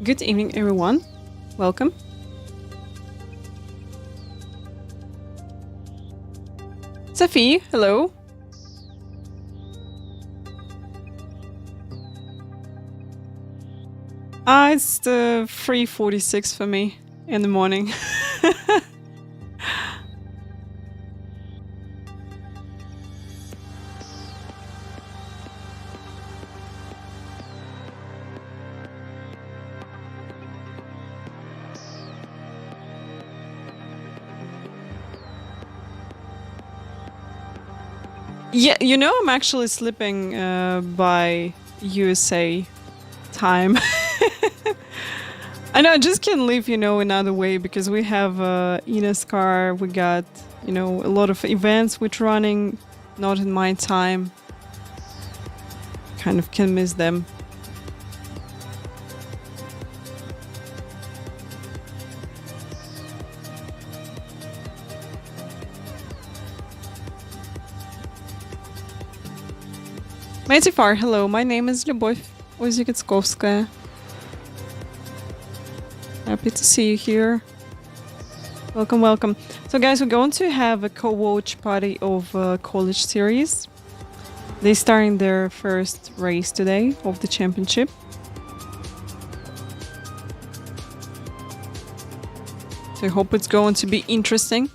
Good evening, everyone. Welcome. Sophie, hello. It's 3:46 for me in the morning. Yeah, you know, I'm actually sleeping by USA time. I know, I just can't live, another way because we have eNASCAR, we got, a lot of events which running, not in my time. Kind of can miss them. Matifar, hello, my name is Любовь Озикицkovskaya. Happy to see you here. Welcome, welcome. So guys, we're going to have a co-watch party of college series. They're starting their first race today of the championship. So I hope it's going to be interesting.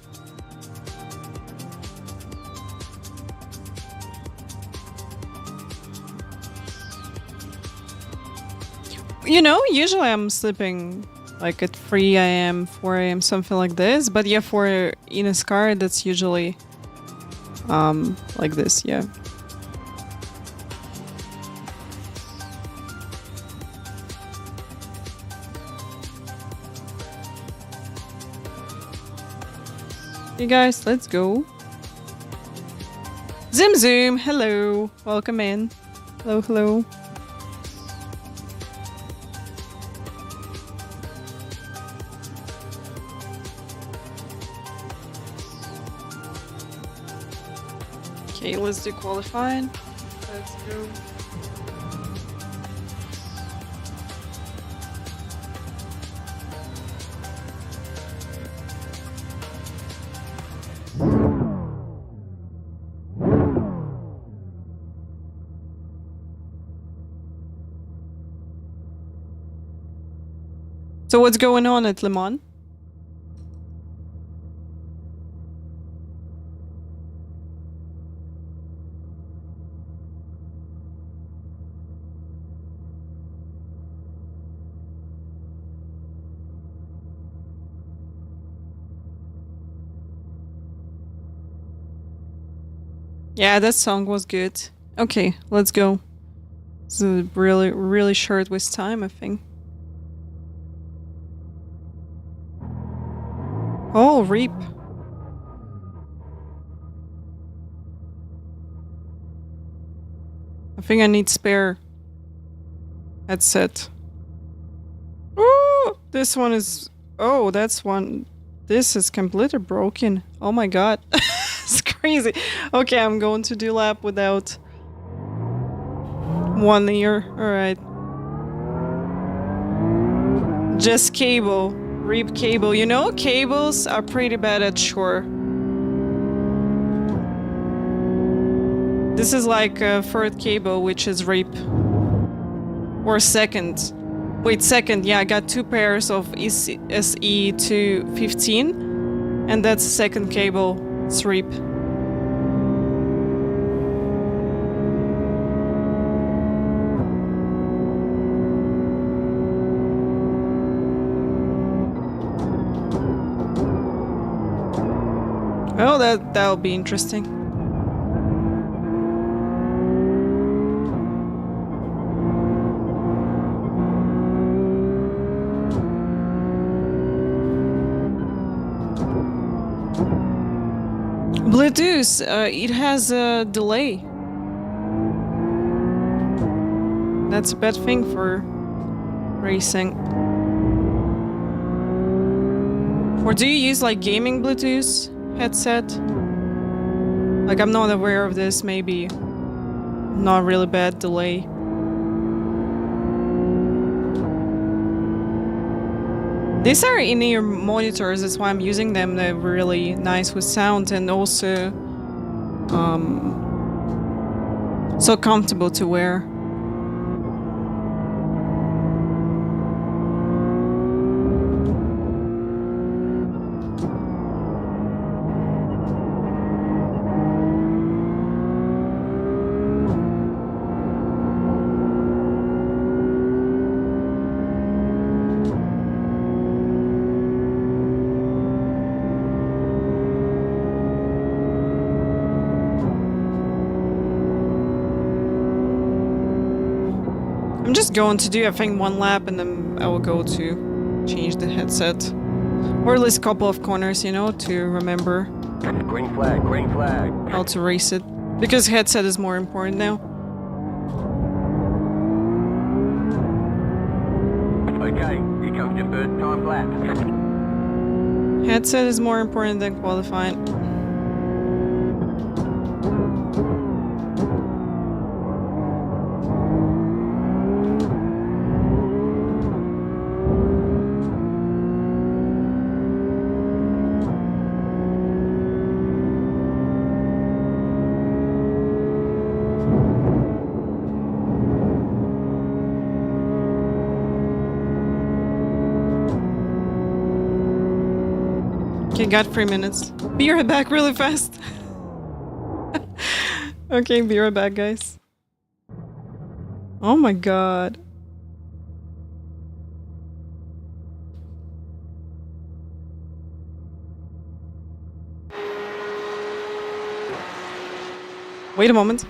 You know, usually I'm sleeping like at 3 a.m., 4 a.m., something like this. But yeah, for eNASCAR, that's usually like this, yeah. Hey guys, let's go. Zoom Zoom, hello. Welcome in. Hello, hello. Okay, let's do qualifying. Let's go. So what's going on at Le Mans? Yeah, that song was good. Okay, let's go. It's really, really short with time, I think. Oh, Reap. I think I need spare headset. Oh, this one is. Oh, that's one. This is completely broken. Oh my god. It's crazy. Okay, I'm going to do lap without one ear. Alright. Just cable. Reap cable. You know, cables are pretty bad at shore. This is like a third cable, which is Reap. Or second. Wait, second. Yeah, I got two pairs of SE215. And that's second cable. It's Reap. Oh, that'll be interesting. Bluetooth, it has a delay. That's a bad thing for racing. Or do you use like gaming Bluetooth headset? Like I'm not aware of this, maybe not really bad delay. These are in-ear monitors, that's why I'm using them. They're really nice with sound and also so comfortable to wear. I'm just going to do, I think, one lap and then I will go to change the headset. Or at least a couple of corners, you know, to remember. Green flag. How to race it. Because headset is more important now. Okay, here comes your first time lap. Headset is more important than qualifying. Okay, got 3 minutes. Be right back really fast. Okay, be right back, guys. Oh my god. Wait a moment.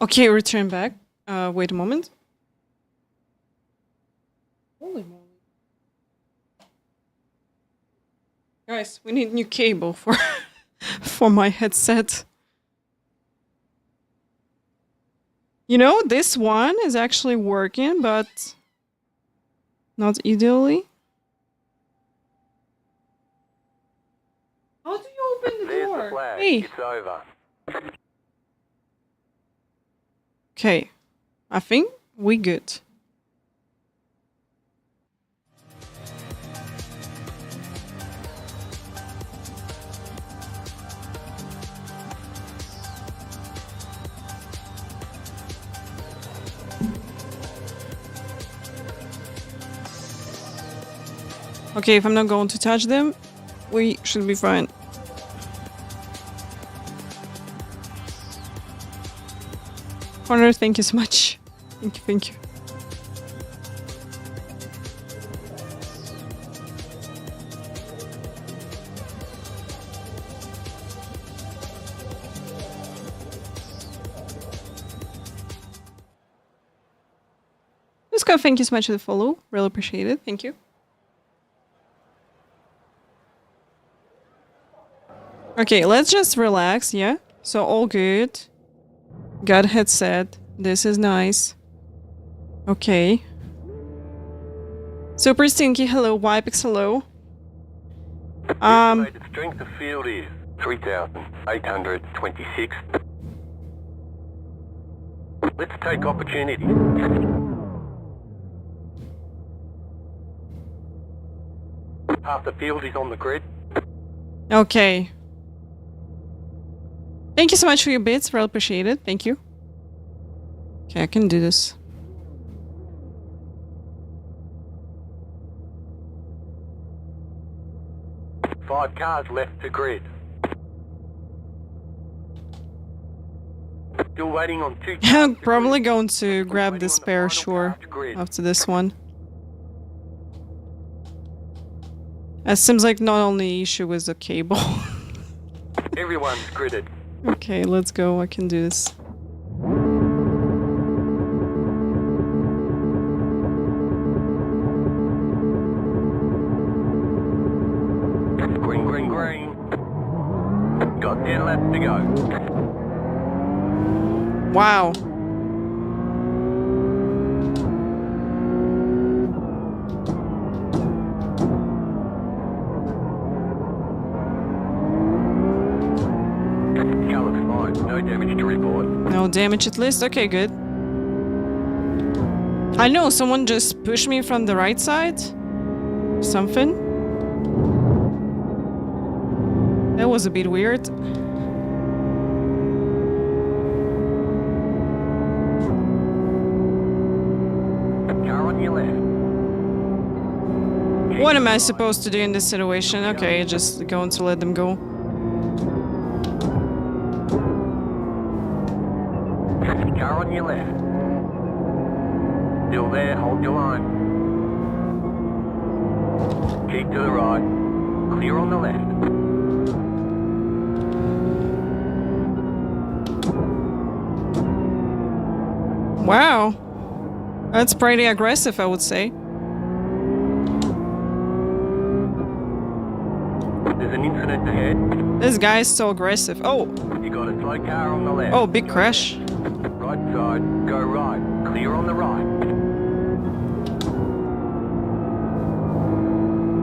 Okay, return back. Wait a moment. Holy moly. Guys, we need new cable for for my headset. You know, this one is actually working, but not ideally. How do you open the There's door? the flag. Hey. It's over. Okay, I think we good. Okay, if I'm not going to touch them, we should be fine. Connor, thank you so much. Thank you, thank you. Scott, thank you so much for the follow. Really appreciate it. Thank you. Okay, let's just relax, yeah? So all good. Got headset. This is nice. Okay. Super Stinky, hello. Wipix, hello. The estimated strength of field is 3,826. Let's take opportunity. Half the field is on the grid. Okay. Thank you so much for your bits. Really appreciate it. Thank you. Okay, I can do this. Five cars left to grid. Still waiting on two cars. I'm probably going to grab the spare shore after this one. It seems like not only issue with the cable. Everyone's gridded. Okay, let's go. I can do this. Green, green, green. Got 10 laps to go. Wow. No damage to report. No damage at least? Okay, good. I know, someone just pushed me from the right side. Something. That was a bit weird. Car on your left. What am I supposed to do in this situation? Okay, just going to let them go. Car on your left. Still there, hold your line. Keep to the right. Clear on the left. Wow. That's pretty aggressive, I would say. There's an incident ahead. This guy is so aggressive. Oh. You got a slow car on the left. Oh, big crash. Right side, go right. Clear on the right.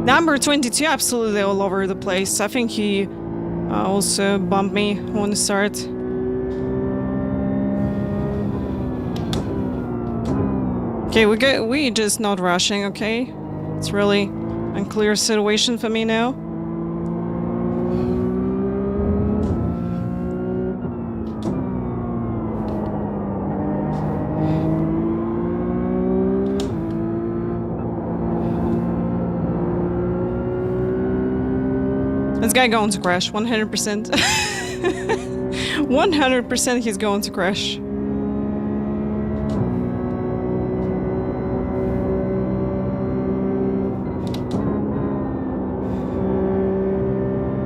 Number 22, absolutely all over the place. I think he also bumped me on the start. Okay, we just not rushing, okay? It's really unclear situation for me now. This guy going to crash, 100%. 100% he's going to crash.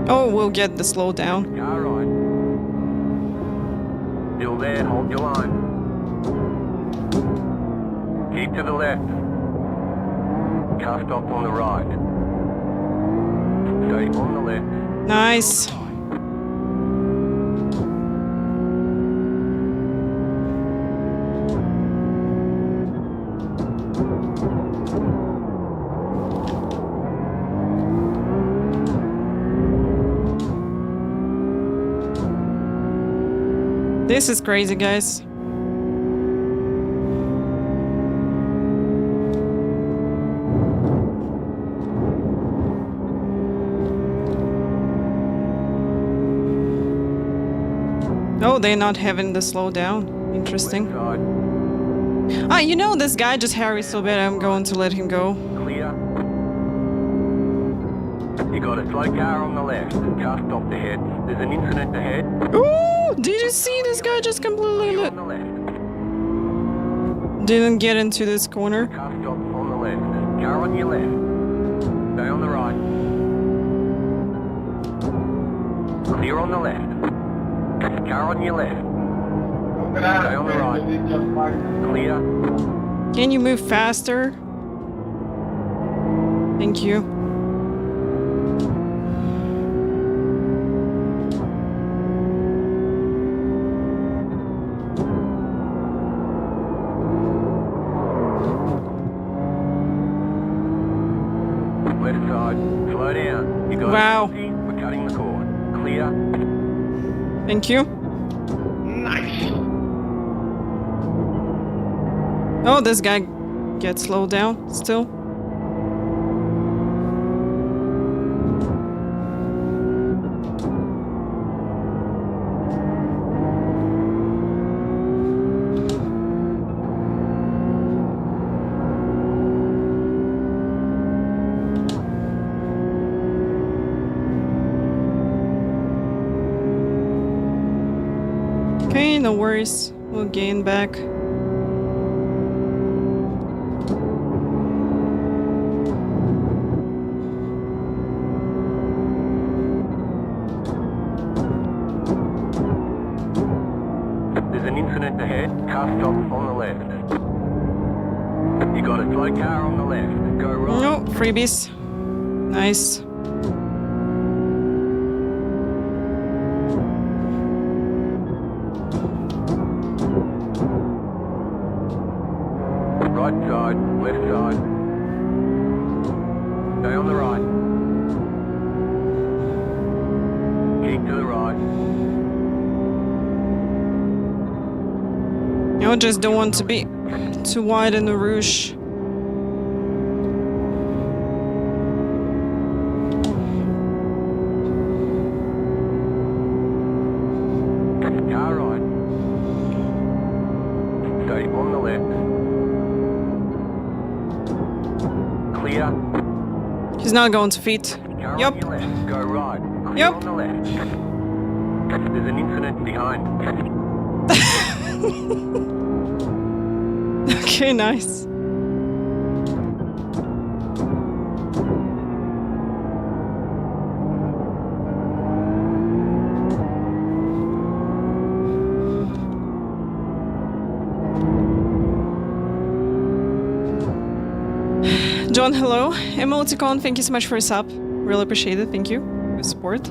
Oh, we'll get the slowdown. Car right. Still there, hold your line. Keep to the left. Car stop on the right. Stay on the left. Nice. This is crazy, guys. Oh, they're not having the slowdown. Interesting. Left side. Ah, you know, this guy just harries so bad, I'm going to let him go. Clear. You got a slow car on the left. Car stopped ahead. There's an incident ahead. Ooh, did you see this guy just completely You're on the left. didn't get into this corner? Car stop on the left. Car on your left. Stay on the right. Clear on the left. Car on your left. Stay on the right. Clear. Can you move faster? Thank you. Left side. Slow down. You got Wow. it. We're cutting the cord. Clear. Thank you. Nice. Oh, this guy gets slowed down still. Okay, no worries. We'll gain back. There's an incident ahead. Car stop on the left. You got a slow car on the left. Go right. No, freebies. Nice. Right side. Left side. Stay on the right. Keep to the right. I just don't want to be too wide in the rouge. Car right. Stay on the left. Clear. He's not going to feet. Car Yup. on your left. Go right. Clear Yup. on the left. There's an incident behind. Okay, nice. John, hello. Emoticon, thank you so much for your sub. Really appreciate it. Thank you for your support.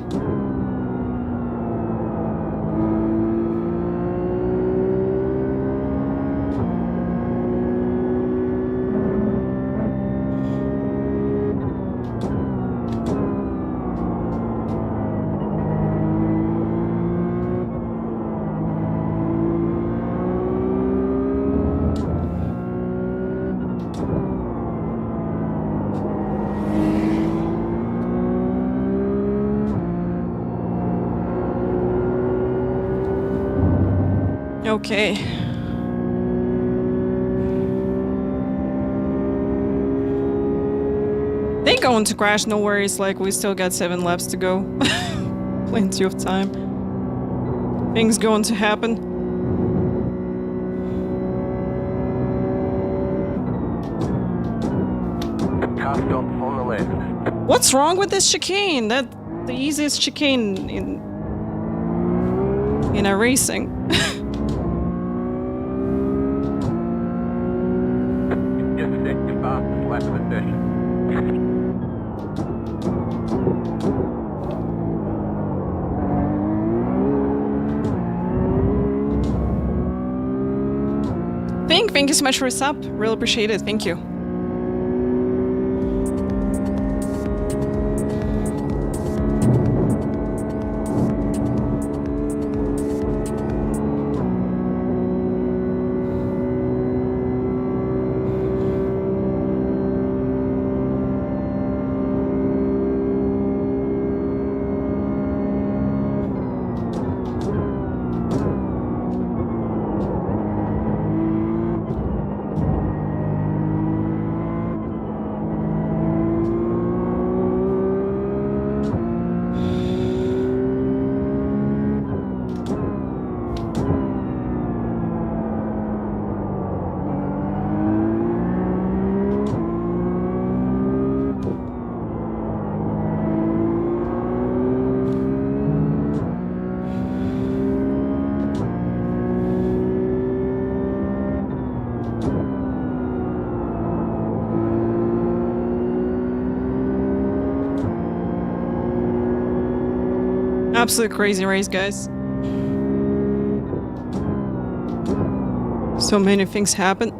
Okay. They going to crash, no worries, like we still got 7 laps to go. Plenty of time. Things going to happen. Car stop on the left. What's wrong with this chicane? That's the easiest chicane in iRacing. thank you so much for a sub. Really appreciate it. Thank you. Absolute crazy race, guys. So many things happen.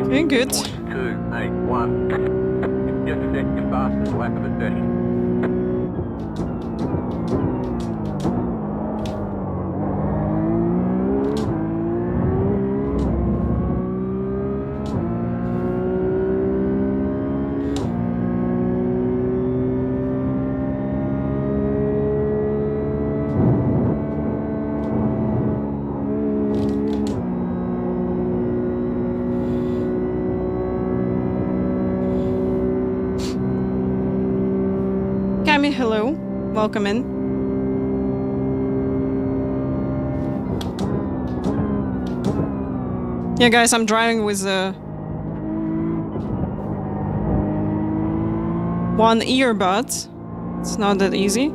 Okay, good. 281. You've just set your fastest lap of the session. Cami, hello. Welcome in. Yeah, guys, I'm driving with one earbud. It's not that easy.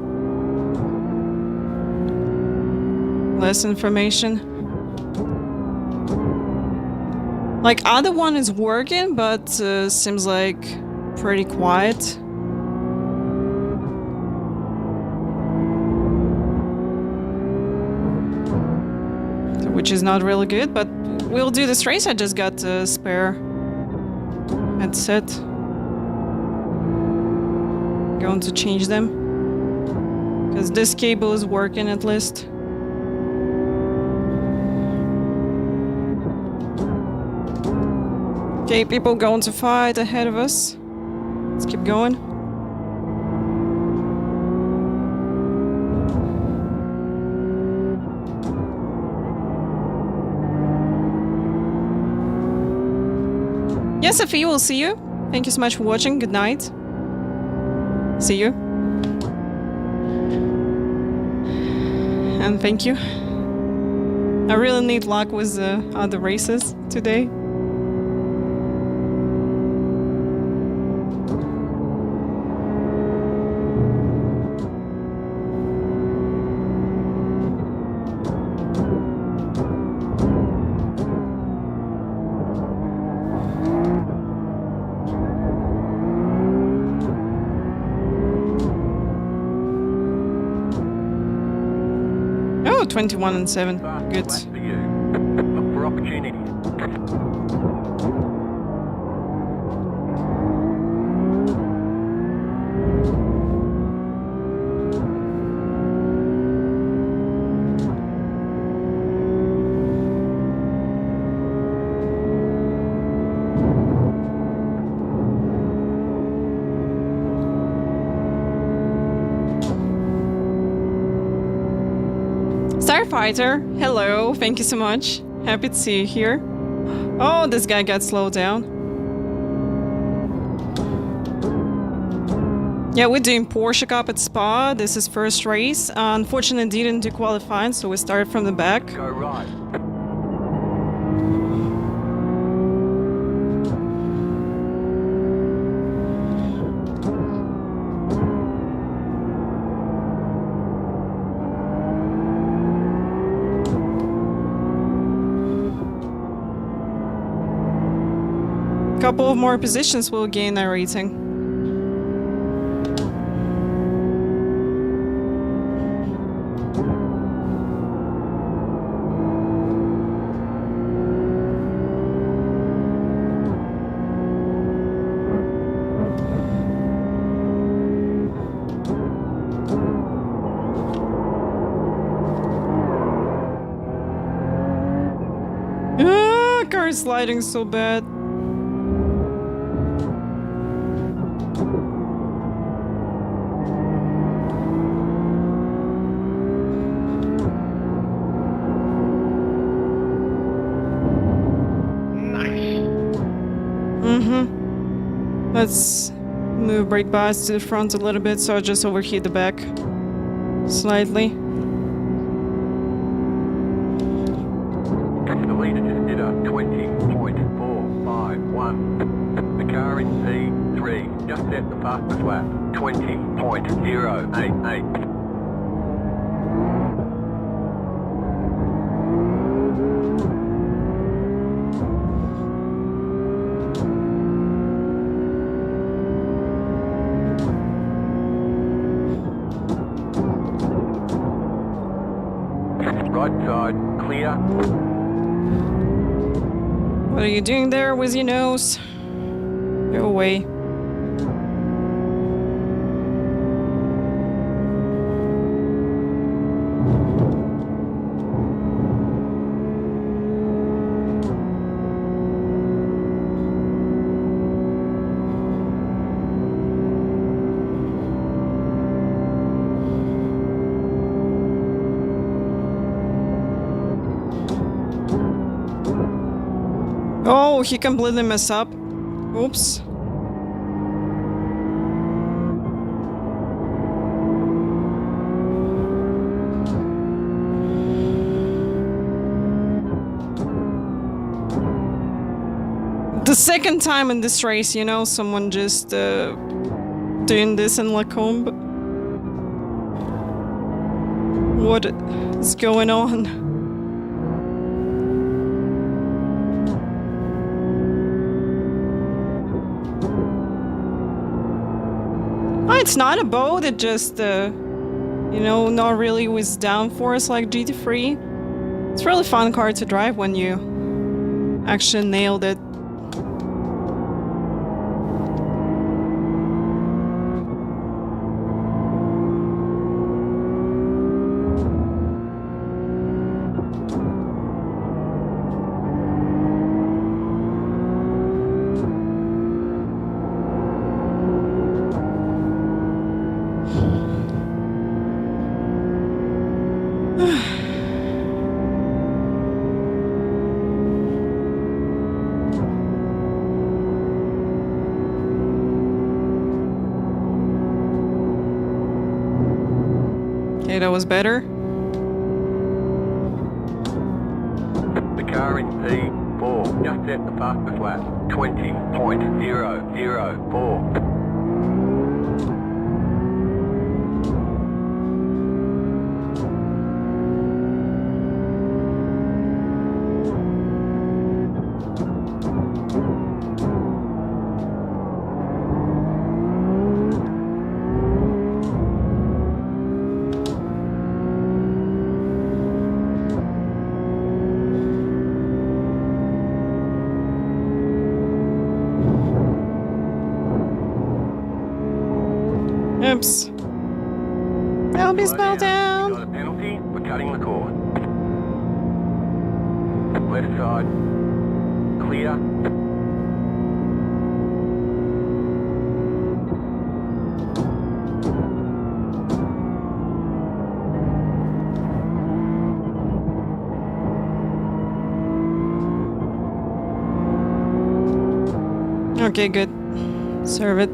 Less information. Like, other one is working, but seems like pretty quiet. Which is not really good, but we'll do this race. I just got a spare headset. Going to change them. Because this cable is working at least. Okay, people going to fight ahead of us. Let's keep going. Yes, Sophie, we'll see you. Thank you so much for watching. Good night. See you. And thank you. I really need luck with other races today. Oh, 21 and 7. Good. For you. Look for opportunity. Fighter. Hello. Thank you so much. Happy to see you here. Oh, this guy got slowed down. Yeah, we're doing Porsche Cup at Spa. This is first race. Unfortunately, didn't do qualifying, so we started from the back. Go right. Couple of more positions will gain our rating. Car is sliding so bad. Let's move brake bias to the front a little bit so I just overheat the back slightly. The leader just did a 20.451. The car in P3 just set the fastest lap, 20.088. Right side, clear. What are you doing there with your nose? Go away. Oh, he completely messed up. Oops. The second time in this race, you know, someone just doing this in Lacombe. What is going on? It's not a boat, it just, you know, not really with downforce like GT3. It's a really fun car to drive when you actually nailed it. Okay, that was better. The car in P4 just set the fastest lap, 20.004. Oops. I'll be spelled down. Got a penalty for cutting the cord. Left side, clear. Okay, good. Serve it.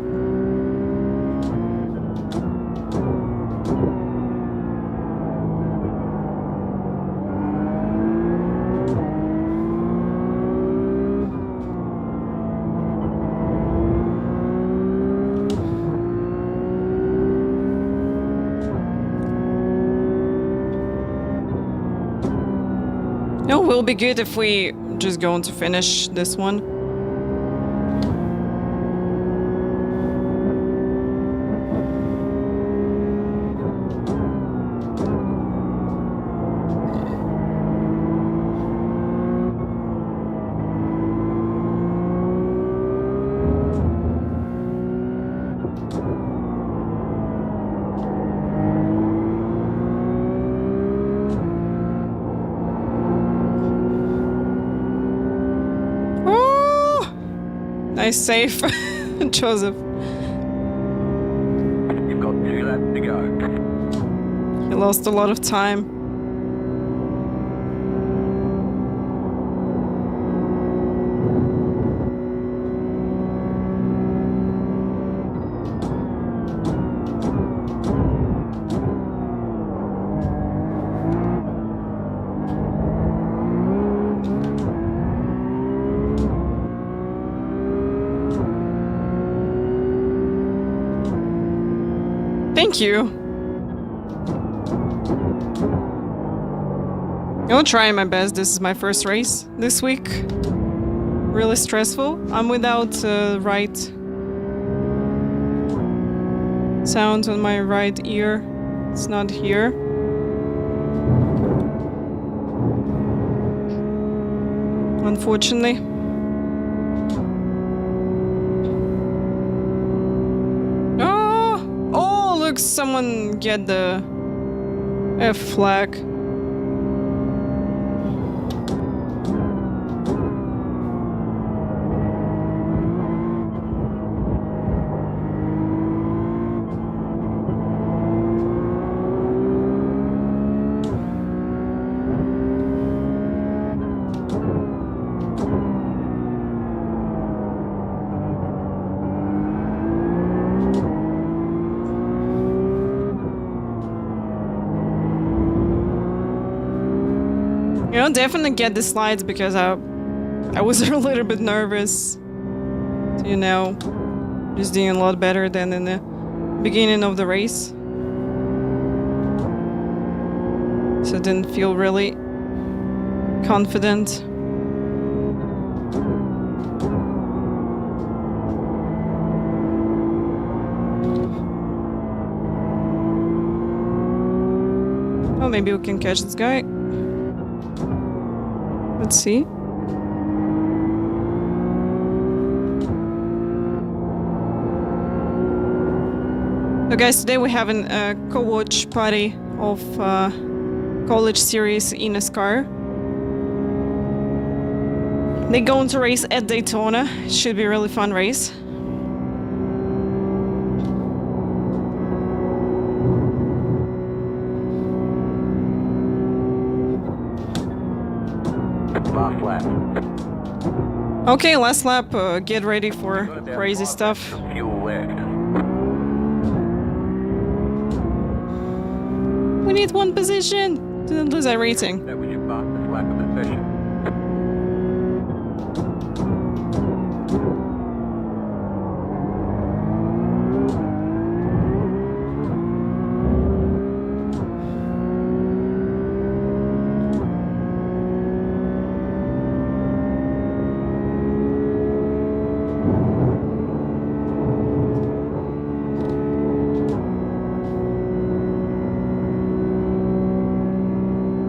No, will be good if we just going to finish this one. Nice save, Joseph. You've got 2 laps to go. He lost a lot of time. Thank you. I'll try my best. This is my first race this week. Really stressful. I'm without right sound on my right ear. It's not here. Unfortunately. Look, someone get the F flag. You know, definitely get the slides because I was a little bit nervous. You know, just doing a lot better than in the beginning of the race. So I didn't feel really confident. Oh, maybe we can catch this guy. Let's see. So guys, today we're having a co-watch party of college series eNASCAR. They're going to race at Daytona. It should be a really fun race. Last lap. Okay, last lap. Get ready for crazy stuff. Fuel left. We need one position. Didn't lose our rating. That was your fastest lap of the session.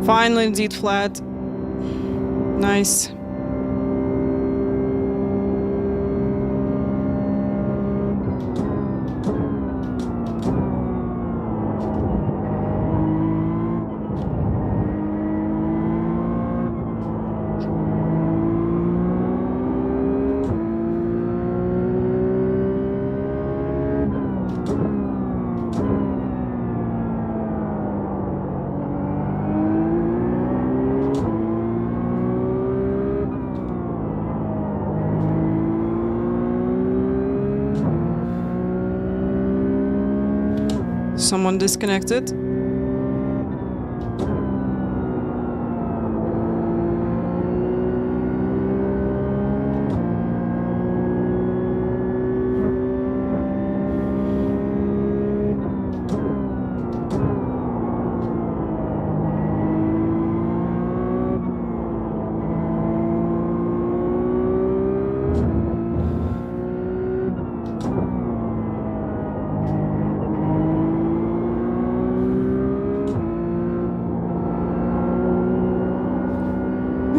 Finally did flat. Nice. someone disconnected.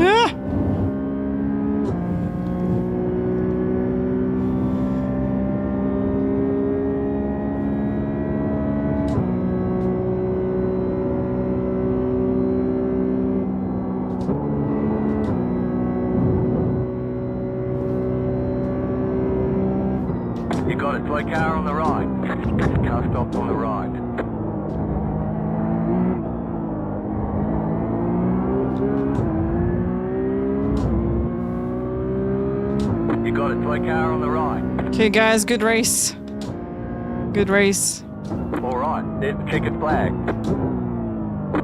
Ah! You got it. Slow car on the right. Car stopped on the right. You got it. Slow car on the right. Okay, guys, good race. Good race. All right. There's the checkered flag.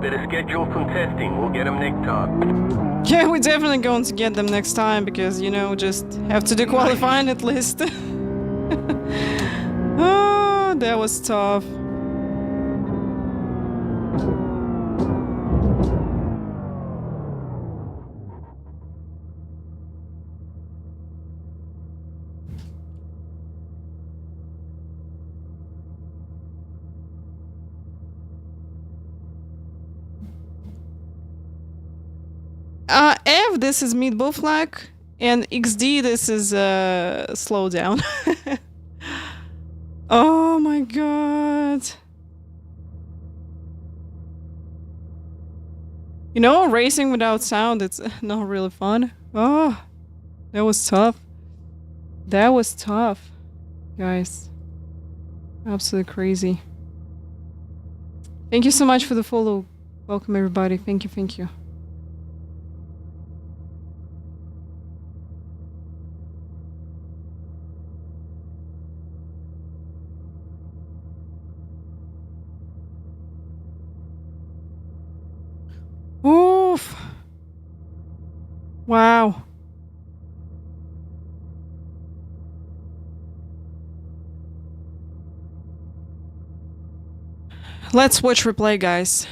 Better schedule some testing. We'll get them next time. Yeah, we're definitely going to get them next time because, you know, just have to do qualifying at least. Oh, that was tough. F, this is meatball flag, and XD, this is slow down. Oh my god. You know, racing without sound, it's not really fun. Oh, that was tough. That was tough, guys. Absolutely crazy. Thank you so much for the follow. Welcome, everybody. Thank you, thank you. Oof. Wow. Let's watch replay, guys,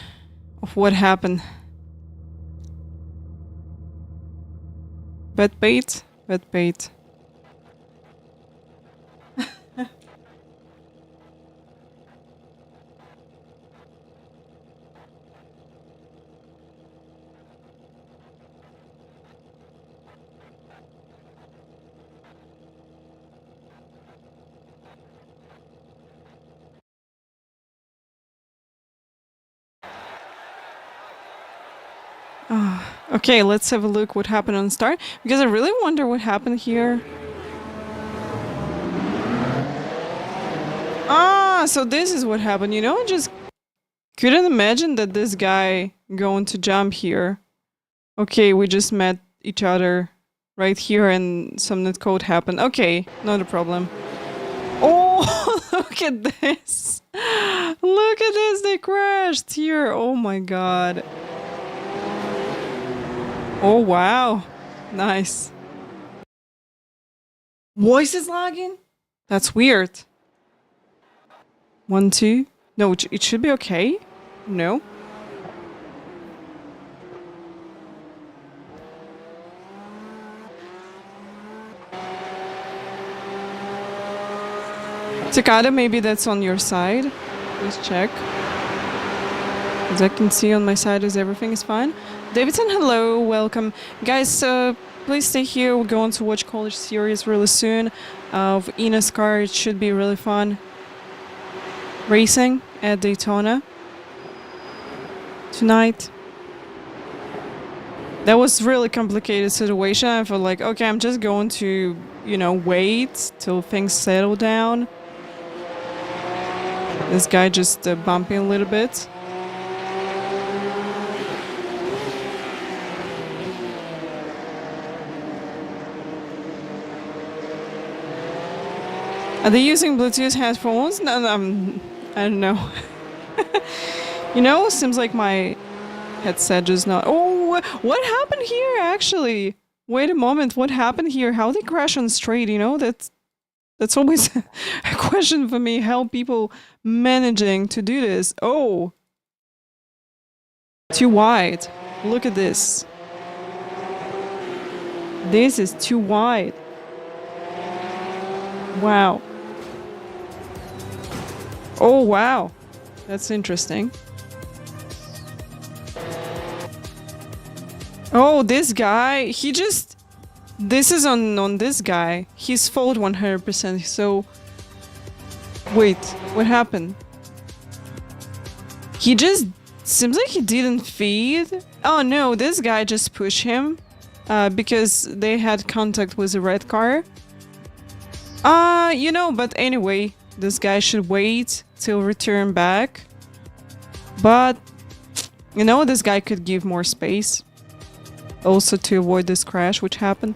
of what happened. Bet bait, bet bait. Okay, let's have a look what happened on start, because I really wonder what happened here. Ah, so this is what happened. You know, I just couldn't imagine that this guy going to jump here. Okay, we just met each other right here and some netcode happened. Okay, not a problem. Oh, look at this. Look at this, they crashed here. Oh my god. Oh, wow. Nice. Voice is lagging? That's weird. 1, 2. No, it should be okay. No. Takada, maybe that's on your side. Please check. As I can see on my side is everything is fine. Davidson, hello, welcome. Guys, please stay here. We're going to watch college series really soon of eNASCAR. It should be really fun. Racing at Daytona tonight. That was really complicated situation. I felt like, okay, I'm just going to, you know, wait till things settle down. This guy just bumping a little bit. Are they using Bluetooth headphones? No, I don't know. You know, seems like my headset just not. Oh, what happened here actually? Wait a moment, what happened here? How they crash on straight? You know, that's always a question for me. How people managing to do this? Oh, too wide. Look at this. This is too wide. Wow. Oh, wow. That's interesting. Oh, this guy, he just... This is on this guy. His fault 100%, so... Wait, what happened? He just... Seems like he didn't feed. Oh no, this guy just pushed him. Because they had contact with a red car. You know, but anyway, this guy should wait till return back. But, you know, this guy could give more space. Also to avoid this crash which happened.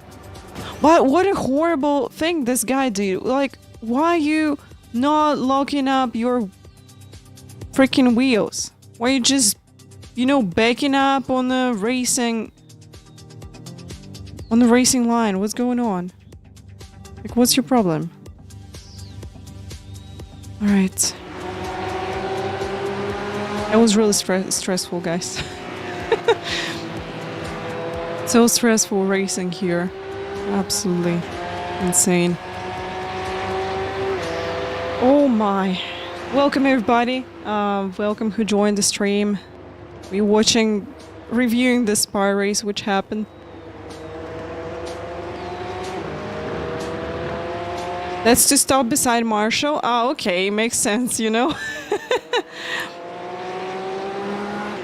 But what a horrible thing this guy did. Like, why you not locking up your freaking wheels? Why you just, you know, backing up on the racing... On the racing line? What's going on? Like, what's your problem? Alright. That was really stressful, guys. So stressful racing here. Absolutely insane. Oh my. Welcome everybody. Welcome who joined the stream. We're reviewing the Spa race which happened. That's to stop beside Marshall. Oh, okay, makes sense, you know.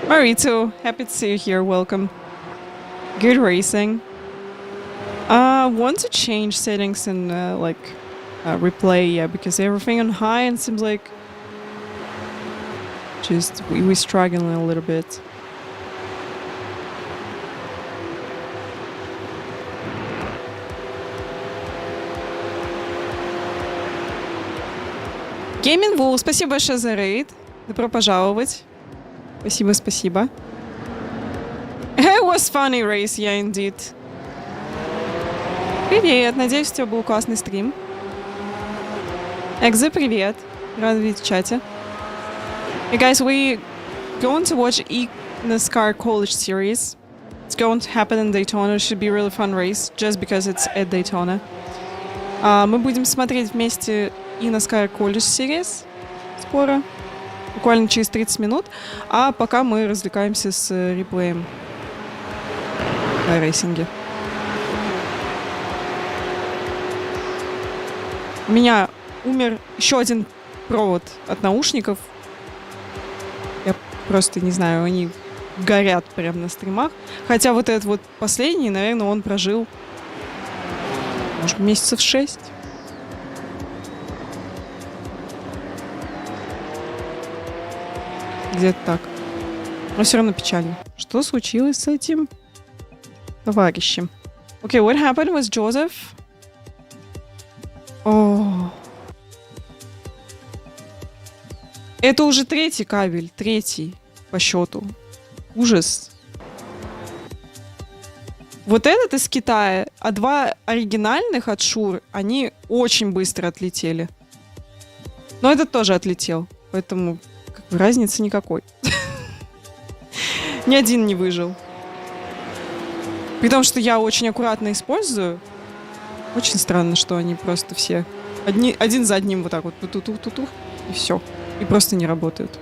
Marito, happy to see you here. Welcome. Good racing. Want to change settings and replay, yeah, because everything on high and seems like just we're struggling a little bit. Gaming Wool, спасибо большое за рейд. Добро пожаловать. Спасибо, спасибо. It was funny race, yeah, indeed. Привет, надеюсь, у тебя был классный стрим. Экзе, привет. Рада видеть в чате. Hey guys, we going to watch eNASCAR College Series. It's going to happen in Daytona. It should be a really fun race, just because it's at Daytona. Мы будем смотреть вместе eNASCAR College Series скоро, буквально через 30 минут, а пока мы развлекаемся с реплеем iRacing. У меня умер еще один провод от наушников. Я просто не знаю, они горят прямо на стримах. Хотя вот этот вот последний, наверное, он прожил, может, месяцев 6. Где-то так. Но все равно печально. Что случилось с этим товарищем? Okay, what happened with Joseph? О. Это уже третий кабель. Третий по счету. Ужас. Вот этот из Китая, а два оригинальных от Шур, они очень быстро отлетели. Но этот тоже отлетел. Поэтому разницы никакой. Ни один не выжил. При том, что я очень аккуратно использую. Очень странно, что они просто все один за одним вот так вот ту-ту-ту-ту-ту, и все. И просто не работают.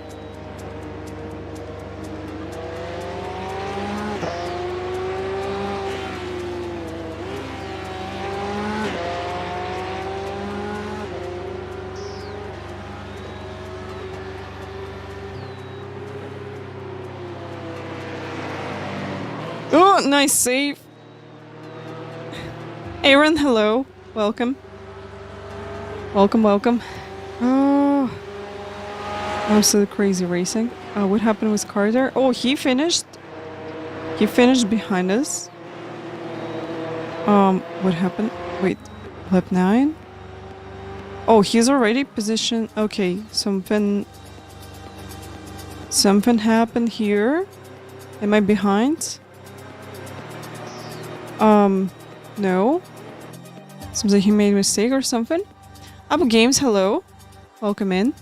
Oh, nice save. Aaron, hello. Welcome. Welcome, welcome. Oh, absolutely crazy racing. What happened with Carter? Oh, he finished. He finished behind us. What happened? Wait, lap 9? Oh, he's already positioned. Okay, something Something happened here. Am I behind? No. Seems like he made a mistake or something. Abu Games, hello. Welcome in.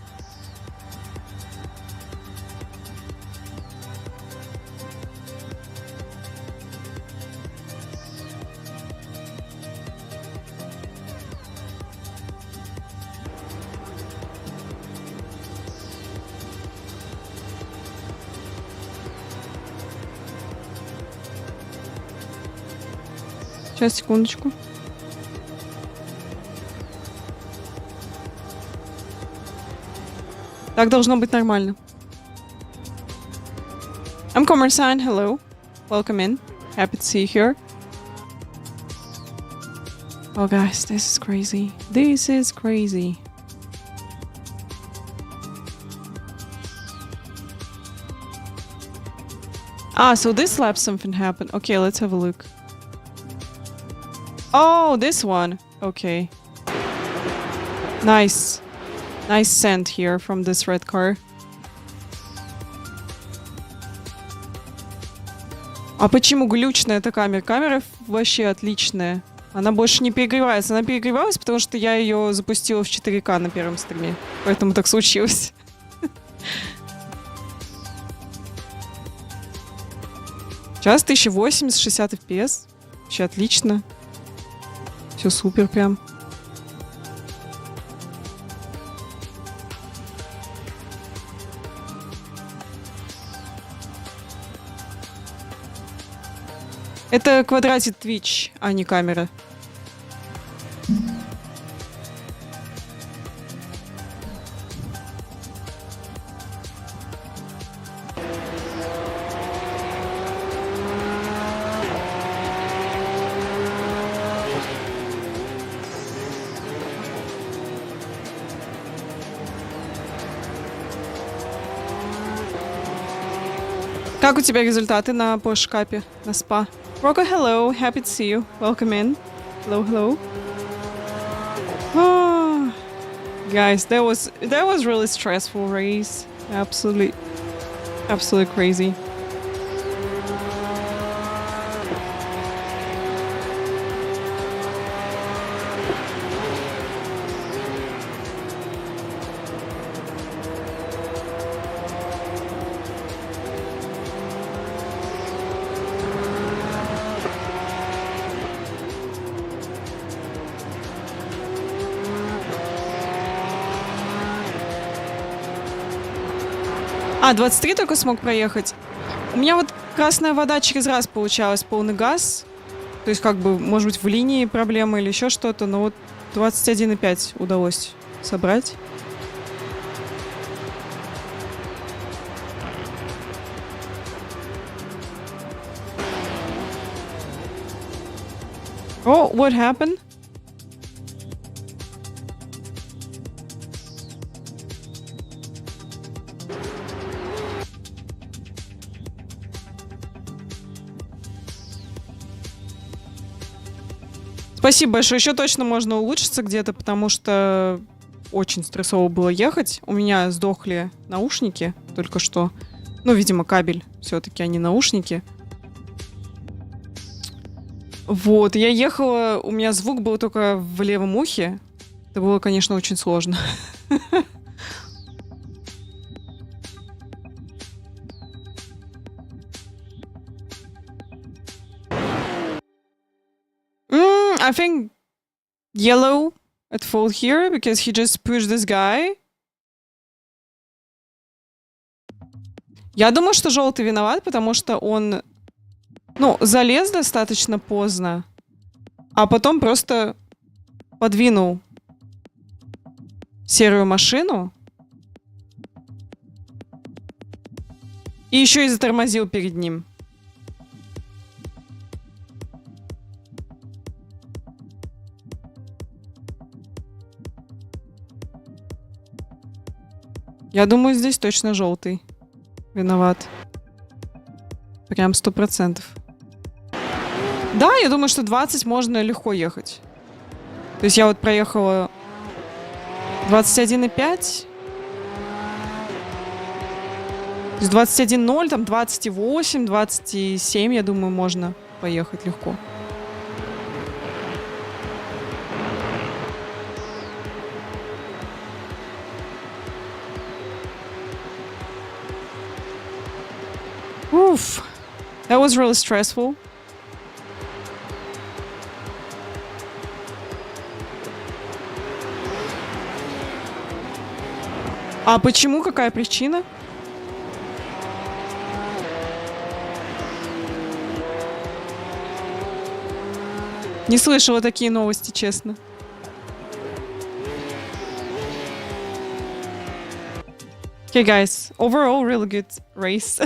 Сейчас, секундочку. Так должно быть нормально. I'm Commersan, hello. Welcome in. Happy to see you here. Oh guys, this is crazy. This is crazy. Ah, so this lap something happened. Okay, let's have a look. Oh, this one. Okay. Nice. Nice scent here from this red car. А почему глючная эта камера? Камера вообще отличная. Она больше не перегревается. Она перегревалась, потому что я ее запустила в 4К на первом стриме. Поэтому так случилось. Сейчас 1080, 60 FPS. Вообще отлично. Все супер прям. Это квадратит Twitch, а не камера. Как у тебя результаты на Porsche на спа? Rocco, hello, happy to see you. Welcome in. Hello, hello. Oh, guys, that was really stressful race. Absolutely crazy. А, 23 только смог проехать. У меня вот красная вода через раз получалась, полный газ. То есть как бы, может быть, в линии проблемы или еще что-то, но вот 21,5 удалось собрать. Oh, what happened? Спасибо большое. Еще точно можно улучшиться где-то, потому что очень стрессово было ехать. У меня сдохли наушники только что. Ну, видимо, кабель все-таки, а не наушники. Вот, я ехала, у меня звук был только в левом ухе. Это было, конечно, очень сложно. I think yellow at fault here because he just pushed this guy. Я думаю, что желтый виноват, потому что он, ну, залез достаточно поздно, а потом просто подвинул серую машину и еще и затормозил перед ним. Я думаю, здесь точно желтый виноват. Прям 100%. Да, я думаю, что 20 можно легко ехать. То есть я вот проехала 21,5. То есть 21.0, там 28, 27, я думаю, можно поехать легко. Oof, that was really stressful. А почему? Какая причина? Не слышала такие новости, честно. Okay, guys, overall, really good race.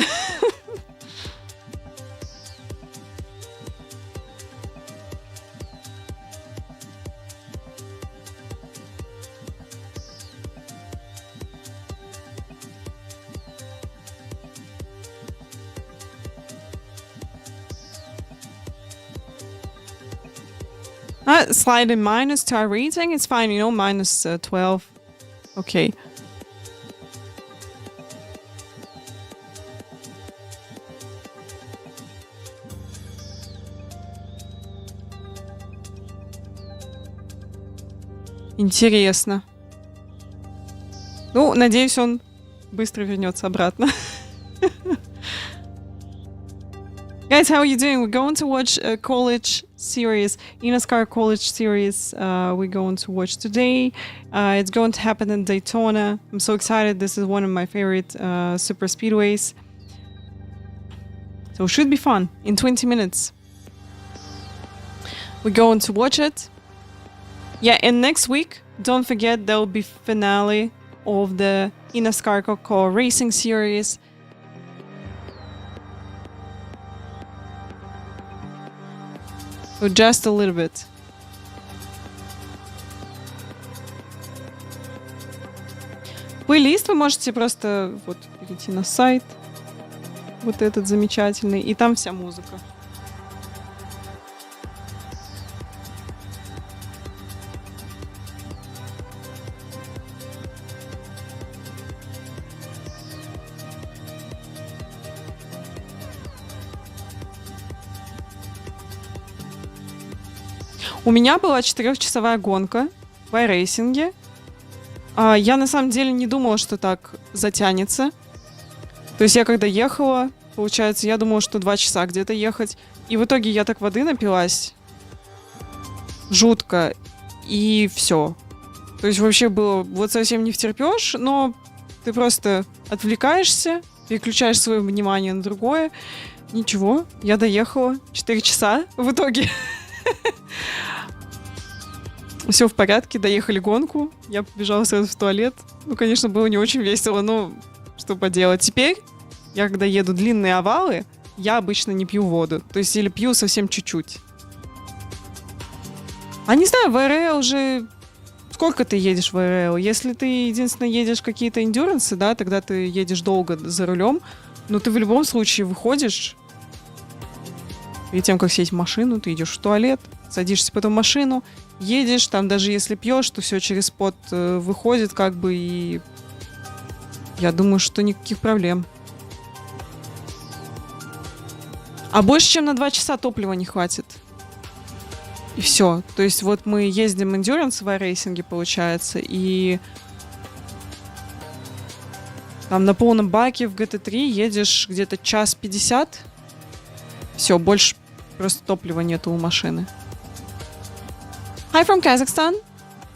Slightly minus to our rating. It's fine, you know, minus 12. Okay. Интересно. Ну, надеюсь, он быстро вернется обратно. Guys, how are you doing? We're going to watch a college series, eNASCAR college series. We're going to watch today. It's going to happen in Daytona. I'm so excited. This is one of my favorite super speedways. So it should be fun in 20 minutes. We're going to watch it. Yeah, and next week, don't forget, there will be finale of the eNASCAR Coco Racing series. So just a little bit. Плейлист вы можете просто вот перейти на сайт, вот этот замечательный, и там вся музыка. У меня была 4-часовая гонка в iRacing. Я на самом деле не думала, что так затянется. То есть я когда ехала, получается, я думала, что 2 часа где-то ехать. И в итоге я так воды напилась. Жутко. И все. То есть вообще было вот совсем не втерпешь, но ты просто отвлекаешься, переключаешь свое внимание на другое. Ничего, я доехала 4 часа в итоге. Все в порядке, доехали гонку. Я побежала сразу в туалет. Ну, конечно, было не очень весело, но что поделать. Теперь, я когда еду длинные овалы, я обычно не пью воду. То есть, или пью совсем чуть-чуть. А не знаю, в РЛ уже... Сколько ты едешь в РЛ? Если ты, единственное, едешь какие-то эндюрансы, да, тогда ты едешь долго за рулем, но ты в любом случае выходишь. Перед тем, как сесть в машину, ты идешь в туалет, садишься потом в машину, едешь, там даже если пьешь, то все через пот выходит, как бы, и я думаю, что никаких проблем. А больше, чем на 2 часа топлива не хватит. И все. То есть вот мы ездим эндюранс в iRacing, получается, и там на полном баке в GT3 едешь где-то 1:50. Все, больше просто топлива нету у машины. Hi from Kazakhstan,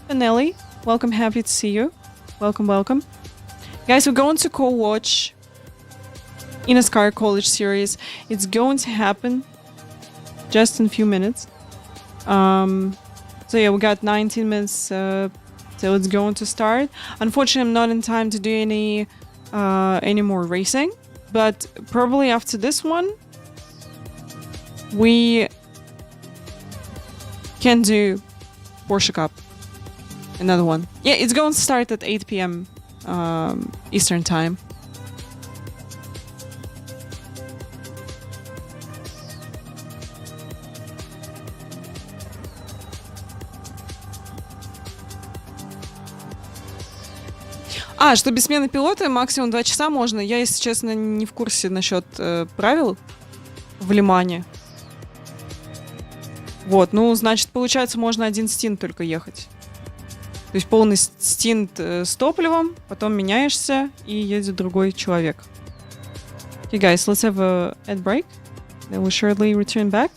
Finelli. Welcome, happy to see you. Welcome, welcome. Guys, we're going to co-watch eNASCAR College Series. It's going to happen just in a few minutes. So yeah, we got 19 minutes till it's going to start. Unfortunately, I'm not in time to do any more racing, but probably after this one, we can do Porsche Cup. Another one. Yeah, it's going to start at 8 p.m. Eastern time. А, что без смены пилота максимум 2 часа можно. Я, если честно, не в курсе насчет правил в Лимане. Вот, ну, значит, получается, можно один стинт только ехать. То есть полный стинт с топливом, потом меняешься, и едет другой человек. Okay, guys, let's have a ad break. Then we'll shortly return back.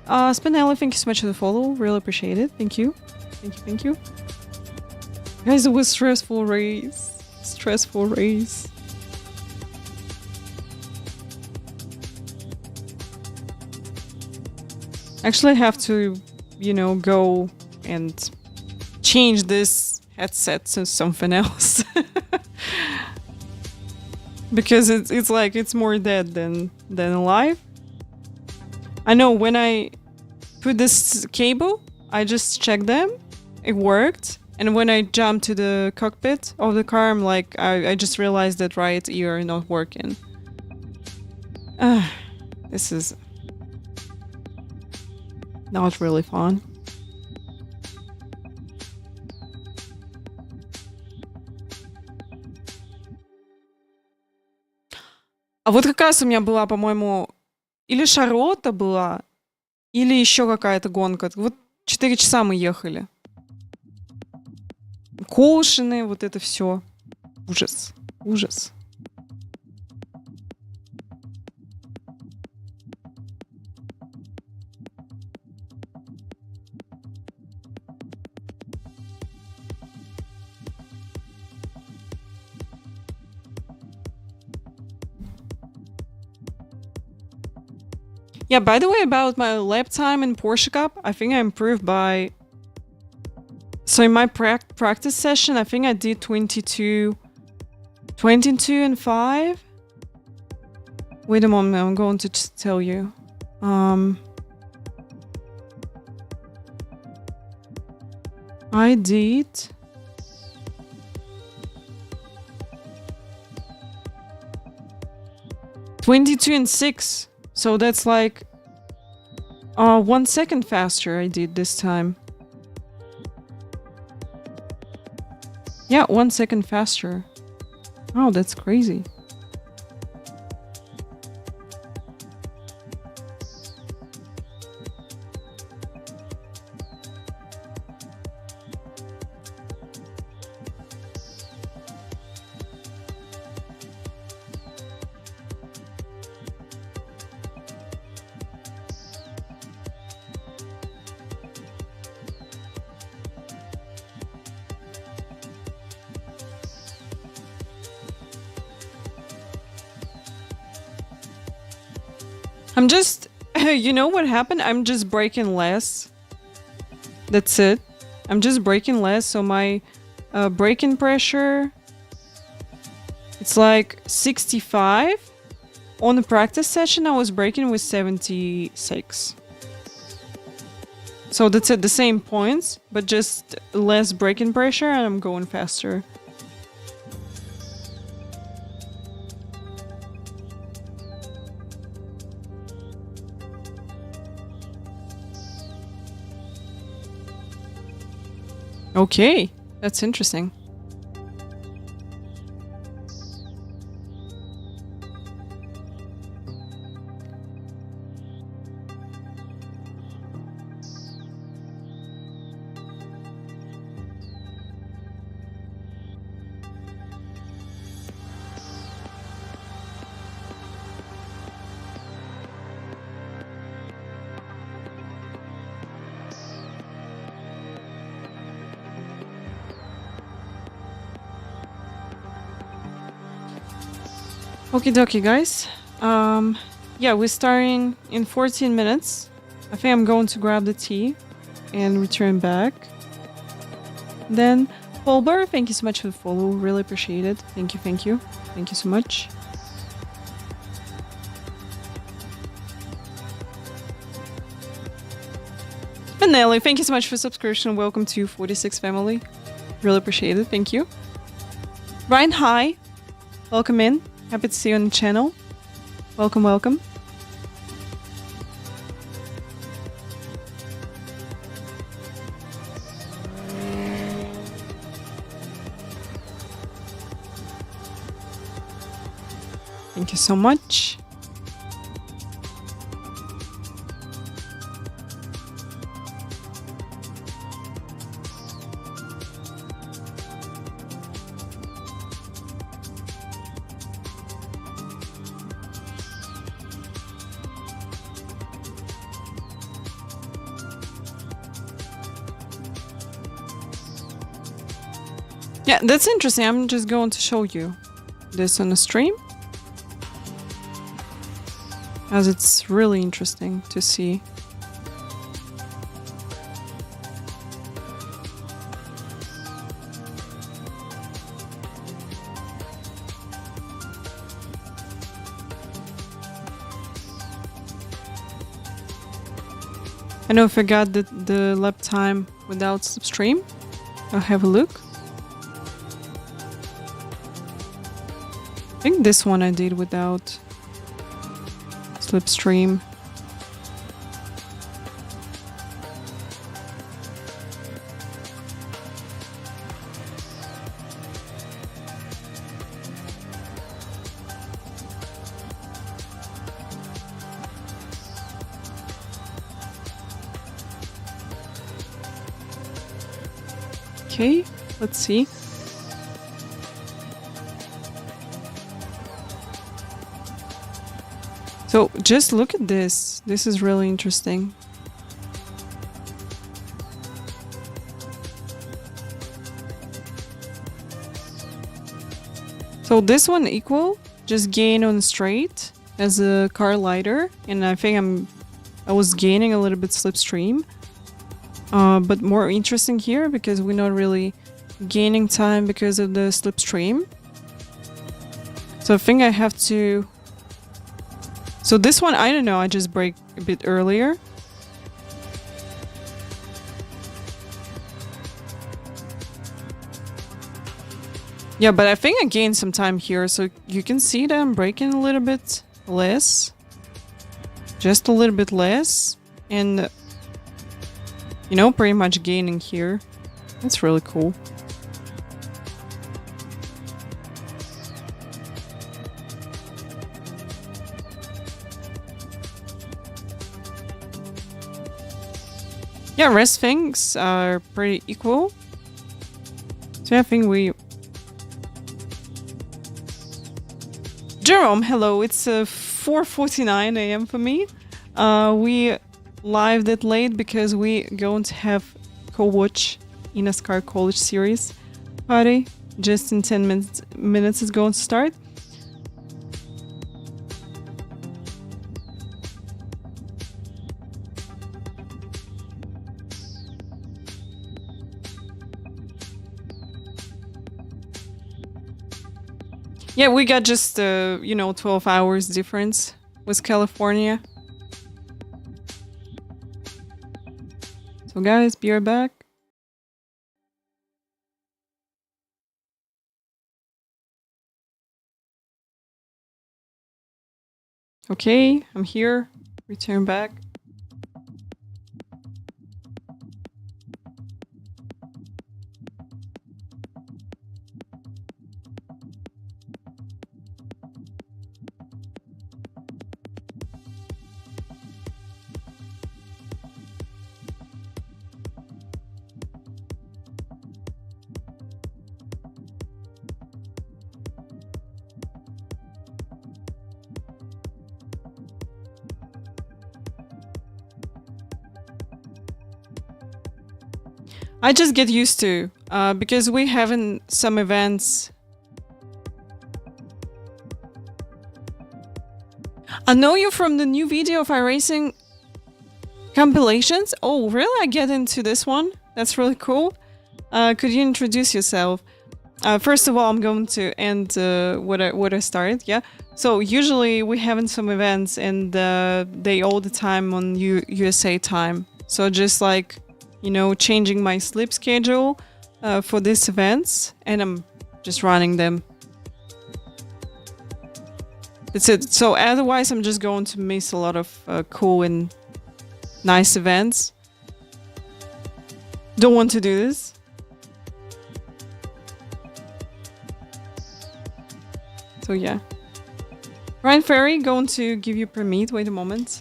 Spinelli, thank you so much for the follow. Really appreciate it. Thank you. Thank you, thank you. Guys, it was stressful race. Stressful race. Actually, I have to, you know, go and change this headset to something else. Because it's like it's more dead than alive. I know when I put this cable, I just checked them. It worked. And when I jumped to the cockpit of the car, I'm like, I just realized that right ear not working. This is not really fun. А вот как раз у меня была, по-моему, или Шарлотта была, или еще какая-то гонка. Вот 4 часа мы ехали. Коушены, вот это все. Ужас. Ужас. Yeah, by the way, about my lap time in Porsche Cup, I think I improved by... So in my practice session, I think I did 22 and 5. Wait a moment, I'm going to tell you. I did... $22 and 6. So that's like 1 second faster I did this time. Yeah, 1 second faster. Oh, that's crazy. I'm just, you know what happened? I'm just braking less. That's it. I'm just braking less, so my braking pressure, it's like 65. On the practice session, I was braking with 76. So that's at the same points, but just less braking pressure, and I'm going faster. Okay, that's interesting. Okie dokie, guys. Yeah, we're starting in 14 minutes. I think I'm going to grab the tea and return back. Then, Polbar, thank you so much for the follow. Really appreciate it. Thank you, thank you. Thank you so much. And Nelly, thank you so much for subscription. Welcome to 46 family. Really appreciate it. Thank you. Ryan, hi. Welcome in. Happy to see you on the channel. Welcome, welcome. Thank you so much. Yeah, that's interesting. I'm just going to show you this on the stream, as it's really interesting to see. I know if I got the lap time without slipstream. I'll have a look. I think this one I did without slipstream. Okay, let's see. So just look at this. This is really interesting. So this one equal, just gain on straight as a car lighter, and I think I was gaining a little bit slipstream. But more interesting here because we're not really gaining time because of the slipstream. So I think I have to. So this one, I don't know, I just brake a bit earlier. Yeah, but I think I gained some time here, so you can see that I'm braking a little bit less. Just a little bit less. And, you know, pretty much gaining here. That's really cool. Yeah, rest things are pretty equal. So I think we... Jerome, hello, it's 4:49 a.m. for me. We live that late because we going to have co-watch eNASCAR College Series party. Just in 10 minutes it's going to start. Yeah, we got just, 12 hours difference with California. So guys, be right back. Okay, I'm here. Return back. I just get used to, because we having some events. I know you from the new video of iRacing compilations. Oh, really? I get into this one. That's really cool. Could you introduce yourself? First of all, I'm going to end what I started. Yeah. So usually we having some events and they all the time on USA time. So just like, changing my sleep schedule for these events, and I'm just running them. That's it. So otherwise, I'm just going to miss a lot of cool and nice events. Don't want to do this. So yeah. Ryan Ferry, going to give you permit. Wait a moment.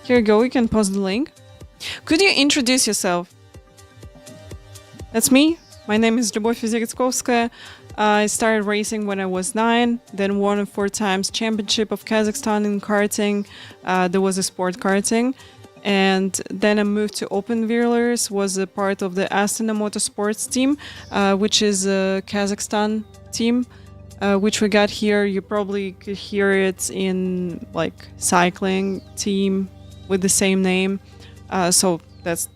Here you go, you can post the link. Could you introduce yourself? That's me. My name is Любовь Ziritskovskaya. I started racing when I was 9, then won a 4 times championship of Kazakhstan in karting. There was a sport karting. And then I moved to Open Wheelers, was a part of the Astana Motorsports team, which is a Kazakhstan team, which we got here. You probably could hear it in like cycling team with the same name. So that's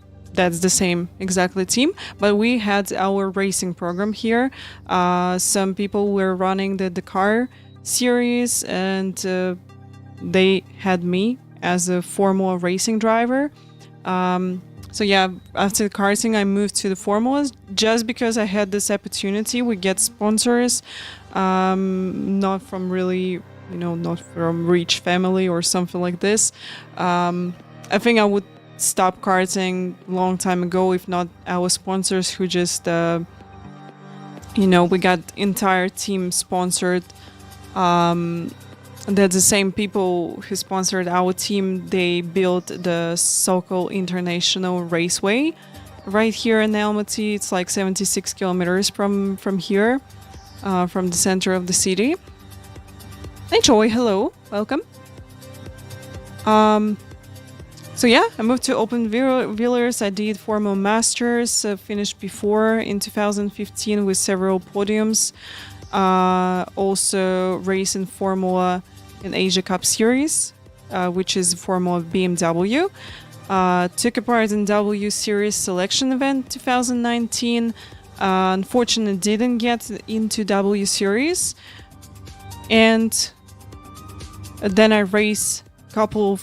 the same exactly team, but we had our racing program here. Some people were running the Dakar series, and they had me as a Formula racing driver. So yeah, after karting, I moved to the Formulas just because I had this opportunity. We get sponsors, not from really, not from rich family or something like this. I think I would stop karting long time ago if not our sponsors who just we got entire team sponsored. That's the same people who sponsored our team. They built the Sokol International Raceway right here in Almaty. It's like 76 kilometers from here, from the center of the city. Enjoy, hello, welcome. So yeah, I moved to Open Wheelers. I did Formula Masters, finished before in 2015 with several podiums. Also race in Formula in Asia Cup Series, which is Formula BMW. Took a part in W Series selection event 2019. Unfortunately, didn't get into W Series. And then I raced couple of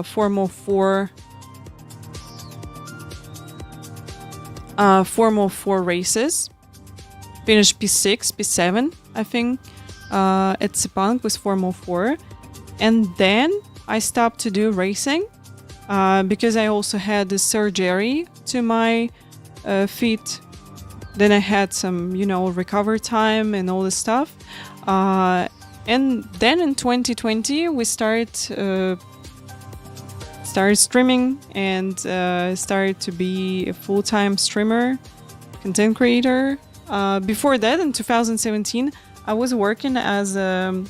Formula 4 races. Finished P6, P7, I think, at Sepang with Formula 4. And then I stopped to do racing because I also had the surgery to my feet. Then I had some, recovery time and all this stuff. And then in 2020, we started streaming and started to be a full-time streamer, content creator. Before that, in 2017, I was working as a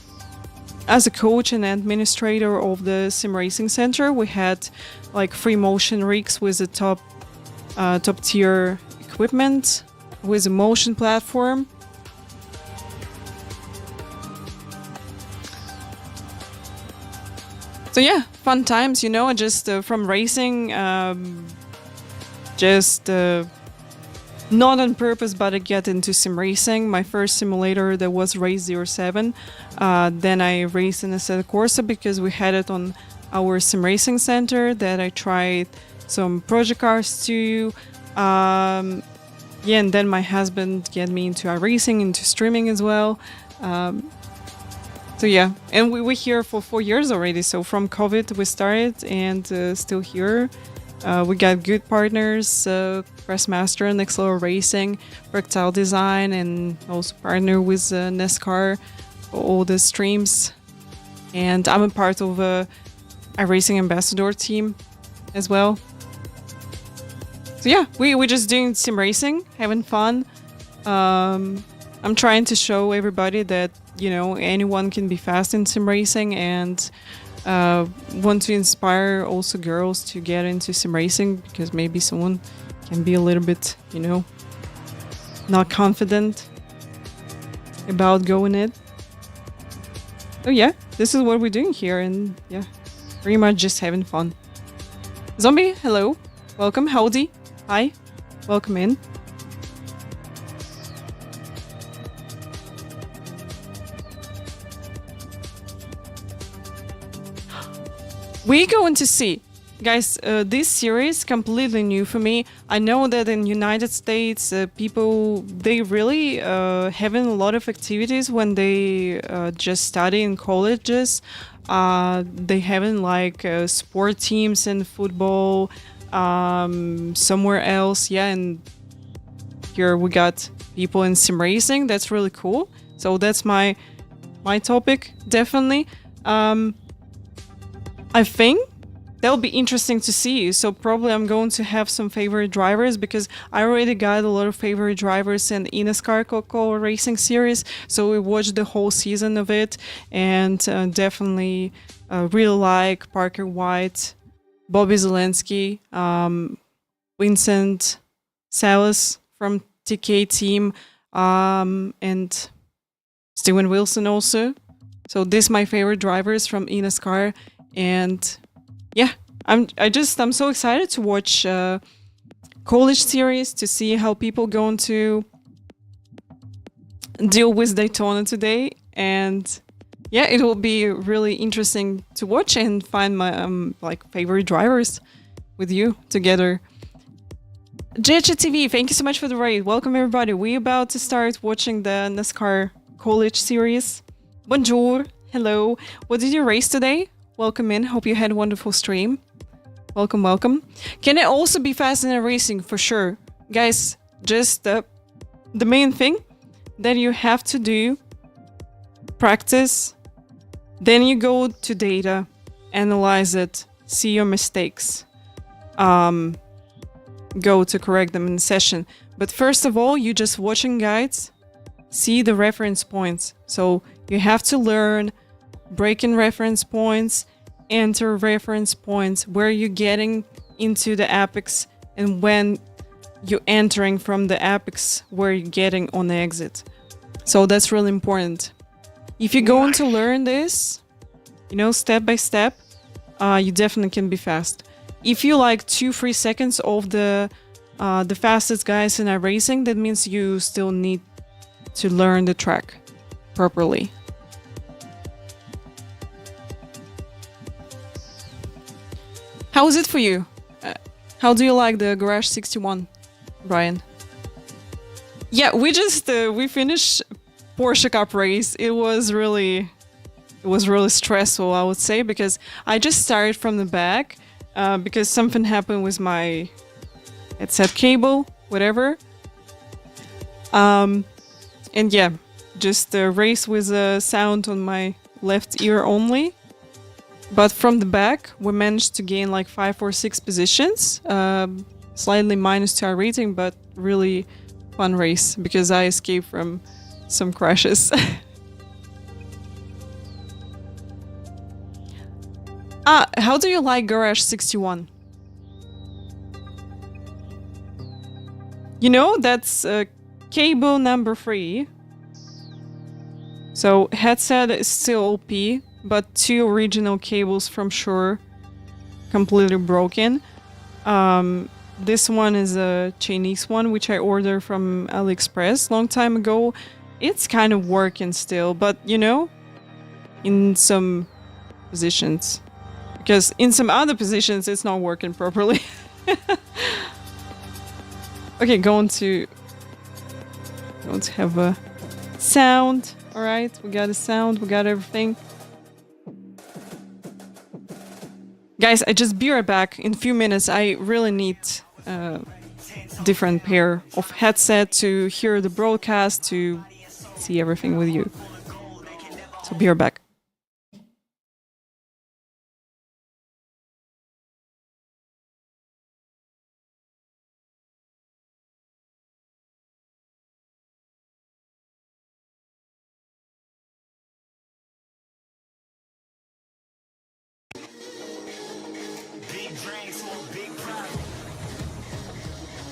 coach and administrator of the Sim Racing Center. We had like free motion rigs with the top tier equipment, with a motion platform. So yeah, fun times, just from racing, not on purpose, but I get into sim racing. My first simulator, that was Race 07. Then I raced in Assetto Corsa because we had it on our sim racing center. That I tried some project cars too. And then my husband get me into iRacing, into streaming as well. So yeah, and we're here for 4 years already. So from COVID we started and still here. We got good partners, Pressmaster and Excel Racing, Rectile Design, and also partner with NASCAR for all the streams. And I'm a part of a iRacing ambassador team as well. So yeah, we're just doing sim racing, having fun. I'm trying to show everybody that anyone can be fast in sim racing, and want to inspire also girls to get into sim racing, because maybe someone can be a little bit, not confident about going it. So yeah, this is what we're doing here, and yeah, pretty much just having fun. Zombie, hello, welcome, howdy, hi, welcome in. We going to see Guys, this series completely new for me. I know that in United States, people they really having a lot of activities when they just study in colleges. They having like sport teams and football somewhere else. Yeah, and here we got people in sim racing. That's really cool. So that's my topic definitely. I think that'll be interesting to see. So probably I'm going to have some favorite drivers because I already got a lot of favorite drivers in eNASCAR Coco Racing series. So we watched the whole season of it, and definitely really like Parker White, Bobby Zelensky, Vincent Salas from TK team, and Steven Wilson also. So these my favorite drivers from eNASCAR, and yeah, I'm so excited to watch college series to see how people going to deal with Daytona today, and yeah, it will be really interesting to watch and find my like favorite drivers with you together. JHTV, thank you so much for the raid. Welcome everybody. We're about to start watching the NASCAR college series. Bonjour, hello. What did you race today? Welcome in. Hope you had a wonderful stream. Welcome, welcome. Can it also be fast in a racing? For sure. Guys, just the main thing that you have to do, practice, then you go to data, analyze it, see your mistakes, go to correct them in the session. But first of all, you just watching guides, see the reference points. So you have to learn break-in reference points, enter reference points, where you're getting into the apex, and when you're entering from the apex, where you're getting on the exit. So that's really important. If you're going to learn this, you know, step by step, you definitely can be fast. If you like 2-3 seconds of the fastest guys in iRacing, that means you still need to learn the track properly. How is it for you? How do you like the Garage 61, Brian? Yeah, we just we finished Porsche Cup race. It was really stressful, I would say, because I just started from the back because something happened with my headset cable, whatever. And yeah, just race with sound on my left ear only. But from the back, we managed to gain like 5 or 6 positions, slightly minus to our rating, but really fun race because I escaped from some crashes. How do you like Garage 61? You know, that's cable number 3. So headset is still OP, but 2 original cables from Shure completely broken. This one is a Chinese one, which I ordered from AliExpress long time ago. It's kind of working still, but you know, in some positions. Because in some other positions, it's not working properly. Okay, going to have a sound. All right, we got a sound, we got everything. Guys, I just be right back in a few minutes. I really need a different pair of headset to hear the broadcast, to see everything with you. So be right back.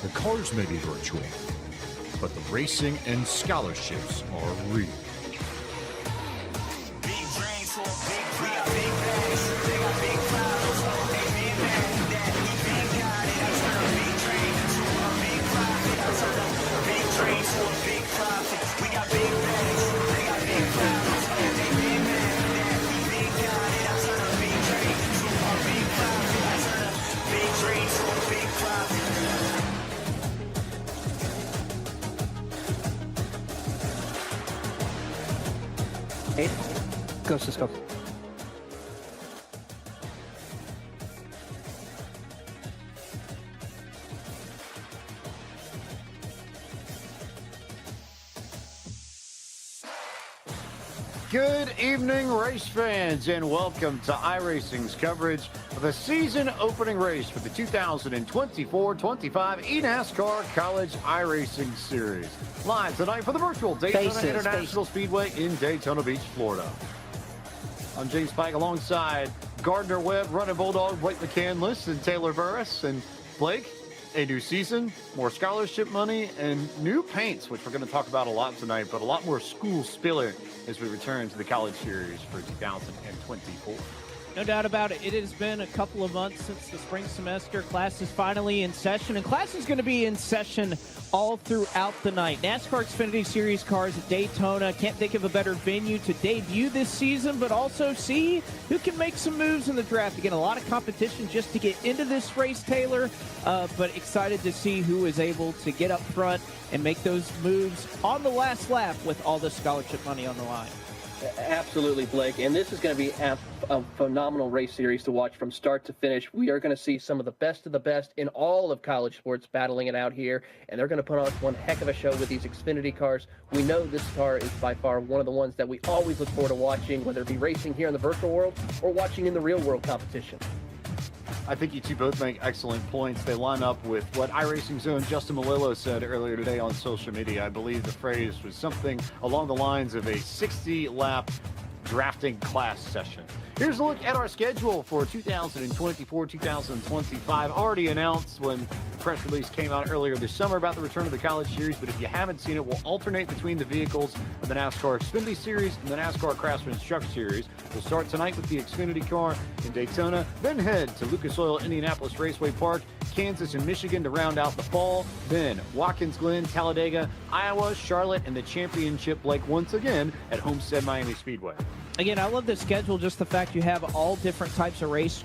The cars may be virtual, but the racing and scholarships are real. 8. Go, Cisco. Good evening, race fans, and welcome to iRacing's coverage of the season opening race for the 2024-25 eNASCAR College iRacing Series. Live tonight for the virtual Daytona International Speedway in Daytona Beach, Florida. I'm James Pike alongside Gardner Webb, Running Bulldog, Blake McCandless, and Taylor Burris. And Blake, a new season, more scholarship money, and new paints, which we're going to talk about a lot tonight, but a lot more school spiller as we return to the college series for 2024. No doubt about it. It has been a couple of months since the spring semester. Class is finally in session, and class is going to be in session all throughout the night. NASCAR Xfinity Series cars at Daytona. Can't think of a better venue to debut this season, but also see who can make some moves in the draft. Again, a lot of competition just to get into this race, Taylor, but excited to see who is able to get up front and make those moves on the last lap with all the scholarship money on the line. Absolutely, Blake. And this is going to be a phenomenal race series to watch from start to finish. We are going to see some of the best in all of college sports battling it out here. And they're going to put on one heck of a show with these Xfinity cars. We know this car is by far one of the ones that we always look forward to watching, whether it be racing here in the virtual world or watching in the real world competition. I think you two both make excellent points. They line up with what iRacing's own Justin Malillo said earlier today on social media. I believe the phrase was something along the lines of a 60-lap drafting class session. Here's a look at our schedule for 2024-2025. Already announced when the press release came out earlier this summer about the return of the College Series, but if you haven't seen it, we'll alternate between the vehicles of the NASCAR Xfinity Series and the NASCAR Craftsman's Truck Series. We'll start tonight with the Xfinity car in Daytona, then head to Lucas Oil Indianapolis Raceway Park, Kansas and Michigan to round out the fall, then Watkins Glen, Talladega, Iowa, Charlotte, and the championship, Blake, once again at Homestead Miami Speedway. Again, I love the schedule, just the fact you have all different types of race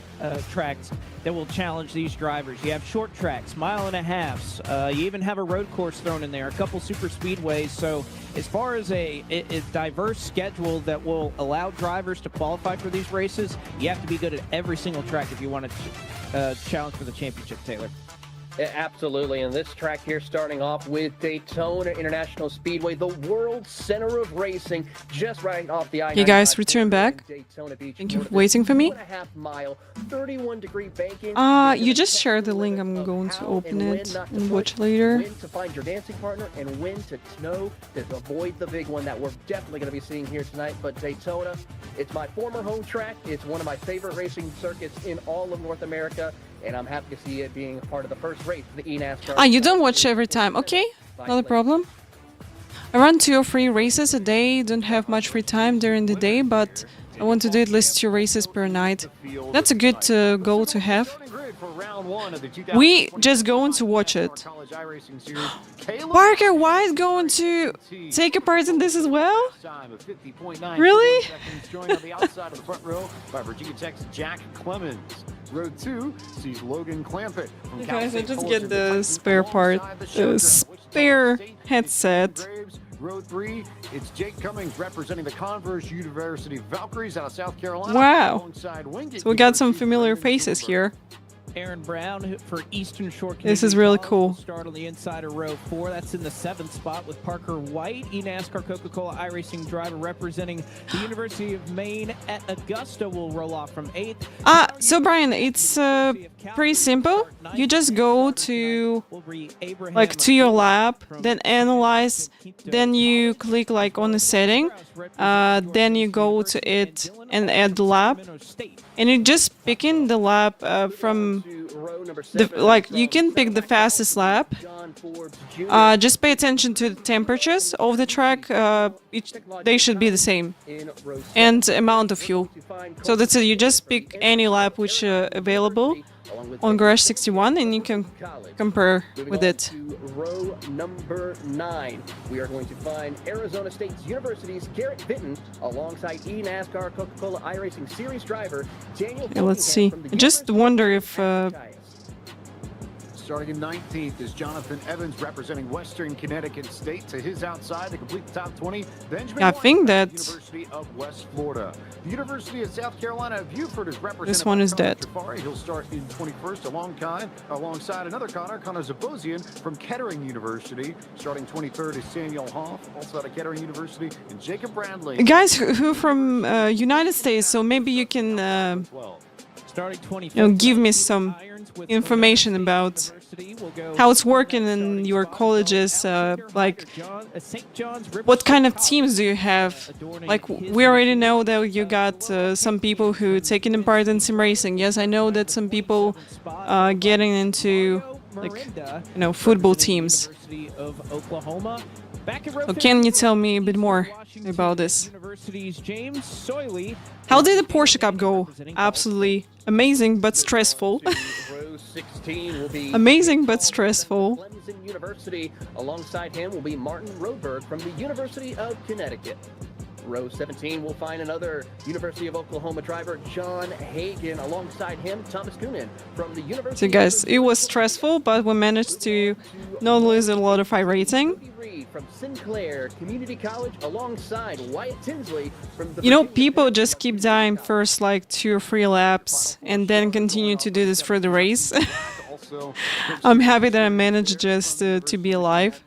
tracks that will challenge these drivers. You have short tracks, mile and a halves. You even have a road course thrown in there, a couple super speedways. So as far as a diverse schedule that will allow drivers to qualify for these races, you have to be good at every single track if you want to challenge for the championship, Taylor. Absolutely, and this track here starting off with Daytona International Speedway, the world center of racing, just right off the I-95. You guys return back? Thank you for waiting for me. 2.5-mile, 31-degree banking. You just shared the link. I'm going to open it and watch later. When to find your dancing partner and when to know to avoid the big one that we're definitely going to be seeing here tonight. But Daytona, it's my former home track. It's one of my favorite racing circuits in all of North America. And I'm happy to see it being a part of the first race of the eNASCAR. You don't watch every time. Okay, not a problem. I run 2 or 3 races a day. Don't have much free time during the day, but I want to do at least 2 races per night. That's a good goal to have. We just going to watch it. Parker White going to take a part in this as well? Really? Road 2 sees Logan Clampett. Guys, I just get the spare part, the spare headset. Road 3, it's Jake Cummings representing the Converse University Valkyries out of South Carolina. Wow. So we got some familiar faces here. Aaron Brown for Eastern Shore. This is really cool. Start on the inside of row 4. That's in the 7th spot with Parker White, eNASCAR Coca-Cola iRacing driver representing the University of Maine at Augusta, will roll off from 8th. So Brian, it's pretty simple. You just go to to your lap, then analyze, then you click on the setting, then you go to it and add the lap, and you just pick in the lap from you can pick the fastest lap. Just pay attention to the temperatures of the track. They should be the same, and amount of fuel. So that's it. You just pick any lap which available on Garage 61, and you can compare with it. Row number 9, we are going to find Arizona State University's Garrett Vinton alongside eNASCAR Coca-Cola iRacing Series driver Daniel. Okay, let's see. I just wonder if Starting in 19th is Jonathan Evans representing Western Connecticut State. To his outside to complete the top 20, Benjamin I think White, that University of West Florida. The University of South Carolina of Beaufort is represented this one by is Connor dead. Jafari. He'll start in 21st alongside another Connor Zabozian from Kettering University. Starting 23rd is Samuel Hoff, also out of Kettering University, and Jacob Bradley. Guys who from United States, so maybe you can Starting 25th, give me some information about how it's working in your colleges, like what kind of teams do you have? Like we already know that you got some people who taking part in sim racing. Yes, I know that some people getting into like football teams. So can you tell me a bit more about this? How did the Porsche Cup go? Absolutely amazing but stressful. Row 16 will be Amazing but stressful. Clemson University. Alongside him will be Martin Roberg from the University of Connecticut. Row 17 will find another University of Oklahoma driver, John Hagan. Alongside him, Thomas Coonan from the University So guys, of it was stressful, but we managed to not lose a lot of iRacing. Reed from Sinclair Community College, alongside Wyatt Tinsley from the People just keep dying first like 2 or 3 laps and then continue to do this for the race. I'm happy that I managed just to be alive.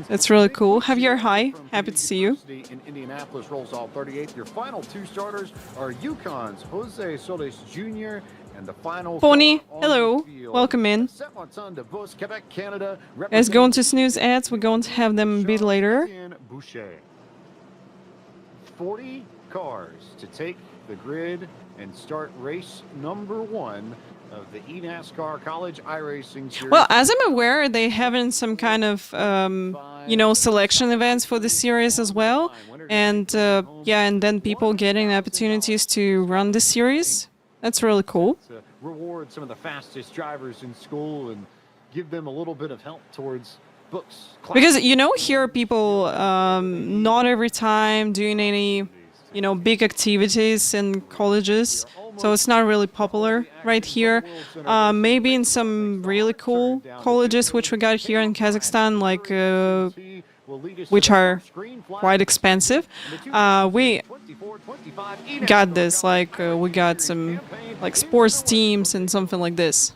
That's really cool. Javier, hi. Happy to see you. In Indianapolis rolls off 38th. Your final 2 starters are UConn's Jose Solis Jr. and the final Pony, car on hello. the field. Welcome in. Saint-Martin de Beauce, Quebec, Canada. Guys, going to snooze ads. We're going to have them a bit later. Boucher. 40 cars to take the grid and start race number 1 of the eNASCAR College iRacing Series. Well, as I'm aware, they having some kind of, selection events for the series as well. And, and then people getting opportunities to run the series. That's really cool. To reward some of the fastest drivers in school and give them a little bit of help towards books. Because, here people not every time doing any, big activities in colleges. So it's not really popular right here. Maybe in some really cool colleges, which we got here in Kazakhstan, like which are quite expensive. We got this, like we got some like sports teams and something like this.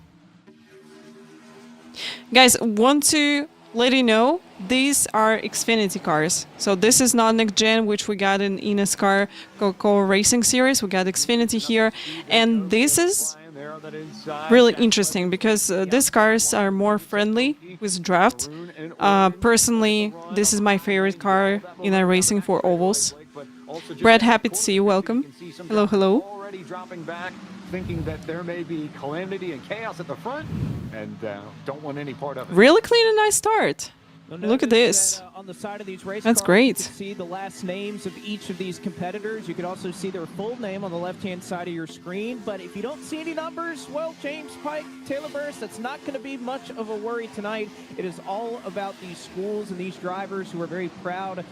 Guys, want to let you know, these are Xfinity cars. So this is not next gen, which we got in eNASCAR Coca-Cola Racing Series. We got Xfinity here, and this is really interesting because these cars are more friendly with draft. Personally, this is my favorite car in iRacing for ovals. Brad, happy to see you. Welcome. Hello, hello. Already dropping back, thinking that there may be calamity and chaos at the front, and don't want any part of it. Really clean and nice start. Look at this. On the side of these race That's cars, great. You can see the last names of each of these competitors. You can also see their full name on the left-hand side of your screen. But if you don't see any numbers, well, James Pike, Taylor Burris, that's not going to be much of a worry tonight. It is all about these schools and these drivers who are very proud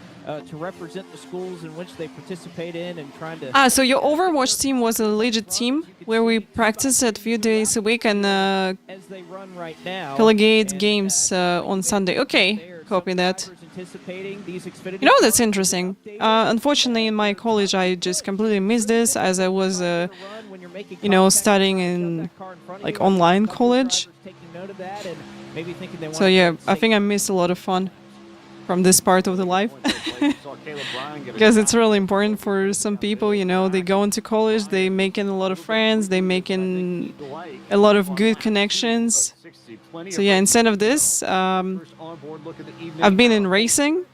to represent the schools in which they participate in and trying to... So your Overwatch team was a legit team where we practice a few days a week and as they run right now, collegiate games on Sunday. Okay, copy that. That's interesting. Unfortunately, in my college, I just completely missed this as I was, studying in like online college. So yeah, I think I missed a lot of fun from this part of the life. Because it's really important for some people, they go into college, they making a lot of friends, they making a lot of good connections. So yeah, instead of this, I've been in racing,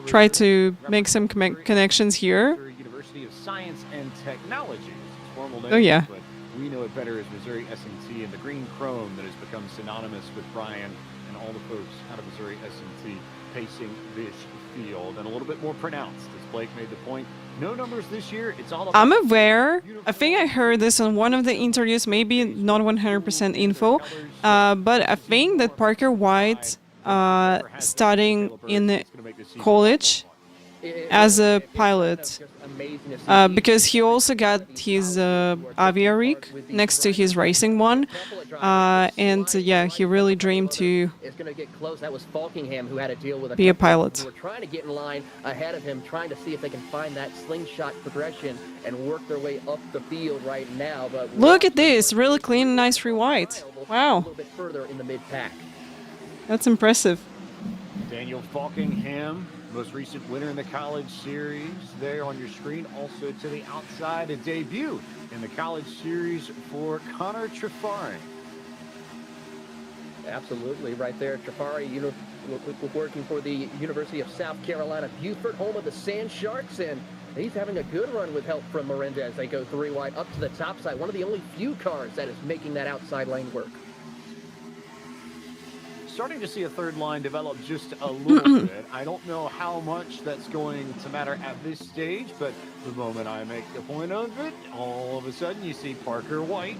try to make some connections here. University of Science and Technology. Its formal name, Oh yeah. but we know it better as Missouri S&T, and the green chrome that has become synonymous with Brian and all the folks out of Missouri S&T pacing this field, and a little bit more pronounced, as Blake made the point. No numbers this year. It's all about... I'm aware. I think I heard this on one of the interviews, maybe not 100% info, but I think that Parker White, studying in college as a pilot, Amazing to see. because he also got his Avia rig next to his racing one. And yeah, he really dreamed to It's going to get close. That was Falkingham who had to deal with be a couple pilot. who were trying to get in line ahead of him, trying to see if they can find that slingshot progression and work their way up the field right now. But Look at this, really clean and nice free white. a Wow, little bit further in the mid pack. that's impressive. Daniel Falkingham, most recent winner in the College Series, there on your screen. Also to the outside, a debut in the College Series for Connor Trifari. Absolutely, right there. Trifari, working for the University of South Carolina, Beaufort, home of the Sand Sharks, and he's having a good run with help from Miranda. They go 3 wide up to the top side. One of the only few cars that is making that outside lane work. Starting to see a third line develop just a little bit. I don't know how much that's going to matter at this stage, but the moment I make a point of it, all of a sudden you see Parker White,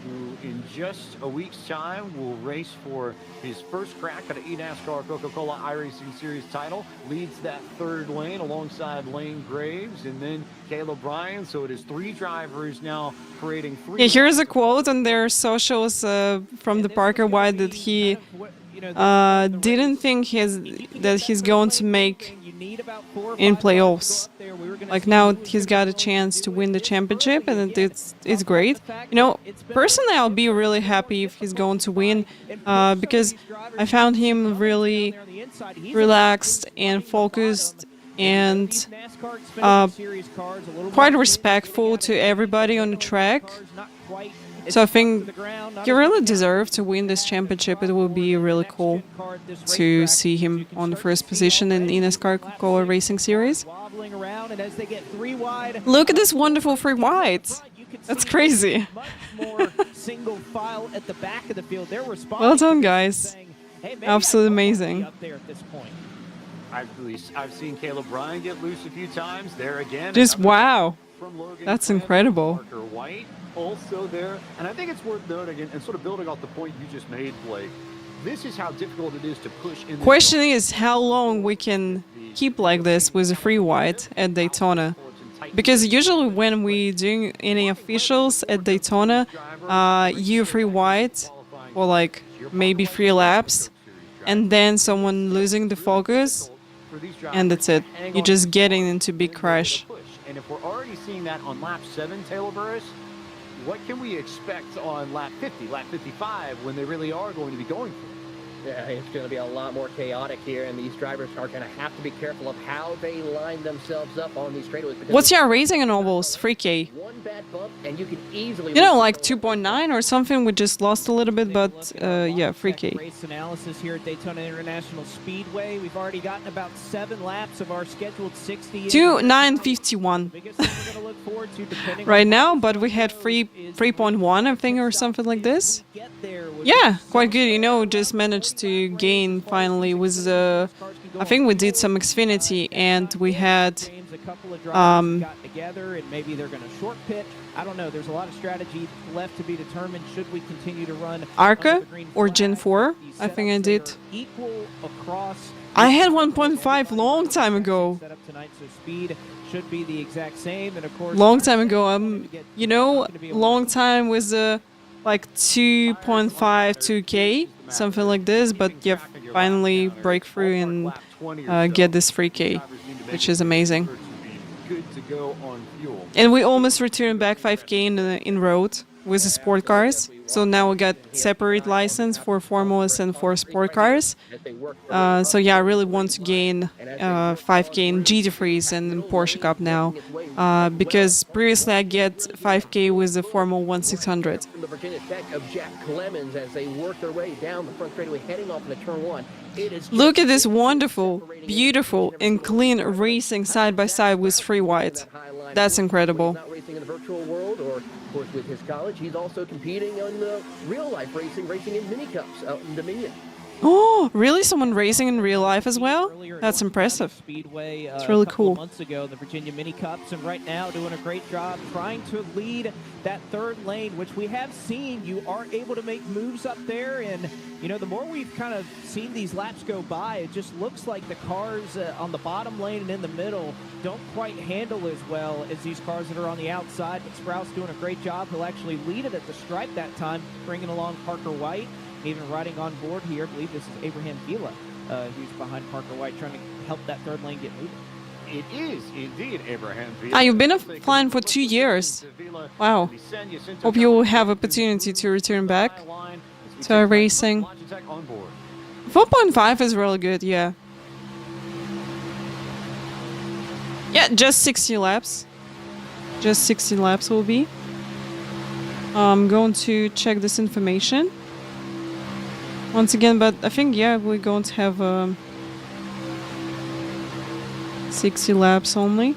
who in just a week's time will race for his first crack at an eNASCAR Coca-Cola iRacing Series title, leads that third lane alongside Lane Graves and then Caleb Bryan. So it is 3 drivers now creating 3. Yeah, here's a quote on their socials from the Parker White that he didn't think that he's going to make in playoffs. Like now he's got a chance to win the championship, and it's great. You know, personally, I'll be really happy if he's going to win, because I found him really relaxed and focused and quite respectful to everybody on the track. So I think he really deserves to win this championship. It will be really cool to see him on the first position in eNASCAR Coca-Cola Racing Series. Look at this wonderful free white. That's crazy. Well done, guys. Absolutely amazing. I've seen Caleb Bryan get loose a few times. There again. Just wow. From Logan That's Clement, incredible. Parker White also there. And I think it's worth noting, and sort of building off the point you just made, Blake, this is how difficult it is to push in. Question is how long we can keep like this with a free white at Daytona. Because usually when we doing any officials at Daytona, you free white for like maybe 3 laps, and then someone losing the focus, and that's it. You're just getting into big crash. And if we're already seeing that on lap 7, Taylor Burris, what can we expect on lap 50, lap 55, when they really are going to be going for it? Yeah, it's going to be a lot more chaotic here, and these drivers are going to have to be careful of how they line themselves up on these straightaways. What's your rating on ovals? 3K. One bad bump, and you can easily. You know, like 2.9 or something. We just lost a little bit, but yeah, 3K. Race analysis here at Daytona International Speedway. We've already gotten about 7 laps of our scheduled 60. 2.951 right now, but we had 3.1, I think, or something like this. Yeah, quite good. You know, just managed to gain finally with I think we did some Xfinity, and we had together, and maybe they're going to short pit. I don't know. There's a lot of strategy left to be determined. Should we continue to run Arca or Gen 4? I think I did. Equal across. I had 1.5 long time ago. Set up tonight, so speed should be the exact same, and of course. Long time ago. You know, long time was like 2.5, 2K, something like this. But yeah, finally break through and get this 3K, which is amazing. And we almost returned back 5K in road with the sport cars. So now we got separate license for formulas and for sport cars. So yeah, I really want to gain 5K in GT3s and in Porsche Cup now, because previously I get 5K with the Formula 1 600. From the Virginia Tech of Jack Clemens as they work their way down the front straightaway, heading off into turn 1. Look at this wonderful, beautiful, and clean racing side by side with free white. That's incredible. Not racing in the virtual world, or of course with his college, he's also competing in the real life racing in mini cups out in Dominion. Oh, really? Someone racing in real life as well? Earlier at That's North impressive. Speedway, It's really a couple cool. of months ago, the Virginia Mini Cups, and right now doing a great job trying to lead that third lane, which we have seen. You are able to make moves up there, and you know, the more we've kind of seen these laps go by, it just looks like the cars on the bottom lane and in the middle don't quite handle as well as these cars that are on the outside. But Sprouse doing a great job. He'll actually lead it at the stripe that time, bringing along Parker White. Even riding on board here, I believe this is Abraham Vila, who's behind Parker White, trying to help that third lane get moving. It is indeed Abraham Vila. Ah, you've been offline for 2 years. Wow. Hope you will have opportunity to return back to iRacing. 4.5 is really good, yeah. Yeah, just 60 laps. Just 60 laps will be. I'm going to check this information once again, but I think, yeah, we're going to have 60 laps only.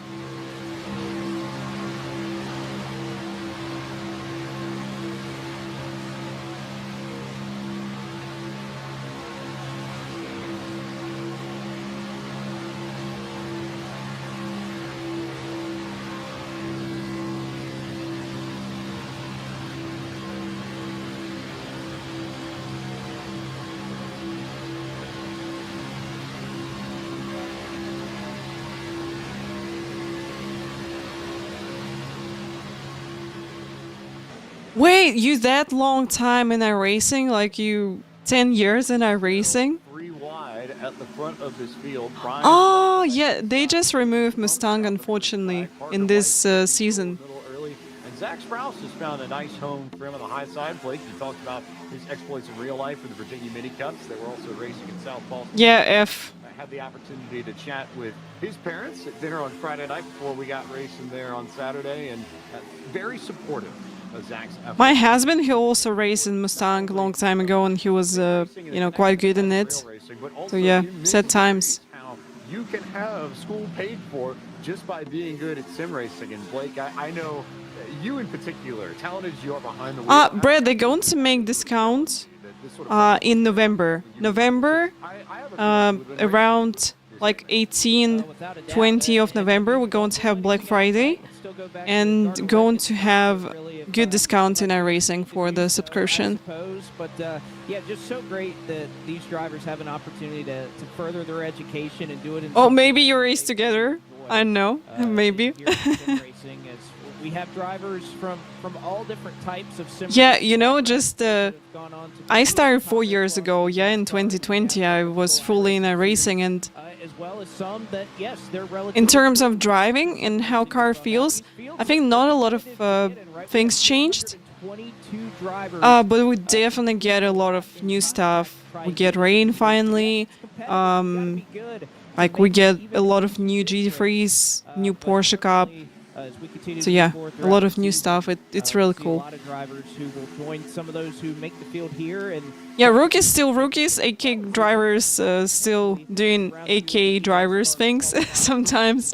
Wait, you that long time in iRacing? Like you 10 years in iRacing? 3 wide at the front of this field. Oh, yeah, they just removed Mustang, unfortunately, in this season. A little early. And Zach Sprouse has found a nice home for him on the high side. Blake, you talked about his exploits in real life in the Virginia Mini Cups. They were also racing in South Boston. Yeah, F. I had the opportunity to chat with his parents at dinner on Friday night before we got racing there on Saturday, and very supportive of Zach's efforts. My husband, he also raced in Mustang a long time ago, and he was, you know, quite good in it. So yeah, sad times. How you can have school paid for just by being good at sim racing. And Blake, I know you in particular, talented as you are behind the wheel. Brad, they're going to make discount in November. Around like 18, 20 of November, we're going to have Black Friday and going to have good discounts in iRacing for the subscription. But yeah, just so great that these drivers have an opportunity to further their education and do it in Oh, maybe you race together. I don't know. Maybe. Racing, as we have drivers from all different types of sim Yeah, racing you know, just gone on to I started 4 years ago. Yeah, in 2020, I was fully in iRacing, and as well as some that, yes, they're relatively in terms of driving and how car feels, I think not a lot of things changed. 22 drivers. But we definitely get a lot of new stuff. We get rain finally. Like we get a lot of new GT3s, new Porsche Cup. So yeah, a lot of new stuff. It's really A cool. lot of drivers who will join some of those who make the field here, and Yeah, rookies still rookies. AK drivers still doing AK drivers things sometimes.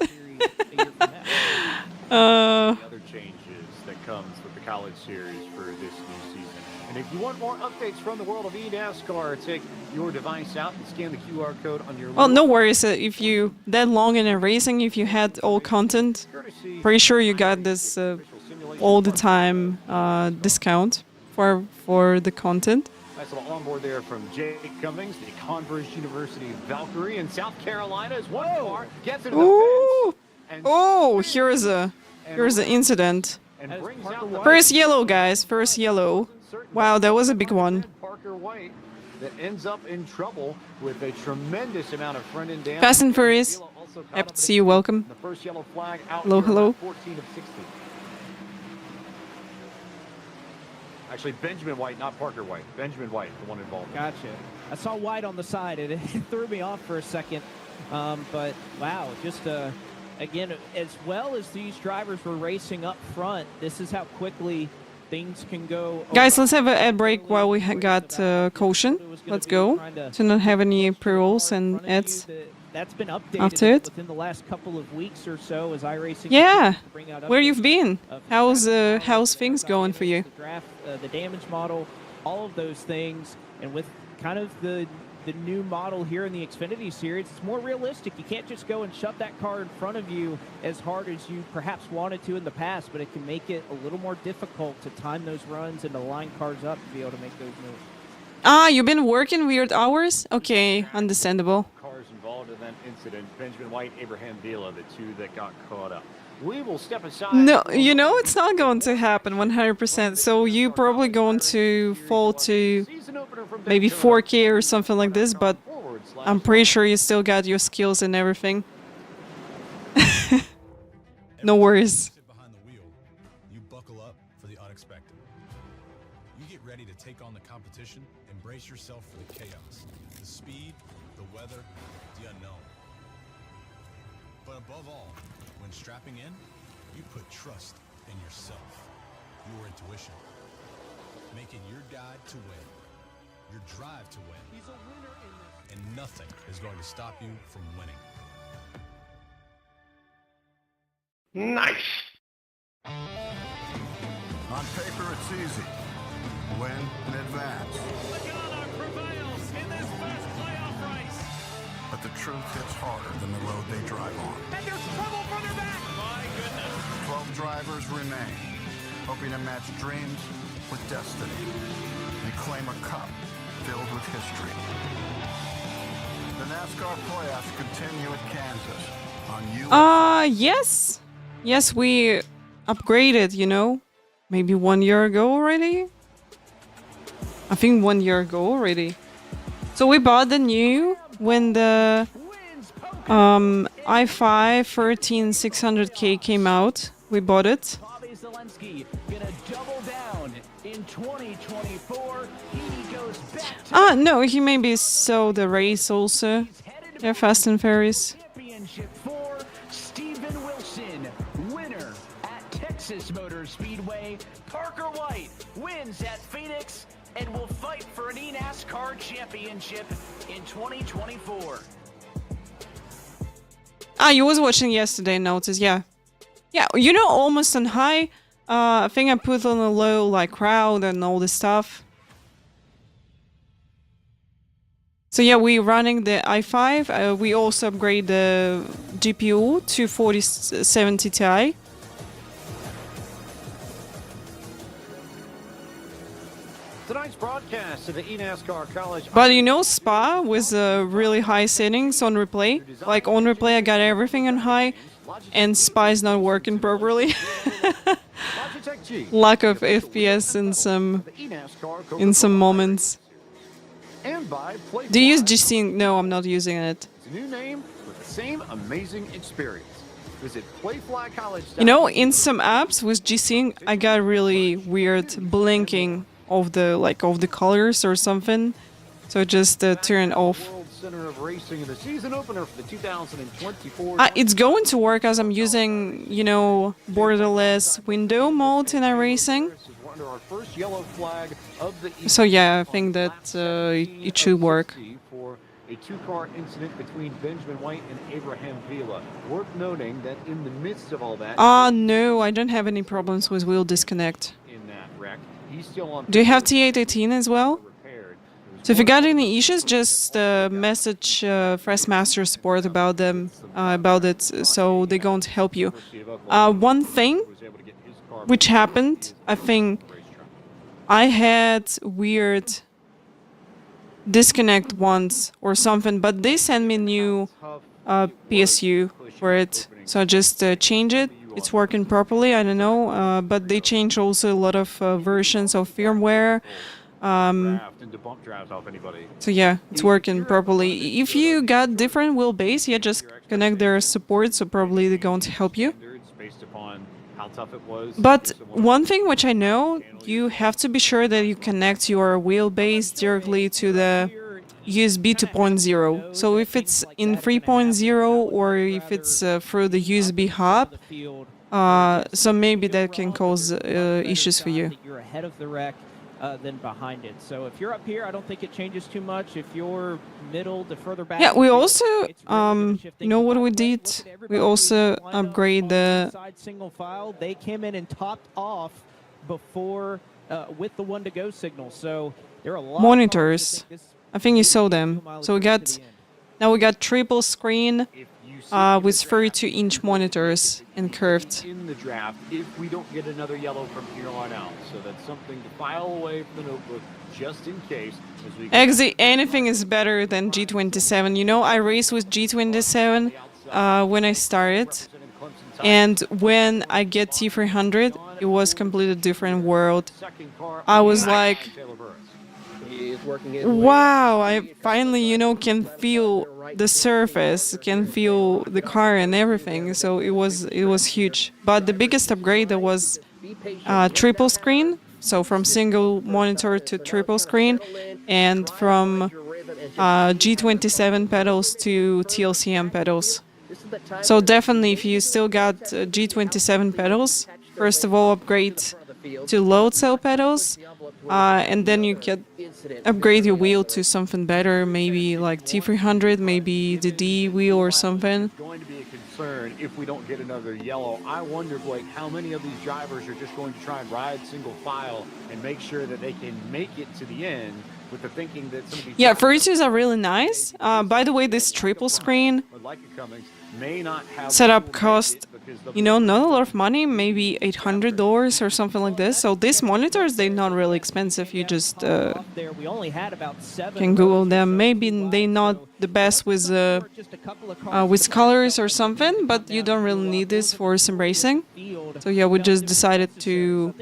Other changes that comes with the college series for this new season. And if you want more updates from the world of eNASCAR, take your device out and scan the QR code on your Well, no worries. If you that long in a racing, if you had all content, pretty sure you got this all the time discount for the content. Nice little onboard there from Jake Cummings, the Converse University Valkyrie in South Carolina. As one car gets into the Ooh! fence and Oh, here's an incident. and brings out the First yellow, guys. First yellow. Wow, that was a big one. Parker White that ends up in trouble with a tremendous amount of front end damage. Fast and Furious. Also caught Happy up to see you. Welcome. The first yellow flag out. Hello, here, hello. 14 of 60. Actually, Benjamin White, not Parker White. Benjamin White, the one involved. gotcha. I saw White on the side, and it threw me off for a second. But wow, just again, as well as these drivers were racing up front, this is how quickly things can go. Guys, let's have an ad break while we got caution. Let's go to not have any pre-rolls and ads. That's been updated after it. within the last couple of weeks or so as iRacing. Yeah, continues to bring out where updates you've been? of How's things going for you? The draft, the damage model, all of those things, and with kind of the the new model here in the Xfinity Series. It's more realistic. You can't just go and shove that car in front of you as hard as you perhaps wanted to in the past, but it can make it a little more difficult to time those runs and to line cars up to be able to make those moves. Ah, you've been working weird hours? Okay, understandable. Cars involved in that incident, Benjamin White, Abraham Vila, the two that got caught up. We will step aside. No, you know it's not going to happen 100%. So you probably going to fall to maybe 4K or something like this, but I'm pretty sure you still got your skills and everything. No worries. Sit behind the wheel, you buckle up for the unexpected. You get ready to take on the competition, embrace yourself for the chaos, the speed, the weather, the unknown. But above all, when strapping in, you put trust in yourself, your intuition. Make it your guide to win, your drive to win. He's a winner in this. And nothing is going to stop you from winning. Nice. On paper, it's easy. Win and advance. Logano prevails in this first playoff race. But the truth hits harder than the road they drive on. And there's trouble further back. My goodness. 12 drivers remain, hoping to match dreams with destiny and claim a cup filled with history. The NASCAR playoffs continue at Kansas on Yes. Yes, we upgraded, you know. Maybe 1 year ago already? I think 1 year ago already. So we bought the new when the i5 13600K came out. We bought it. Bobby Zelensky gonna double down in 2024. He goes back to No, he maybe saw the race also. Yeah, Fast and Furious. championship for Steven Wilson, winner at Texas Motor Speedway. Parker White wins at Phoenix and will fight for an eNASCAR championship in 2024. You was watching yesterday, notice, yeah. Yeah, you know, almost on high. I think I put on a low, like, crowd and all this stuff. So yeah, we running the i5. We also upgrade the GPU to 4070 Ti. Tonight's broadcast of the eNASCAR College. But you know, Spa with really high settings on replay. Like on replay, I got everything on high, and Spa is not working properly. Lack of FPS in some moments. And by Play Do you use G-Sync? No, I'm not using it. It's a new name with the same amazing experience. Visit PlayFlyCollege. You know, in some apps with G-Sync, I got really weird blinking of the colors or something. So just turn off. World Center of Racing in the season opener for the 2024. It's going to work as I'm using, you know, borderless window mode in iRacing. Under our first yellow flag of the So yeah, I think that it should work. For a two-car incident between Benjamin White and Abraham Vila. Worth noting that in the midst of all that, No, I don't have any problems with wheel disconnect. in that wreck, he's still on. Do you have T818 as well? Repaired. So if you got any issues, just message Freshmaster support about it, so they're going to help you. One thing Was able to get his car which happened, I think I had weird disconnect once or something, but they sent me new PSU for it, so I just change it. It's working properly. I don't know, but they changed also a lot of versions of firmware. draft into bump drives off anybody. So yeah, it's working properly. If you got different wheelbase, yeah, just connect their support, so probably they're going to help you. Standards based upon how tough it was. But one thing which I know, you have to be sure that you connect your wheelbase directly to the USB 2.0. So if it's in 3.0 or if it's through the USB hub, so maybe that can cause issues for you. You're ahead of the wreck than behind it. So if you're up here, I don't think it changes too much. If you're middle to further back, Yeah, we also, it's really you shifting know what we left. did? Look at We everybody also lined up upgrade on the inside single file. They came in and topped off before with the one to go signal. So there are a lot of cars monitors. that think this I think you saw them. So we got triple screen with 32-inch monitors and curved. In the draft, if we don't get another yellow from here on out, so that's something to file away from the notebook just in case. As we Actually, anything is better than G27. You know, I raced with G27 when I started, and when I get T300, it was completely different world. I was like, wow, I finally, you know, can feel the surface, can feel the car and everything. So it was huge. But the biggest upgrade that was triple screen. So from single monitor to triple screen, and from G27 pedals to TLCM pedals. So definitely, if you still got G27 pedals, first of all, upgrade to load cell pedals, and then you can upgrade your wheel to something better, maybe like T300, maybe the D wheel or something. going to be a concern if we don't get another yellow. I wonder, Blake, how many of these drivers are just going to try and ride single file and make sure that they can make it to the end with the thinking that some of these... Yeah, 32s are really nice. By the way, this triple screen setup cost, you know, not a lot of money, maybe $800 or something like this. So these monitors, they're not really expensive. You just can Google them. Maybe they're not the best with colors or something, but you don't really need this for some racing. So yeah, we just decided to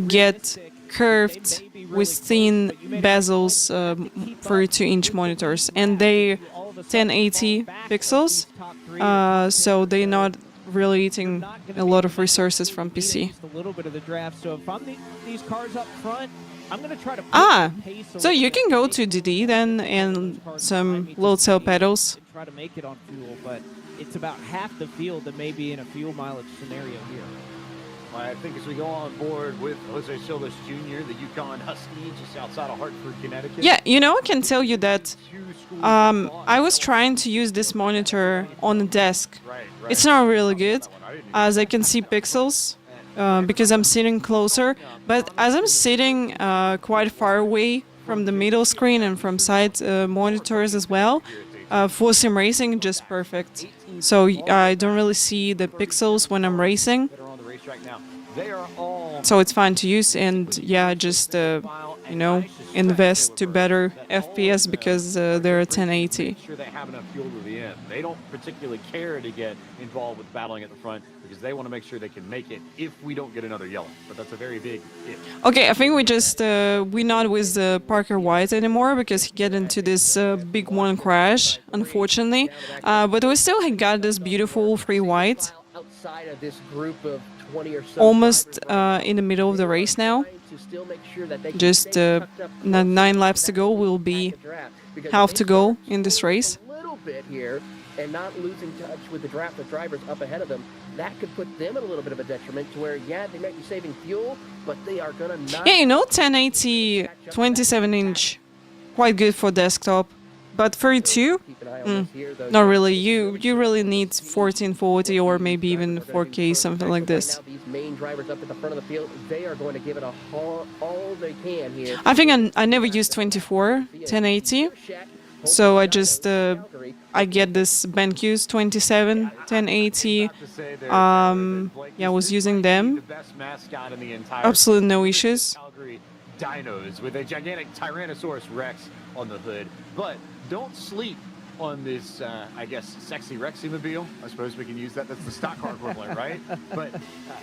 get curved with thin bezels 32-inch monitors, and they 1080 pixels, so they're not really eating a lot of resources from PC. So you can go to DD then and some load cell pedals. Try to make it on fuel, but it's about half the field that may be in a fuel mileage scenario here. I think as we go on board with Jose Silvas Jr., the Yukon Husky, just outside of Hartford, Connecticut. Yeah, you know, I can tell you that I was trying to use this monitor on the desk. It's not really good, as I can see pixels, because I'm sitting closer. But as I'm sitting quite far away from the middle screen and from side monitors as well, for sim racing, just perfect. So I don't really see the pixels when I'm racing. So it's fine to use, and yeah, just you know, invest to better FPS because they're 1080. Sure they have enough fuel to the end. They don't particularly care to get involved with battling at the front because they want to make sure they can make it if we don't get another yellow. But that's a very big if. Okay, I think we just we're not with Parker White anymore because he get into this big one crash, unfortunately. But we still got this beautiful free white. Outside of this group of 20 or so almost in the middle of the race now. Just 9 laps to go. Will be half to go in this race. A little bit here and not losing touch with the draft of drivers up ahead of them. That could put them at a little bit of a detriment to where, yeah, they might be saving fuel, but they are going to not... Yeah, you know, 1080 27-inch, quite good for desktop. But 32, not really. You really need 1440 or maybe even 4K, something like this. These main drivers up at the front of the field, they are going to give it all they can here. I think I never used 24 1080, so I just I get this BenQ's 27 1080. Yeah, I was using them. Absolutely no issues. Dinos with a gigantic Tyrannosaurus Rex on the hood, but don't sleep on this, I guess, sexy Rexy-mobile. I suppose we can use that. That's the stock car equivalent, right? But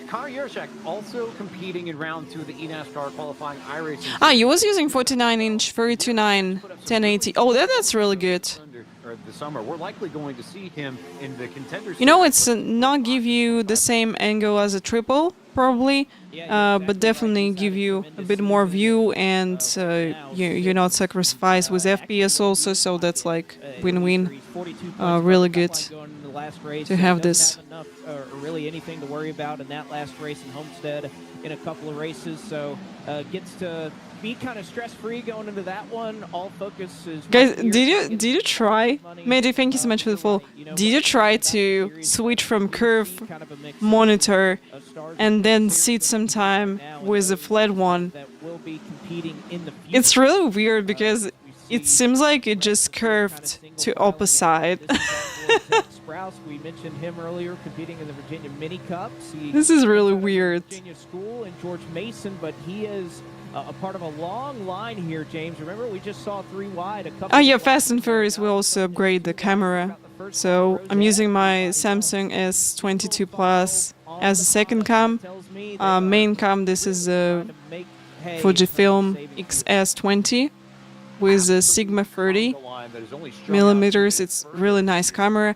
Connor Yurchak also competing in round 2 of the eNASCAR qualifying iRacing. You was using 49-inch 32.9 1080. Oh, that's really good. The summer, we're likely going to see him in the contenders. You know, it's not give you the same angle as a triple, probably, but definitely give you a bit more view, and you're not sacrificed with FPS also, so that's like win-win. Really good to have this. Really anything to worry about in that last race in Homestead in a couple of races, so gets to be kind of stress-free going into that one. All focus is... Guys, did you try? Mehdi, thank you so much for the follow. Did you try to switch from curve monitor and then sit some time with a flat one? It's really weird because it seems like it just curved to opposite. Sprouse, we mentioned him earlier, competing in the Virginia Mini Cups. This is really weird. Virginia School and George Mason, but he is a part of a long line here, James. Remember, we just saw 3 wide a couple. Oh yeah, Fast and Furious will also upgrade the camera. So I'm using my Samsung S22 Plus as a second cam. Main cam, this is a Fujifilm XS20 with a Sigma 30 millimeters. It's really nice camera.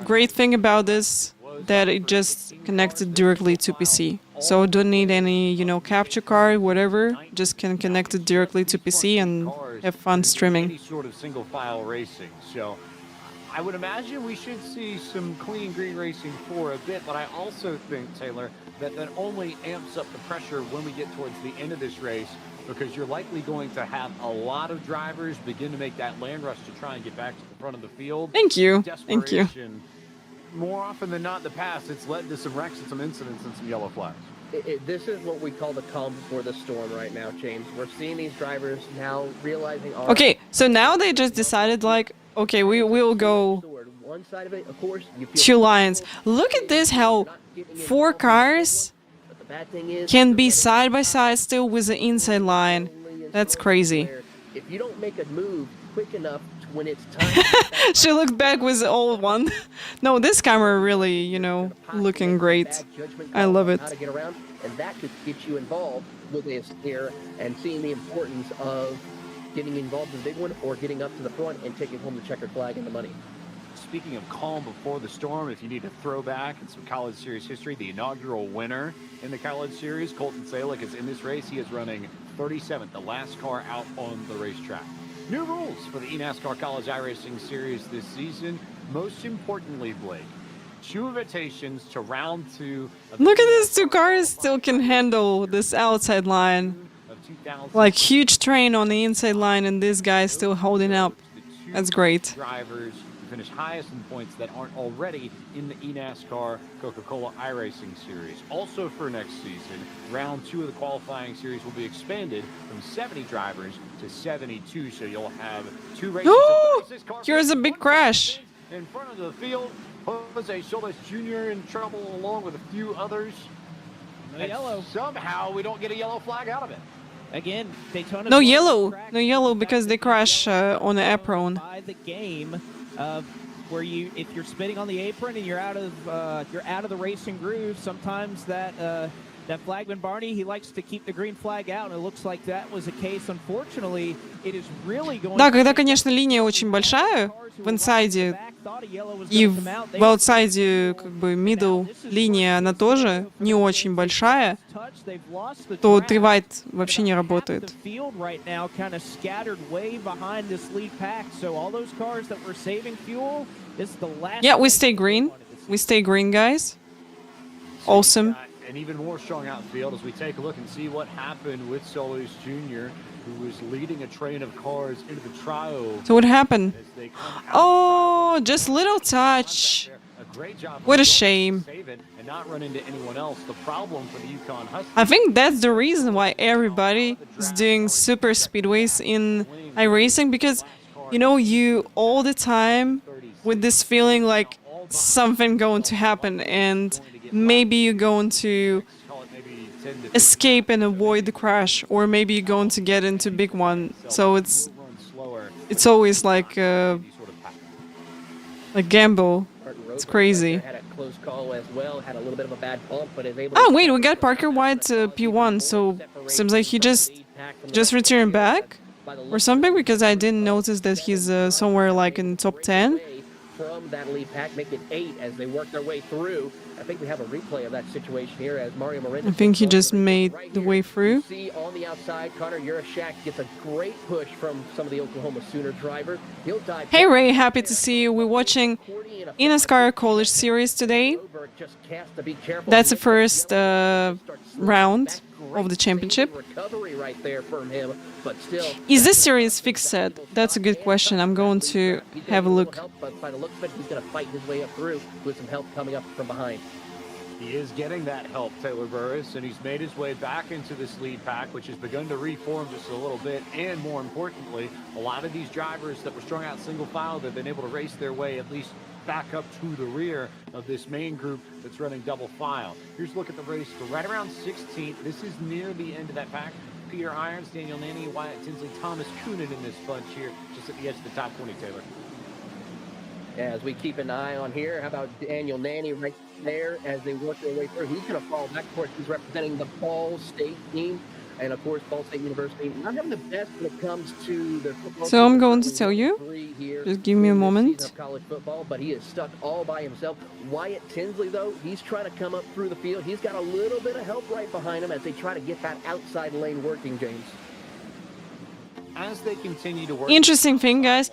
Great thing about this that it just connected directly to PC. So don't need any, capture card, whatever. Just can connect it directly to PC and have fun streaming. Any sort of single file racing. So I would imagine we should see some clean green racing for a bit, but I also think, Taylor, that only amps up the pressure when we get towards the end of this race, because you're likely going to have a lot of drivers begin to make that land rush to try and get back to the front of the field. Thank you. Thank you. More often than not in the past, it's led to some wrecks and some incidents and some yellow flags. This is what we call the calm before the storm right now, James. We're seeing these drivers now realizing... Okay, so now they just decided, okay, we will go one side of it, of course, 2 lines. Look at this, how 4 cars can be side by side still with the inside line. That's crazy. If you don't make a move quick enough when it's time... She looked back with the old one. No, this camera really, looking great. I love it. How to get around, and that could get you involved with this here and seeing the importance of getting involved in the big one or getting up to the front and taking home the checkered flag and the money. Speaking of calm before the storm, if you need a throwback in some College Series history, the inaugural winner in the College Series, Colton Salick, is in this race. He is running 37th, the last car out on the racetrack. New rules for the eNASCAR College iRacing Series this season. Most importantly, Blake, 2 invitations to round 2. Look at these 2 cars still can handle this outside line. Like huge train on the inside line and this guy still holding up. That's great. Drivers who finish highest in points that aren't already in the eNASCAR Coca-Cola iRacing Series. Also for next season, round 2 of the qualifying series will be expanded from 70 drivers to 72, so you'll have 2 races. Oh, here's a big crash. In front of the field, Jose Solis Jr. in trouble along with a few others. No yellow. Somehow we don't get a yellow flag out of it. Again, Daytona. No yellow because they crash on the apron. By the game, where if you're spitting on the apron and you're out of the racing groove, sometimes that flagman Barney, he likes to keep the green flag out, and it looks like that was the case. Unfortunately, it is really going. Да, когда, конечно, линия очень большая в инсайде и в аутсайде, как бы, middle линия, она тоже не очень большая, то 3 wide вообще не работает. Yeah, we stay green. We stay green, guys. Awesome. And even more strong out in field as we take a look and see what happened with Solis Jr., who was leading a train of cars into the trio. So what happened? Oh, just little touch. What a shame. And not run into anyone else. The problem for the Yukon Huskies. I think that's the reason why everybody is doing super speedways in iRacing, because you all the time with this feeling like something going to happen and maybe you're going to escape and avoid the crash, or maybe you're going to get into big one. So it's always like a gamble. It's crazy. Oh wait, we got Parker White P1, so seems like he just returned back or something, because I didn't notice that he's somewhere like in top 10. From that lead pack, make it 8 as they work their way through. I think we have a replay of that situation here as Mario Miranda. I think he just made the way through. See on the outside, Connor Urashak gets a great push from some of the Oklahoma Sooner drivers. He'll dive. Hey Ray, happy to see you. We're watching eNASCAR College Series today. That's the first round of the championship. Recovery right there from him, but still. Is this series fixed set? That's a good question. I'm going to have a look. But by the looks of it, he's going to fight his way up through with some help coming up from behind. He is getting that help, Taylor Burris, and he's made his way back into this lead pack, which has begun to reform just a little bit. And more importantly, a lot of these drivers that were strung out single file, they've been able to race their way at least back up to the rear of this main group that's running double file. Here's a look at the race for right around 16th. This is near the end of that pack. Peter Irons, Daniel Nanny, Wyatt Tinsley, Thomas Coonan in this bunch here, just at the edge of the top 20, Taylor. As we keep an eye on here, how about Daniel Nanny right there as they work their way through? He's going to fall back. Of course, he's representing the Ball State team. And of course, Ball State University not having the best when it comes to the football. So I'm going to tell you. Just give me a moment. Of college football, but he is stuck all by himself. Wyatt Tinsley, though, he's trying to come up through the field. He's got a little bit of help right behind him as they try to get that outside lane working, James. As they continue to work. Interesting thing, guys.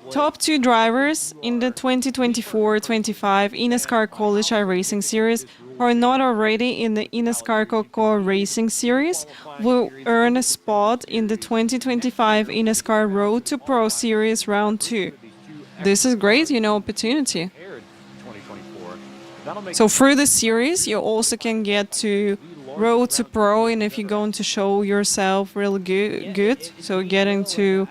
Top 2 drivers in the 2024-25 eNASCAR College iRacing Series who are not already in the eNASCAR Coco Racing Series will earn a spot in the 2025 eNASCAR Road to Pro Series Round 2. This is great, opportunity. So through the series, you also can get to Road to Pro, and if you're going to show yourself really good, so getting to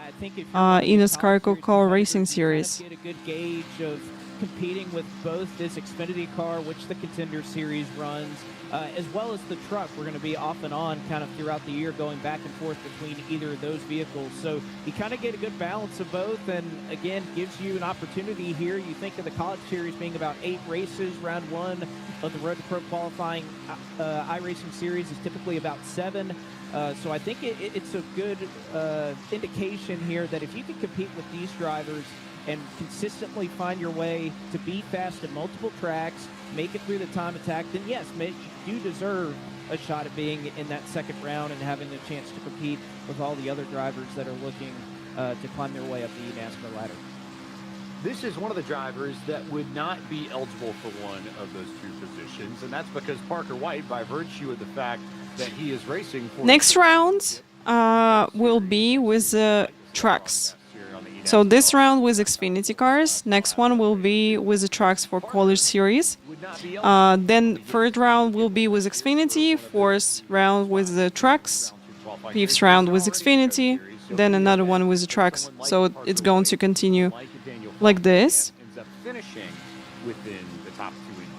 eNASCAR Coco Racing Series. Get a good gauge of competing with both this Xfinity car, which the Contender Series runs, as well as the truck. We're going to be off and on kind of throughout the year, going back and forth between either of those vehicles. So you kind of get a good balance of both, and again, gives you an opportunity here. You think of the College Series being about 8 races. Round 1 of the Road to Pro qualifying iRacing Series is typically about 7. So I think it's a good indication here that if you can compete with these drivers and consistently find your way to be fast at multiple tracks, make it through the time attack, then yes, you deserve a shot at being in that second round and having the chance to compete with all the other drivers that are looking to climb their way up the eNASCAR ladder. This is one of the drivers that would not be eligible for one of those 2 positions, and that's because Parker White, by virtue of the fact that he is racing for... Next round will be with the trucks. So this round with Xfinity cars, next one will be with the trucks for College Series. Then third round will be with Xfinity, fourth round with the trucks, fifth round with Xfinity, then another one with the trucks. So it's going to continue like this. Ends up finishing within the top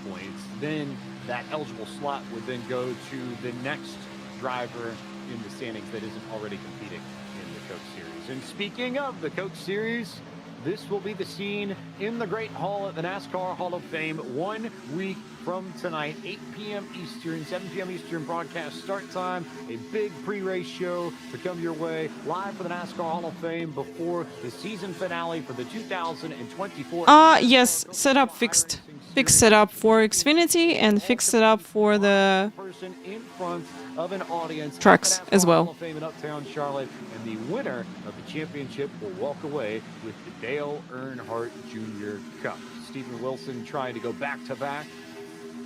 2 points. Then that eligible slot would then go to the next driver in the standings that isn't already competing in the Coke Series. And speaking of the Coke Series, this will be the scene in the Great Hall at the NASCAR Hall of Fame 1 week from tonight, 8 p.m. Eastern, 7 p.m. Eastern broadcast start time. A big pre-race show to come your way live for the NASCAR Hall of Fame before the season finale for the 2024. Yes, setup fixed. Fixed setup for Xfinity and fixed setup for the person in front of an audience trucks as well. Hall of Fame in Uptown Charlotte, and the winner of the championship will walk away with the Dale Earnhardt Jr. Cup. Stephen Wilson trying to go back-to-back,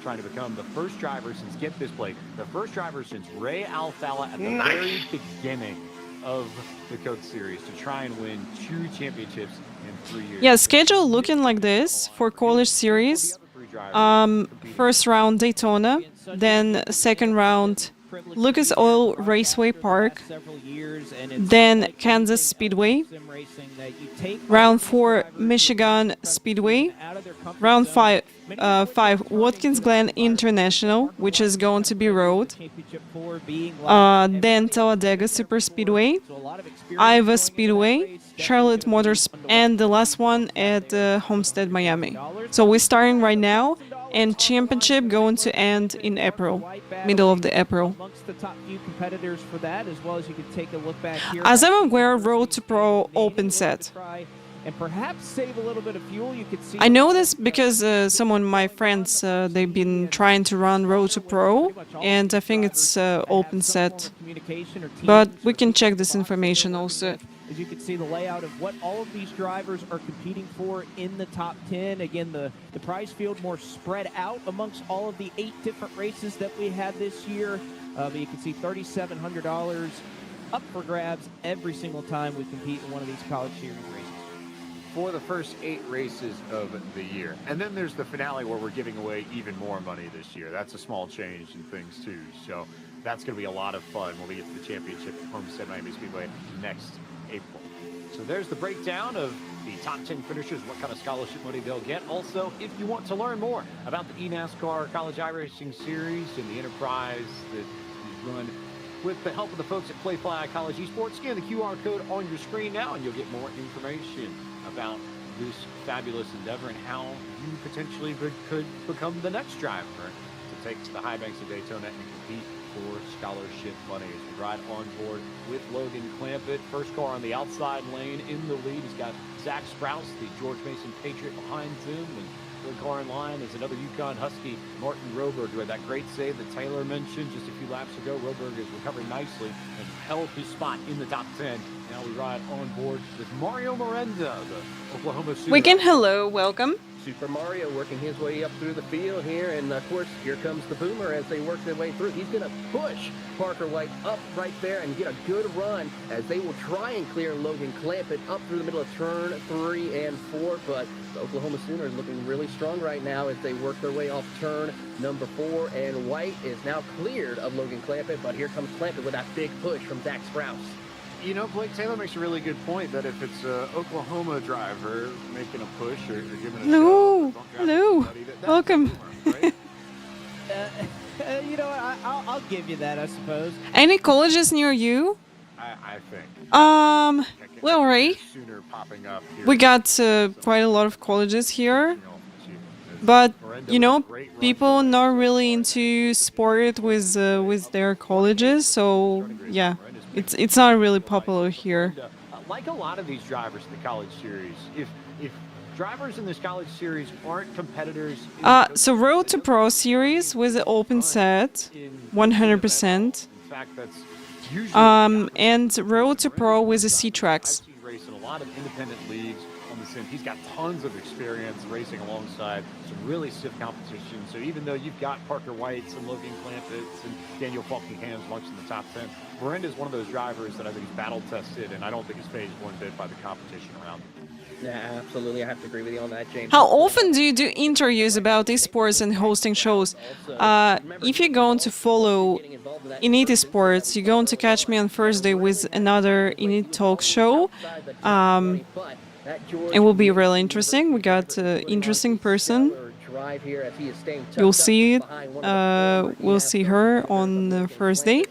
trying to become the first driver since, get this, Blake, the first driver since Ray Alfalla at the very beginning of the Coke Series to try and win 2 championships in 3 years. Yeah, schedule looking like this for College Series. First round Daytona, then second round Lucas Oil Raceway Park, then Kansas Speedway, round 4 Michigan Speedway, round 5 Watkins Glen International, which is going to be road, then Talladega Super Speedway, Iowa Speedway, Charlotte Motors, and the last one at Homestead, Miami. So we're starting right now, and championship going to end in April, middle of the April. As I'm aware, Road to Pro open set. And perhaps save a little bit of fuel. You could see. I know this because some of my friends, they've been trying to run Road to Pro, and I think it's open set. But we can check this information also. As you can see, the layout of what all of these drivers are competing for in the top 10. Again, the prize field more spread out amongst all of the 8 different races that we had this year. But you can see $3,700 up for grabs every single time we compete in one of these College Series races. for the first 8 races of the year. And then there's the finale where we're giving away even more money this year. That's a small change in things too. So that's going to be a lot of fun when we get to the championship at Homestead Miami Speedway next April. So there's the breakdown of the top 10 finishers, what kind of scholarship money they'll get. Also, if you want to learn more about the eNASCAR College iRacing Series and the enterprise that is run with the help of the folks at Playfly College Esports, scan the QR code on your screen now and you'll get more information about this fabulous endeavor and how you potentially could become the next driver to take to the high banks of Daytona and compete for scholarship money. As we ride on board with Logan Clampett, first car on the outside lane in the lead. He's got Zach Sprouse, the George Mason Patriot, behind him, and third car in line is another Yukon Husky, Martin Roberg, who had that great save that Taylor mentioned just a few laps ago. Roberg is recovering nicely and held his spot in the top 10. Now we ride on board with Mario Miranda, the Oklahoma City. Weekend, hello, welcome. Super Mario working his way up through the field here, and of course, here comes the Boomer as they work their way through. He's going to push Parker White up right there and get a good run as they will try and clear Logan Clampett up through the middle of turn 3 and 4, but the Oklahoma Sooners looking really strong right now as they work their way off turn number 4, and White is now cleared of Logan Clampett, but here comes Clampett with that big push from Zach Sprouse. You know, Blake Taylor makes a really good point that if it's an Oklahoma driver making a push or giving a Hello, shove, hello, welcome. Right? You know, I'll give you that, I suppose. Any colleges near you? I think. Well, Ray, Sooner popping up here. we got quite a lot of colleges here, but you know, people not really into sport with their colleges, so yeah, it's not really popular here. Like a lot of these drivers in the college series, if drivers in this college series aren't competitors. So Road to Pro series was an open set, 100%. In fact, that's usually And Road to Pro was a C-Tracks. Race in a lot of independent leagues on the sim. He's got tons of experience racing alongside some really stiff competition. So even though you've got Parker Whites and Logan Clampett and Daniel Falkenham's amongst in the top 10, Miranda's one of those drivers that I think is battle tested, and I don't think he's phased one bit by the competition around him. Yeah, absolutely. I have to agree with you on that, James. How often do you do interviews about esports and hosting shows? If you're going to follow Init Esports, you're going to catch me on Thursday with another Init Talk show. It will be really interesting. We got an interesting person. You'll see it. We'll see her on Thursday.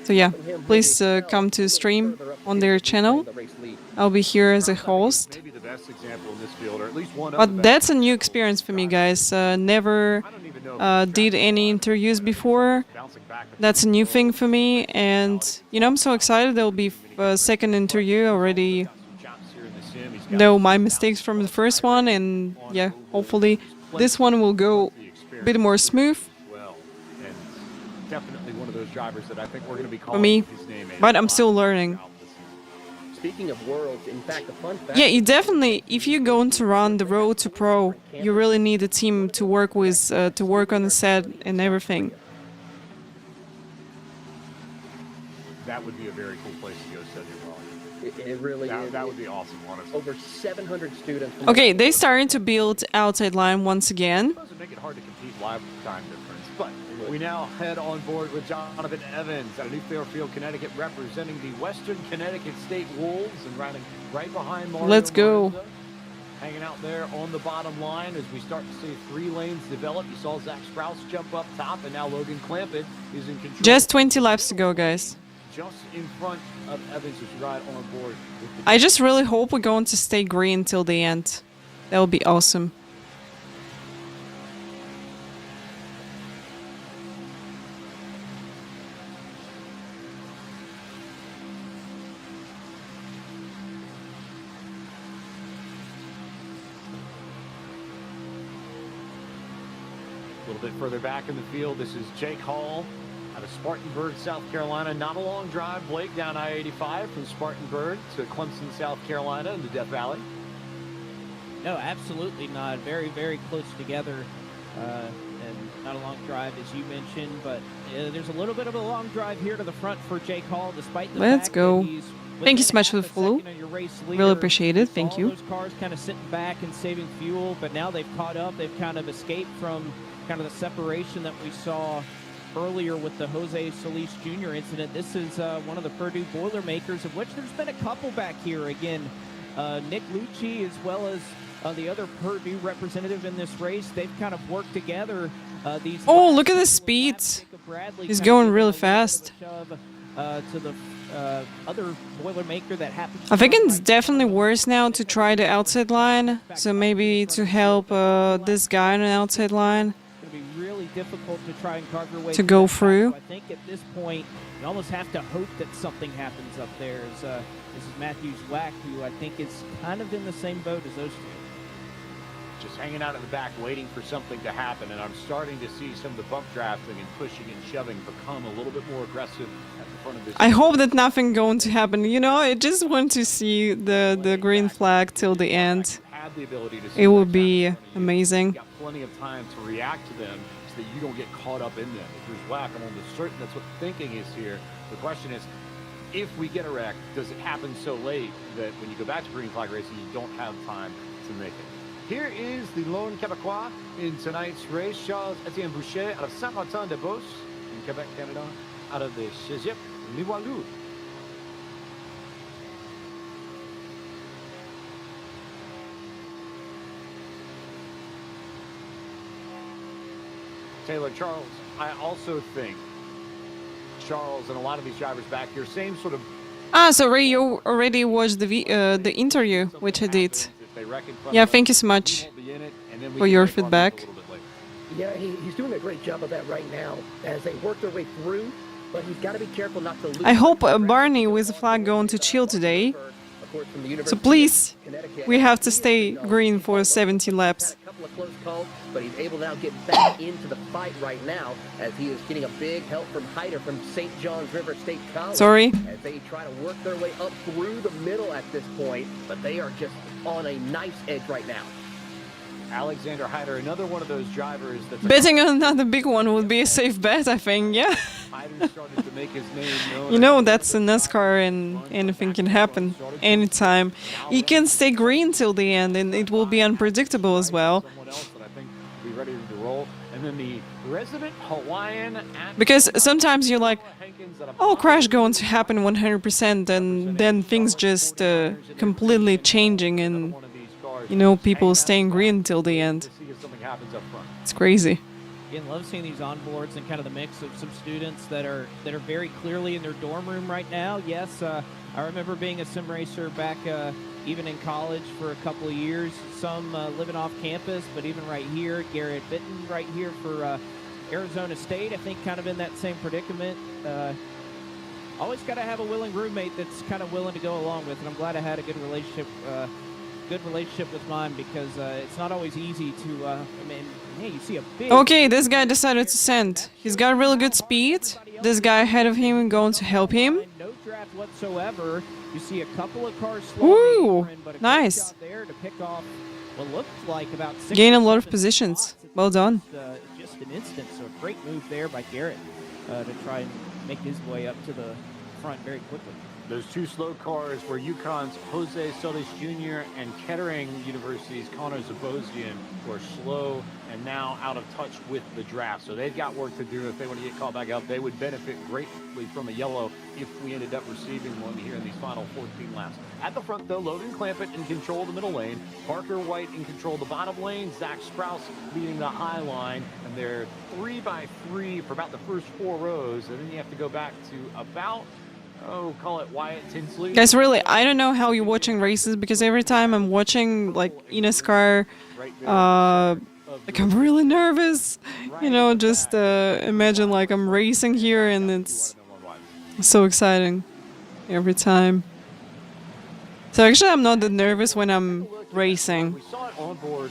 So yeah, please come to stream on their channel. I'll be here as a host. But that's a new experience for me, guys. Never did any interviews before. That's a new thing for me, and you know, I'm so excited. There'll be a second interview. Already know my mistakes from the first one, and yeah, hopefully this one will go a bit more smooth. Definitely one of those drivers that I think we're going to be For calling me, his name. but I'm still learning. Speaking of worlds, in fact, the fun fact. Yeah, you definitely, if you're going to run the Road to Pro, you really need a team to work with, to work on the set and everything. That would be a very cool place to go study abroad. It really is. That would be awesome, honestly. Over 700 students. From Okay, they're starting to build outside line once again. It doesn't make it hard to compete live with time difference, but we now head on board with Jonathan Evans out of New Fairfield, Connecticut, representing the Western Connecticut State Wolves and riding right behind Mario Let's go. Miranda, hanging out there on the bottom line as we start to see 3 lanes develop. You saw Zach Sprouse jump up top, and now Logan Clampett is in control. Just 20 laps to go, guys. Just in front of Evans as we ride on board. With the I just really hope we're going to stay green till the end. That would be awesome. A little bit further back in the field, this is Jake Hall out of Spartanburg, South Carolina. Not a long drive, Blake, down I-85 from Spartanburg to Clemson, South Carolina in the Death Valley. No, absolutely not. Very, very close together. And not a long drive, as you mentioned, but there's a little bit of a long drive here to the front for Jake Hall, despite the Let's fact go. that he's Thank you so much for the follow. Really appreciate it. Thank you. All those cars kind of sitting back and saving fuel, but now they've caught up. They've kind of escaped from kind of the separation that we saw earlier with the Jose Solis Jr. incident. This is one of the Purdue Boilermakers, of which there's been a couple back here. Again, Nick Lucci, as well as the other Purdue representative in this race, they've kind of worked together. Oh, look at the speed. He's going really fast. To the other Boilermaker that happened. I think it's definitely worse now to try the outside line. So maybe to help this guy on an outside line Really difficult to try and carve your way to go that through. back. So I think at this point, you almost have to hope that something happens up there. This is Matthews Wack, who I think is kind of in the same boat as those two. Just hanging out in the back waiting for something to happen, and I'm starting to see some of the bump drafting and pushing and shoving become a little bit more aggressive at the front of this. I hope that nothing going to happen. You know, I just want to see the green flag till the end. Have the ability to It would be amazing. You've got plenty of time to react to them so that you don't get caught up in them. If there's whack, I'm almost certain that's what the thinking is here. The question is, if we get a wreck, does it happen so late that when you go back to green flag racing, you don't have time to make it? Here is the lone Québécois in tonight's race, Charles-Étienne Boucher out of Saint-Martin-de-Beauce in Quebec, Canada, out of the Cégep Limoilou. Taylor, Charles, I also think Charles and a lot of these drivers back here, same sort of. So Ray, you already watched the interview, which I did. Yeah, thank you so much for your feedback. Yeah, he's doing a great job of that right now as they work their way through, but he's got to be careful not to lose. I hope Barney with the flag going to chill today. So please, we have to stay green for 70 laps. A couple of close calls, but he's able to now get back into the fight right now as he is getting a big help from Hyder from St. John's River State College. Sorry. As they try to work their way up through the middle at this point, but they are just on a nice edge right now. Alexander Hyder, another one of those drivers that's Betting on another big one would be a safe bet, I think, yeah. Hyder started to make his name known. You know, that's a NASCAR and anything can happen anytime. You can stay green till the end and it will be unpredictable as well. Someone else that I think will be ready to roll. And then the resident Hawaiian. Because sometimes you're like, oh, crash going to happen 100% and then things just completely changing and, you know, people staying green till the end. It's crazy. Again, love seeing these onboards and kind of the mix of some students that are very clearly in their dorm room right now. Yes, I remember being a sim racer back even in college for a couple of years. Some living off campus, but even right here, Garrett Bitton right here for Arizona State, I think kind of in that same predicament. Always got to have a willing roommate that's kind of willing to go along with, and I'm glad I had a good relationship with mine because it's not always easy to, I mean, hey, you see a big... Okay, this guy decided to send. He's got really good speed. This guy ahead of him going to help him. No draft whatsoever. You see a couple of cars Ooh, but a nice. job there to pick off what looked like about 6 Gain a or lot of 7 positions. spots. Well done. Just an instant, so a great move there by Garrett to try and make his way up to the front very quickly. Those two slow cars were UConn's Jose Solis Jr. and Kettering University's Connor Zabosian were slow and now out of touch with the draft. So they've got work to do. If they want to get called back up, they would benefit greatly from a yellow if we ended up receiving one here in these final 14 laps. At the front, though, Logan Clampett in control of the middle lane. Parker White in control of the bottom lane. Zach Sprouse leading the high line. And they're 3 by 3 for about the first 4 rows. And then you have to go back to about... oh, call it Wyatt Tinsley. Guys, really, I don't know how you're watching races because every time I'm watching like eNASCAR, like I'm really nervous. You know, just imagine like I'm racing here and it's so exciting every time. So actually, I'm not that nervous when I'm racing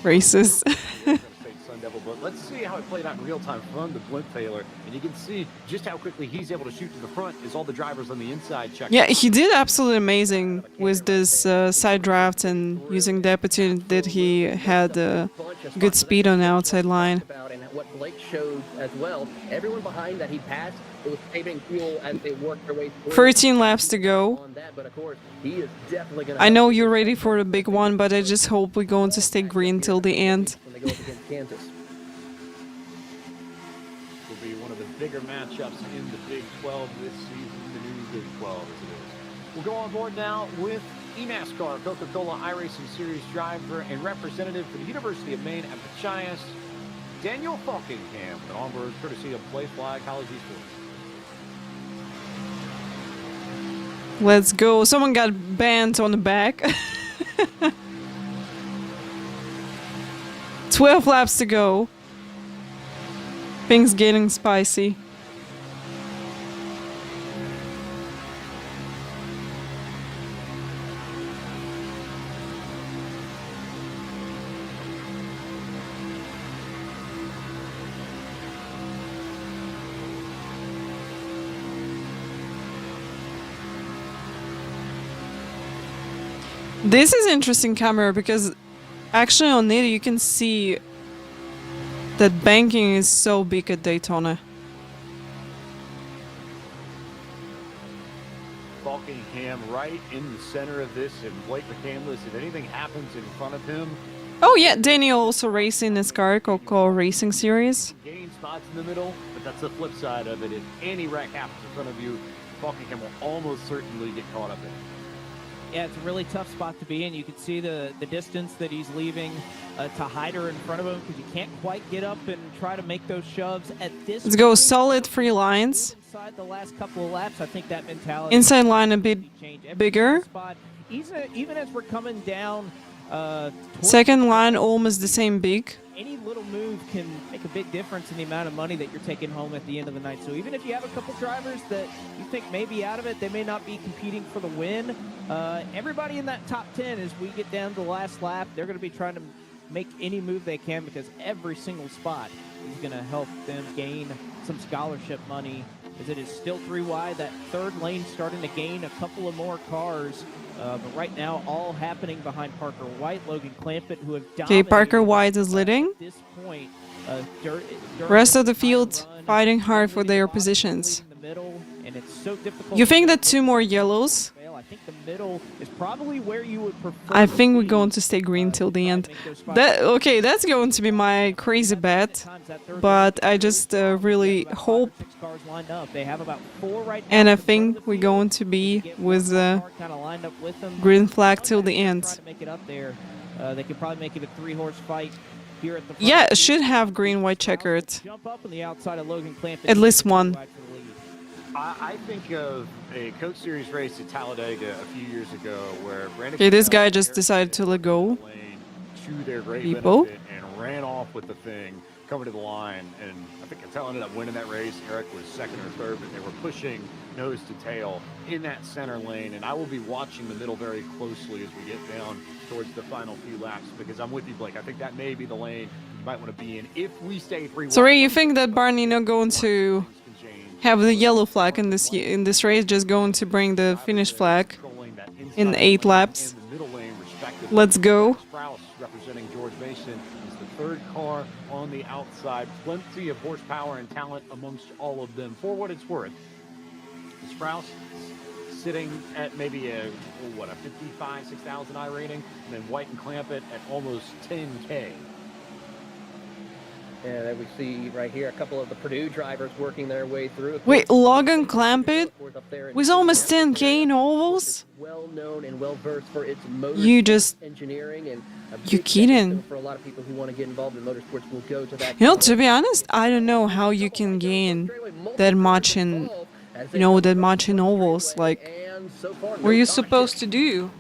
races. Sun Devil but let's see how it played out in real time from the blimp failure. And you can see just how quickly he's able to shoot to the front as all the drivers on the inside check. Yeah, he did absolutely amazing with this side draft and using the opportunity that he had good speed on the outside line. And what Blake showed as well, everyone behind that he passed, it was saving fuel as they worked their way through. 13 laps to go. On that, but of course, he is definitely gonna I know you're ready for the big one, but I just hope we're going to stay green till the end. when they go up against Kansas. Will be one of the bigger matchups in the Big 12 this season, the new Big 12 as it is. We'll go on board now with eNASCAR Coca-Cola iRacing Series driver and representative for the University of Maine at Machias, Daniel Falkingham, and onboard courtesy of Playfly College Esports. Let's go. Someone got banned on the back. 12 laps to go. Things getting spicy. This is interesting camera because actually on it you can see that banking is so big at Daytona. Falkingham right in the center of this, and Blake McCandless, if anything happens in front of him. Oh yeah, Daniel also racing eNASCAR Coca-Cola Racing Series. Gain spots in the middle, but that's the flip side of it. If any wreck happens in front of you, Falkingham will almost certainly get caught up in it. Yeah, it's a really tough spot to be in. You can see the distance that he's leaving to Hyder in front of him because you can't quite get up and try to make those shoves at this. Let's go solid 3 lines. Inside the last couple of laps, I think that mentality. Inside line a bit bigger. Spot, even as we're coming down. Second line almost the same big. Any little move can make a big difference in the amount of money that you're taking home at the end of the night. So even if you have a couple drivers that you think may be out of it, they may not be competing for the win. Everybody in that top 10, as we get down to the last lap, they're going to be trying to make any move they can because every single spot is going to help them gain some scholarship money. As it is still 3 wide, that third lane starting to gain a couple of more cars. But right now, all happening behind Parker White, Logan Clampett, who have dominated. Okay, Parker White is leading. At this point, rest of the field fighting hard for their positions. You think that 2 more yellows? I think the middle is probably where you would prefer. I think we're going to stay green till the end. Okay, that's going to be my crazy bet, but I just really hope. And I think we're going to be with the green flag till the end. They could probably make it a 3-horse fight. Yeah, it should have green, white checkered. Jump up on the outside of Logan Clampett. At least one. I think of a Coach Series race at Talladega a few years ago where Brandon. Okay, this guy just decided to let go. To their great People. benefit and ran off with the thing coming to the line, and I think Intel ended up winning that race. Eric was second or third, but they were pushing nose to tail in that center lane, and I will be watching the middle very closely as we get down towards the final few laps because I'm with you, Blake. I think that may be the lane you might want to be in if we stay 3-1. So Ray, you think that Barney not going to have the yellow flag in this race, just going to bring the finish flag in 8 laps? Let's go. Sprouse representing George Mason is the third car on the outside. Plenty of horsepower and talent amongst all of them. For what it's worth, Sprouse sitting at maybe a 55, 6,000 I rating, and then White and Clampett at almost 10K. And then we see right here a couple of the Purdue drivers working their way through. Wait, Logan Clampett was almost 10K in ovals? Well known and well versed for its motor engineering and you kidding? For a lot of people who want to get involved in motorsports will go to that. You know, to be honest, I don't know how you can gain that much in ovals. Like, what are you supposed to do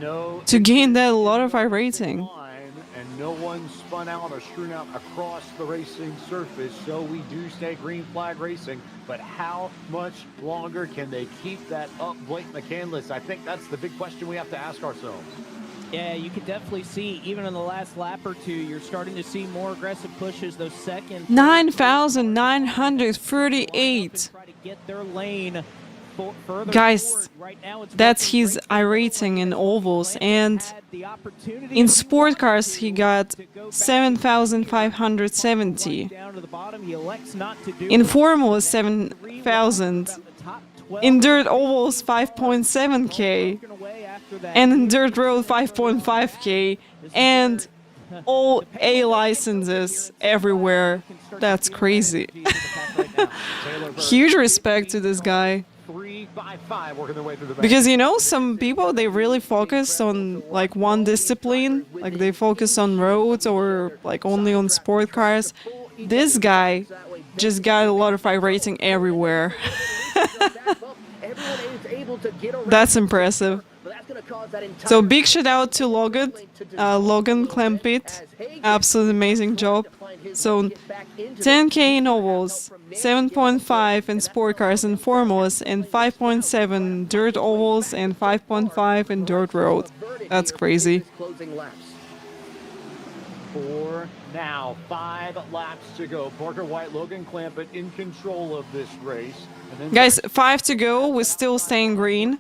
to gain that a lot of iRacing? And no one spun out or strewn out across the racing surface, so we do stay green flag racing. But how much longer can they keep that up, Blake McCandless? I think that's the big question we have to ask ourselves. Yeah, you can definitely see, even in the last lap or two, you're starting to see more aggressive pushes. Those second 9,938. try to get their lane further Guys, forward. Right now it's that's working his great for him. iRacing in ovals, and Had the opportunity in if he sport wanted cars he got to go back 7,570. down to the bottom. He elects not to do In it. Formula 7,000. About the top 12. In dirt ovals 5.7k. Broken away after that. And in dirt road 5.5k. And all A licenses everywhere. That's crazy. Huge respect to this guy. 3 by 5 working their way through the back. Because you know, some people, they really focus on like one discipline, like they focus on roads or like only on sport cars. This guy just got a lot of iRacing everywhere. That's impressive. So big shout out to Logan Klempit. Absolutely amazing job. So 10k in ovals, 7.5 in sport cars and formulas, and 5.7 dirt ovals and 5.5 in dirt road. That's crazy. For now, 5 laps to go. Parker White, Logan Clampett in control of this race. And then Guys, 5 to go. We're still staying green.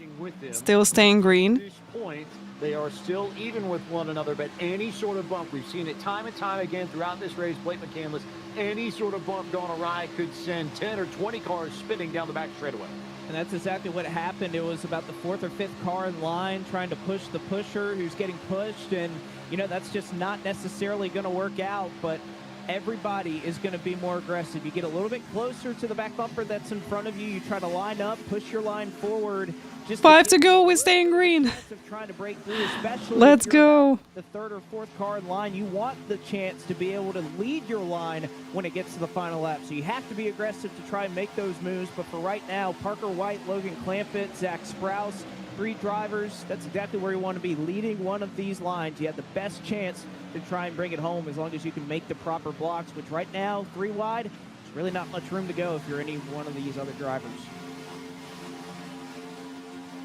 Still staying green. At this point, they are still even with one another, but any sort of bump, we've seen it time and time again throughout this race, Blake McCandless, any sort of bump gone awry could send 10 or 20 cars spinning down the back straightaway. And that's exactly what happened. It was about the 4th or 5th car in line trying to push the pusher who's getting pushed. And, you know, that's just not necessarily going to work out. But everybody is going to be more aggressive. You get a little bit closer to the back bumper that's in front of you. You try to line up, push your line forward. Just 5 to go. We're staying green. Trying to break through, especially Let's if you're go. the 3rd or 4th car in line. You want the chance to be able to lead your line when it gets to the final lap. So you have to be aggressive to try and make those moves. But for right now, Parker White, Logan Clampett, Zach Sprouse, 3 drivers, that's exactly where you want to be, leading one of these lines. You have the best chance to try and bring it home as long as you can make the proper blocks, which right now, 3 wide, there's really not much room to go if you're any one of these other drivers.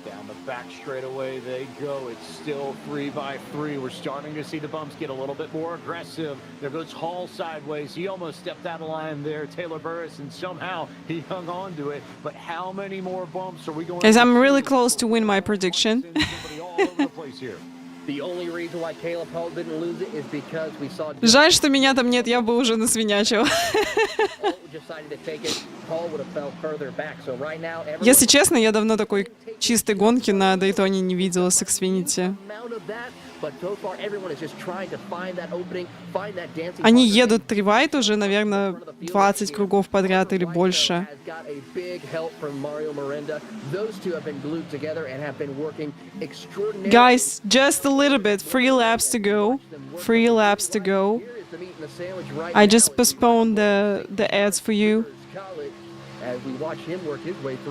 Down the back straightaway they go. It's still 3 by 3. We're starting to see the bumps get a little bit more aggressive. There goes Hall sideways. He almost stepped out of line there, Taylor Burris, and somehow he hung on to it. But how many more bumps are we going Guys, to I'm really see? close to win my prediction. All over the place here. The only reason why Caleb Hall didn't lose it is because we saw Жаль, что меня там нет, я бы уже насвинячил. decided to take it. Hall would have fell further back. So right now, Если честно, я давно такой чистой гонки на Дейтоне не видела с Xfinity. Они едут 3 wide уже, наверное, 20 кругов подряд или больше. Guys, just a little bit. 3 laps to go. 3 laps to go. I just postponed the ads for you.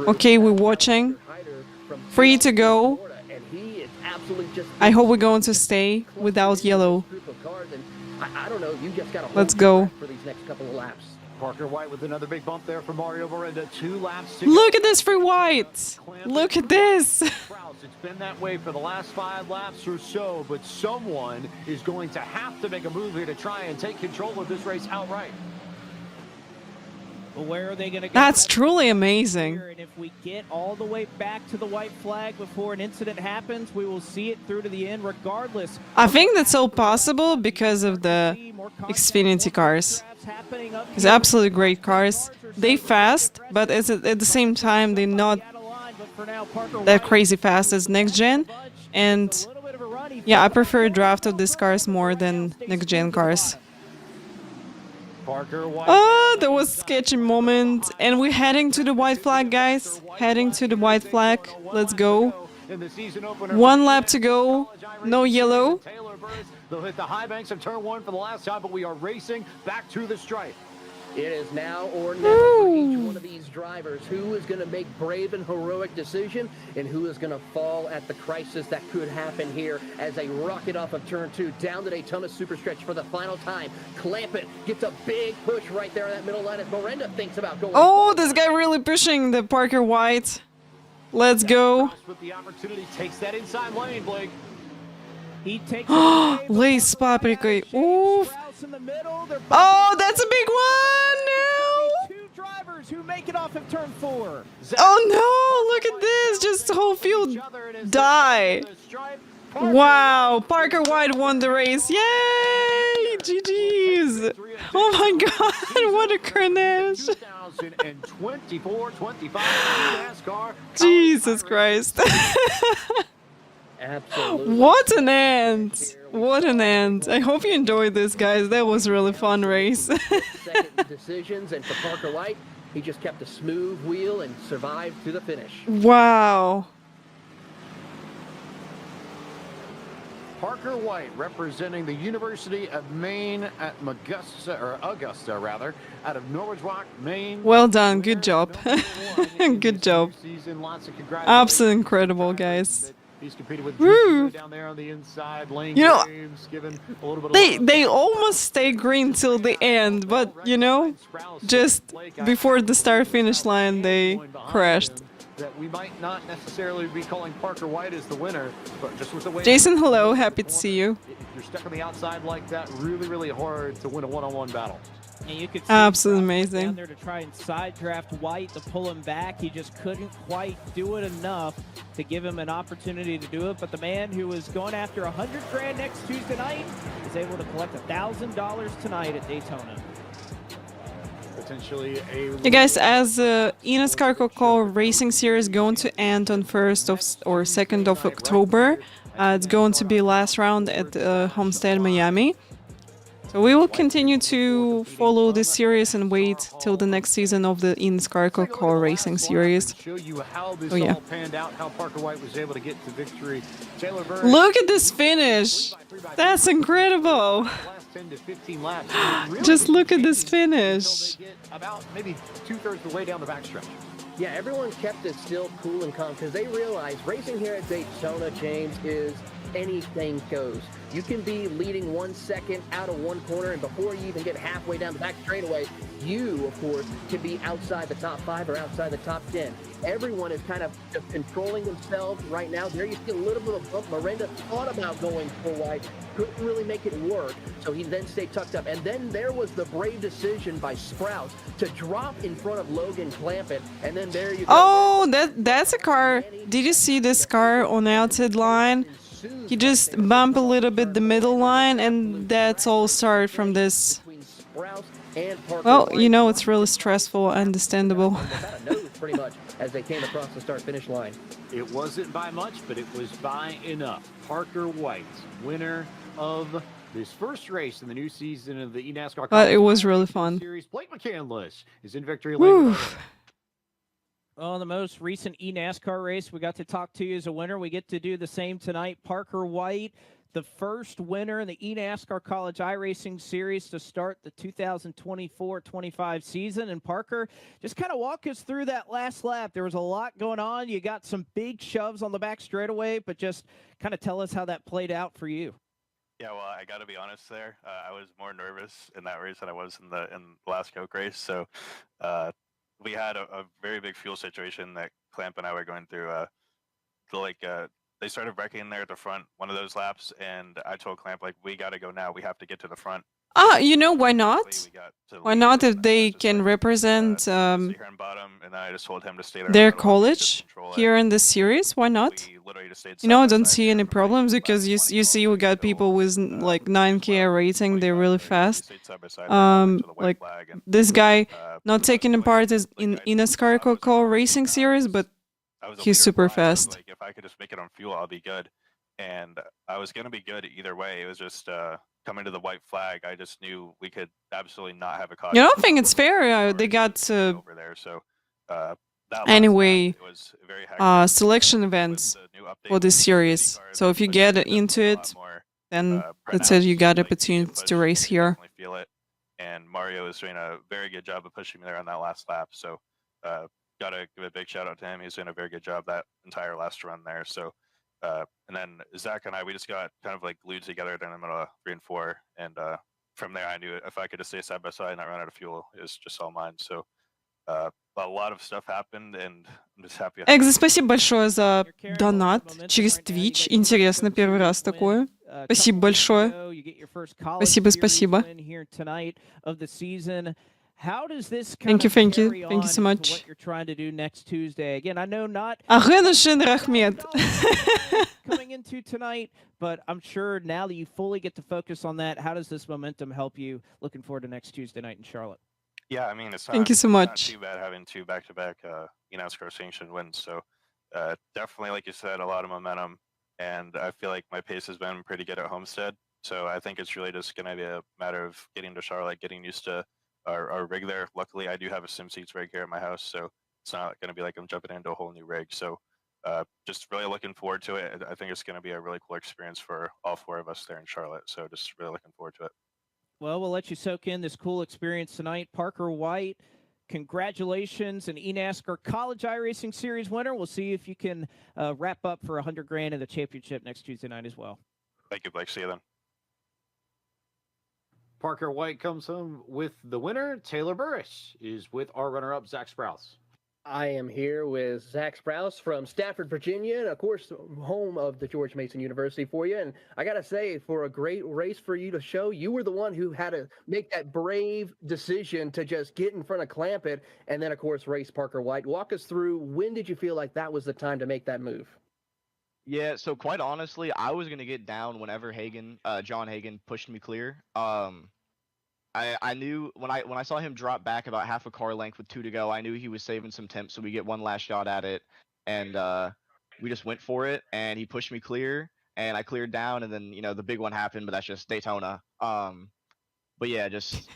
Okay, we're watching. 3 to go. I hope we're going to stay without yellow. Let's go. Parker White with another big bump there for Mario Miranda. 2 laps to Look at this free white. Look at this. It's been that way for the last 5 laps or so, but someone is going to have to make a move here to try and take control of this race outright. But where are they going to go? That's truly amazing. And if we get all the way back to the white flag before an incident happens, we will see it through to the end regardless. I think that's all possible because of the Xfinity cars. It's absolutely great cars. They fast, but at the same time, they're not that crazy fast as next gen. And yeah, I prefer draft of these cars more than next gen cars. Oh, there was a sketchy moment. And we're heading to the white flag, guys. Heading to the white flag. Let's go. 1 lap to go. No yellow. They'll hit the high banks of turn 1 for the last time, but we are racing back to the stripe. It is now or never for each one of these drivers. Who is going to make brave and heroic decision, and who is going to fall at the crisis that could happen here as they rocket off of turn 2 down the Daytona Superstretch for the final time. Clampett gets a big push right there in that middle line as Miranda thinks about going. Oh, this guy really pushing the Parker White. Let's go. With the opportunity, takes that inside lane, Blake. He takes it away, but Lace с Parker White out of паприкой. shape. Oof. Strauss in the middle. They're Oh, bumping that's a big one! No! two drivers who make it off of turn 4. Oh no! Look at this! Just the whole field die. Wow! Parker White won the race. Yay! GG's! Oh my god! What a carnage! 2024-25 NASCAR. Jesus Christ! Absolutely. What an end! What an end! I hope you enjoyed this, guys. That was a really fun race. Second decisions, and for Parker White, he just kept a smooth wheel and survived to the finish. Wow! Parker White representing the University of Maine at Augusta rather, out of Norwich Rock, Maine. Well done. Good job. Good job. Absolutely incredible, guys. He's competed with Woo. down there on the inside lane. You know, Games, given a little bit of they almost stay green till the end, but you know, just before the start finish line they crashed. that we might not necessarily be calling Parker White as the winner, but just with the way Jason, hello, happy to see you. if you're stuck on the outside like that, really hard to win a one-on-one battle. And you could see Absolutely Strauss amazing. down there to try and side draft White to pull him back. He just couldn't quite do it enough to give him an opportunity to do it. But the man who was going after $100,000 next Tuesday night is able to collect $1,000 tonight at Daytona. Potentially a You guys, as eNASCAR Coca-Cola Racing Series going to end on 1st of or 2nd of October, it's going to be last round at Homestead, Miami. So we will continue to follow this series and wait till the next season of the eNASCAR Coca-Cola Racing Series. show you how this Oh, yeah. all panned out, how Parker White was able to get to victory. Taylor Burke, Look at this finish! That's incredible! last 10 to 15 laps. Really Just look at this until finish. they get about maybe 2/3 of the way down the backstretch. Yeah, everyone kept it still cool and calm because they realized racing here at Daytona, James, is anything goes. You can be leading 1 second out of one corner, and before you even get halfway down the back straightaway, you, of course, can be outside the top 5 or outside the top 10. Everyone is kind of just controlling themselves right now. There you see a little bit of bump. Miranda thought about going full wide, couldn't really make it work, so he then stayed tucked up. And then there was the brave decision by Sprouse to drop in front of Logan Clampett, and then there you go. Oh, that's a car. Did you see this car on the outside line? He just bumped a little bit the middle line, and that's all started from this. Well, you know, it's really stressful, understandable. Without a nose, pretty much, as they came across the start-finish line. It wasn't by much, but it was by enough. Parker White, winner of this first race in the new season of the eNASCAR. But it was really fun. Series. Blake McCandless is in victory Woo. lane. Well, in the most recent eNASCAR race, we got to talk to you as a winner. We get to do the same tonight. Parker White, the first winner in the eNASCAR College iRacing Series to start the 2024-25 season. And Parker, just kind of walk us through that last lap. There was a lot going on. You got some big shoves on the back straightaway, but just kind of tell us how that played out for you. Yeah, well, I got to be honest there. I was more nervous in that race than I was in the last Coke race. So we had a very big fuel situation that Clamp and I were going through. They started wrecking there at the front one of those laps, and I told Clamp, like, we got to go now. We have to get to the front. You know, why not? Why not if they can represent bottom, and then I just told him to stay there their college here in this series? Why not? You know, I don't see any problems because you see we got people with like 9K rating. They're really fast. Like this guy not taking part is in eNASCAR Coca-Cola Racing Series, but he's super fast. Like, if I could just make it on fuel, I'll be good. And I was gonna be good either way. It was just coming to the white flag. I just knew we could absolutely not have a caution. You don't think it's fair? They got over there, so anyway was very selection events for this series. So if you get into it, then that's it. You got opportunity to race here. Feel it. And Mario is doing a very good job of pushing me there on that last lap. So gotta give a big shout out to him. He's doing a very good job that entire last run there. So and then Zach and I, we just got kind of like glued together during the middle of 3 and 4. And from there, I knew if I could just stay side by side and not run out of fuel, it was just all mine. So a lot of stuff happened, and I'm just happy. Экзо, спасибо большое за донат через Twitch. Интересно, первый раз такое. Спасибо большое. You get your first college Спасибо, series спасибо. win here tonight of the season. How does this Thank kind you, of thank you. carry Thank you on so into much. what you're trying to do next Tuesday? Again, I know not Ага, Шенер Ахмед. coming into tonight, but I'm sure now that you fully get to focus on that, how does this momentum help you looking forward to next Tuesday night in Charlotte? Yeah, I mean, it's Thank not, you so it's not much. too bad having two back-to-back eNASCAR sanctioned wins. So definitely, like you said, a lot of momentum, and I feel like my pace has been pretty good at Homestead. So I think it's really just going to be a matter of getting to Charlotte, getting used to our rig there. Luckily, I do have a sim seats rig here at my house, so it's not going to be like I'm jumping into a whole new rig. So just really looking forward to it. I think it's going to be a really cool experience for all four of us there in Charlotte. So just really looking forward to it. Well, we'll let you soak in this cool experience tonight. Parker White, congratulations, an eNASCAR College iRacing Series winner. We'll see if you can wrap up for $100,000 in the championship next Tuesday night as well. Thank you, Blake. See you then. Parker White comes home with the winner. Taylor Burris is with our runner-up, Zach Sprouse. I am here with Zach Sprouse from Stafford, Virginia, and of course, home of the George Mason University for you. And I got to say, for a great race for you to show, you were the one who had to make that brave decision to just get in front of Clampett and then, of course, race Parker White. Walk us through, when did you feel like that was the time to make that move? Yeah, so quite honestly, I was gonna get down whenever John Hagan pushed me clear. I knew when I saw him drop back about half a car length with 2 to go, I knew he was saving some temps, so we get one last shot at it, and we just went for it, and he pushed me clear, and I cleared down, and then the big one happened, but that's just Daytona. But yeah, just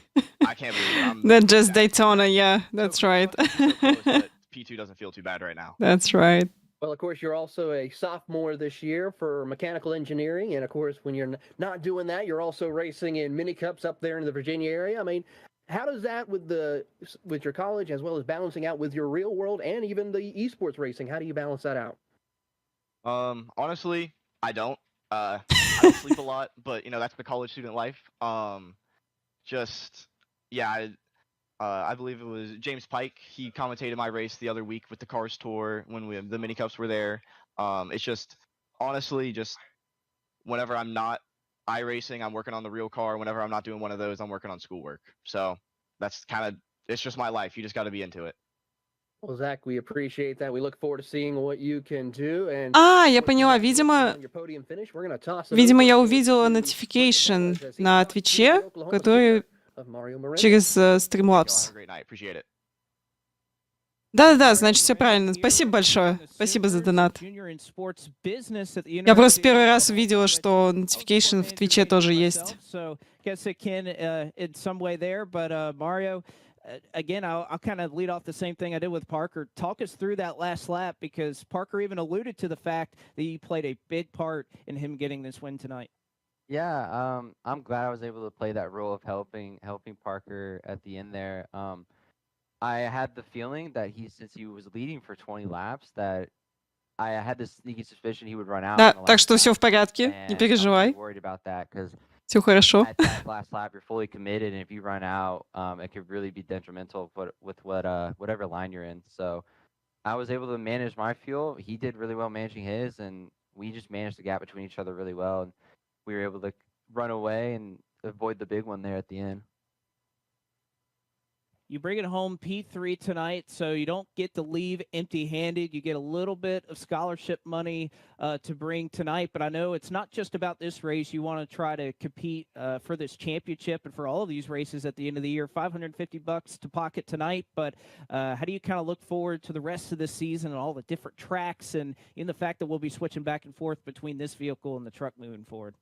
I can't believe it. That's just Daytona, yeah, that's right. So close, but P2 doesn't feel too bad right now. That's right. Well, of course, you're also a sophomore this year for mechanical engineering. And, of course, when you're not doing that, you're also racing in mini cups up there in the Virginia area. I mean, how does that with your college, as well as balancing out with your real world and even the esports racing, how do you balance that out? Honestly, I don't. I don't sleep a lot, but that's the college student life. I believe it was James Pike. He commentated my race the other week with the Cars Tour when the mini cups were there. It's just honestly just whenever I'm not iRacing, I'm working on the real car. Whenever I'm not doing one of those, I'm working on schoolwork. So that's it's just my life. You just got to be into it. Well, Zach, we appreciate that. We look forward to seeing what you can do. And Я поняла, видимо, я увидела notification на Твиче, который через Streamlabs. Да-да-да, значит, все правильно. Спасибо большое. Спасибо за донат. Я просто первый раз увидела, что notification в Твиче тоже есть. Again, I'll kind of lead off the same thing I did with Parker. Talk us through that last lap, because Parker even alluded to the fact that you played a big part in him getting this win tonight. Yeah, I'm glad I was able to play that role of helping Parker at the end there. I had the feeling that since he was leading for 20 laps, that I had this sneaky suspicion he would run out. Да, так что все в порядке, не переживай. Worried about that because все хорошо. At that last lap, you're fully committed, and if you run out, it could really be detrimental with whatever line you're in. So I was able to manage my fuel. He did really well managing his, and we just managed the gap between each other really well. And we were able to run away and avoid the big one there at the end. You bring it home P3 tonight, so you don't get to leave empty-handed. You get a little bit of scholarship money to bring tonight, but I know it's not just about this race. You want to try to compete for this championship and for all of these races at the end of the year. $550 to pocket tonight, but how do you kind of look forward to the rest of the season and all the different tracks and in the fact that we'll be switching back and forth between this vehicle and the truck moving forward?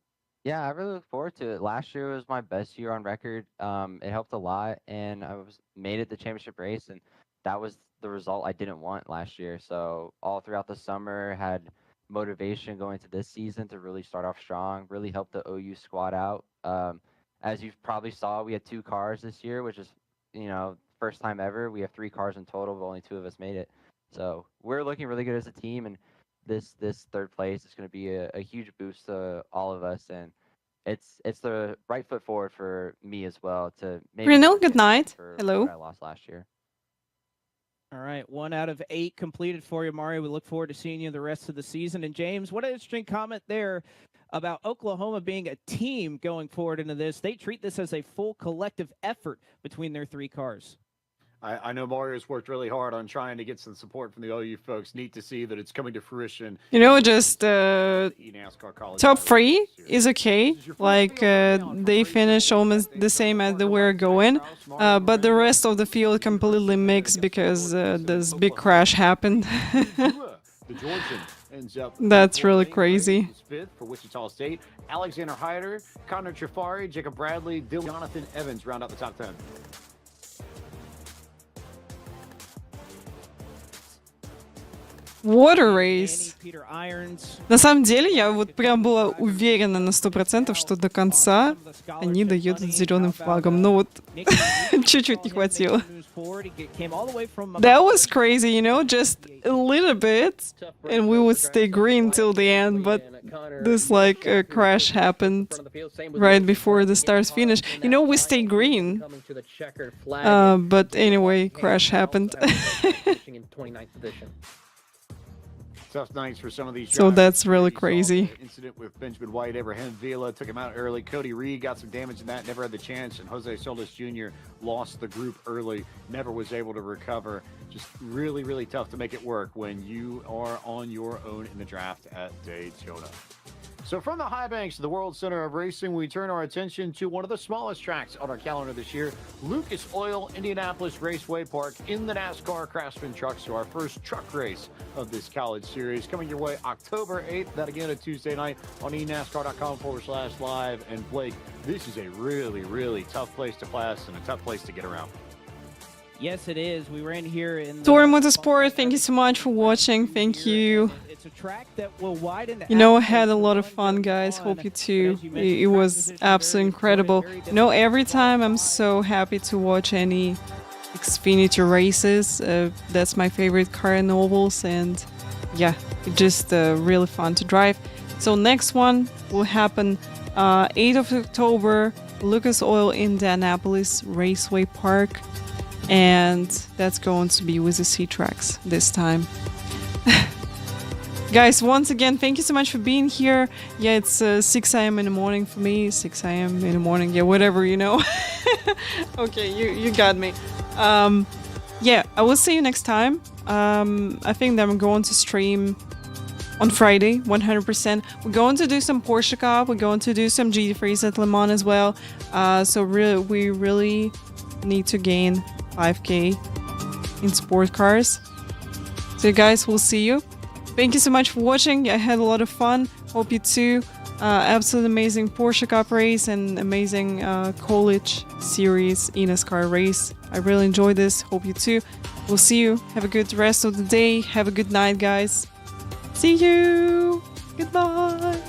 Yeah, I really look forward to it. Last year was my best year on record. It helped a lot, and I made it the championship race, and that was the result I didn't want last year. So all throughout the summer, had motivation going to this season to really start off strong, really help the OU squad out. As you probably saw, we had 2 cars this year, which is, first time ever. We have 3 cars in total, but only 2 of us made it. So we're looking really good as a team, and this third place is going to be a huge boost to all of us, and it's the right foot forward for me as well to maybe Renal, good night. Hello. what I lost last year. All right, 1 out of 8 completed for you, Mario. We look forward to seeing you the rest of the season. And James, what an interesting comment there about Oklahoma being a team going forward into this. They treat this as a full collective effort between their 3 cars. I know Mario's worked really hard on trying to get some support from the OU folks. Neat to see that it's coming to fruition. You know, just eNASCAR College top 3 is okay. Like, they finish almost the same as they were going. But the rest of the field completely mixed because this big crash happened. The Georgian ends up That's really crazy. fifth for Wichita State. Alexander Hyder, Connor Trifari, Jacob Bradley, Jonathan Evans round out the top 10. Water Race. Peter Irons. На самом деле, я вот прям была уверена на 100%, что до конца они доедут с зеленым флагом. Но вот чуть-чуть не хватило. That was crazy, you know, just a little bit, and we would stay green till the end, but this like crash happened right before the stars finish. You know, we stay green, but anyway, crash happened. Tough nights for some of these. So that's really crazy. Incident with Benjamin White, Abraham Vila took him out early. Cody Reed got some damage in that, never had the chance, and Jose Solis Jr. lost the group early, never was able to recover. Just really, really tough to make it work when you are on your own in the draft at Daytona. So from the high banks of the World Center of Racing, we turn our attention to one of the smallest tracks on our calendar this year, Lucas Oil Indianapolis Raceway Park in the NASCAR Craftsman Truck. So our first truck race of this college series coming your way October 8th. That again, a Tuesday night on eNASCAR.com/live. And Blake, this is a really, really tough place to class and a tough place to get around. Yes, it is. We ran here in Tour Motorsport, thank you so much for watching. Thank you. It's a track that will widen. You know, I had a lot of fun, guys. Hope you too. It was absolutely incredible. You know, every time I'm so happy to watch any Xfinity races. That's my favorite car in ovals, and yeah, it's just really fun to drive. So next one will happen 8th of October, Lucas Oil Indianapolis Raceway Park. And that's going to be with the C-Tracks this time. Guys, once again, thank you so much for being here. Yeah, it's 6 a.m. in the morning for me. 6 a.m. in the morning. Yeah, whatever, you know. Okay, you got me. Yeah, I will see you next time. I think that I'm going to stream on Friday, 100%. We're going to do some Porsche Cup. We're going to do some GT3s at Le Mans as well. So we really need to gain 5K in sport cars. So guys, we'll see you. Thank you so much for watching. I had a lot of fun. Hope you too. Absolutely amazing Porsche Cup race and amazing college series eNASCAR race. I really enjoyed this. Hope you too. We'll see you. Have a good rest of the day. Have a good night, guys. See you. Goodbye.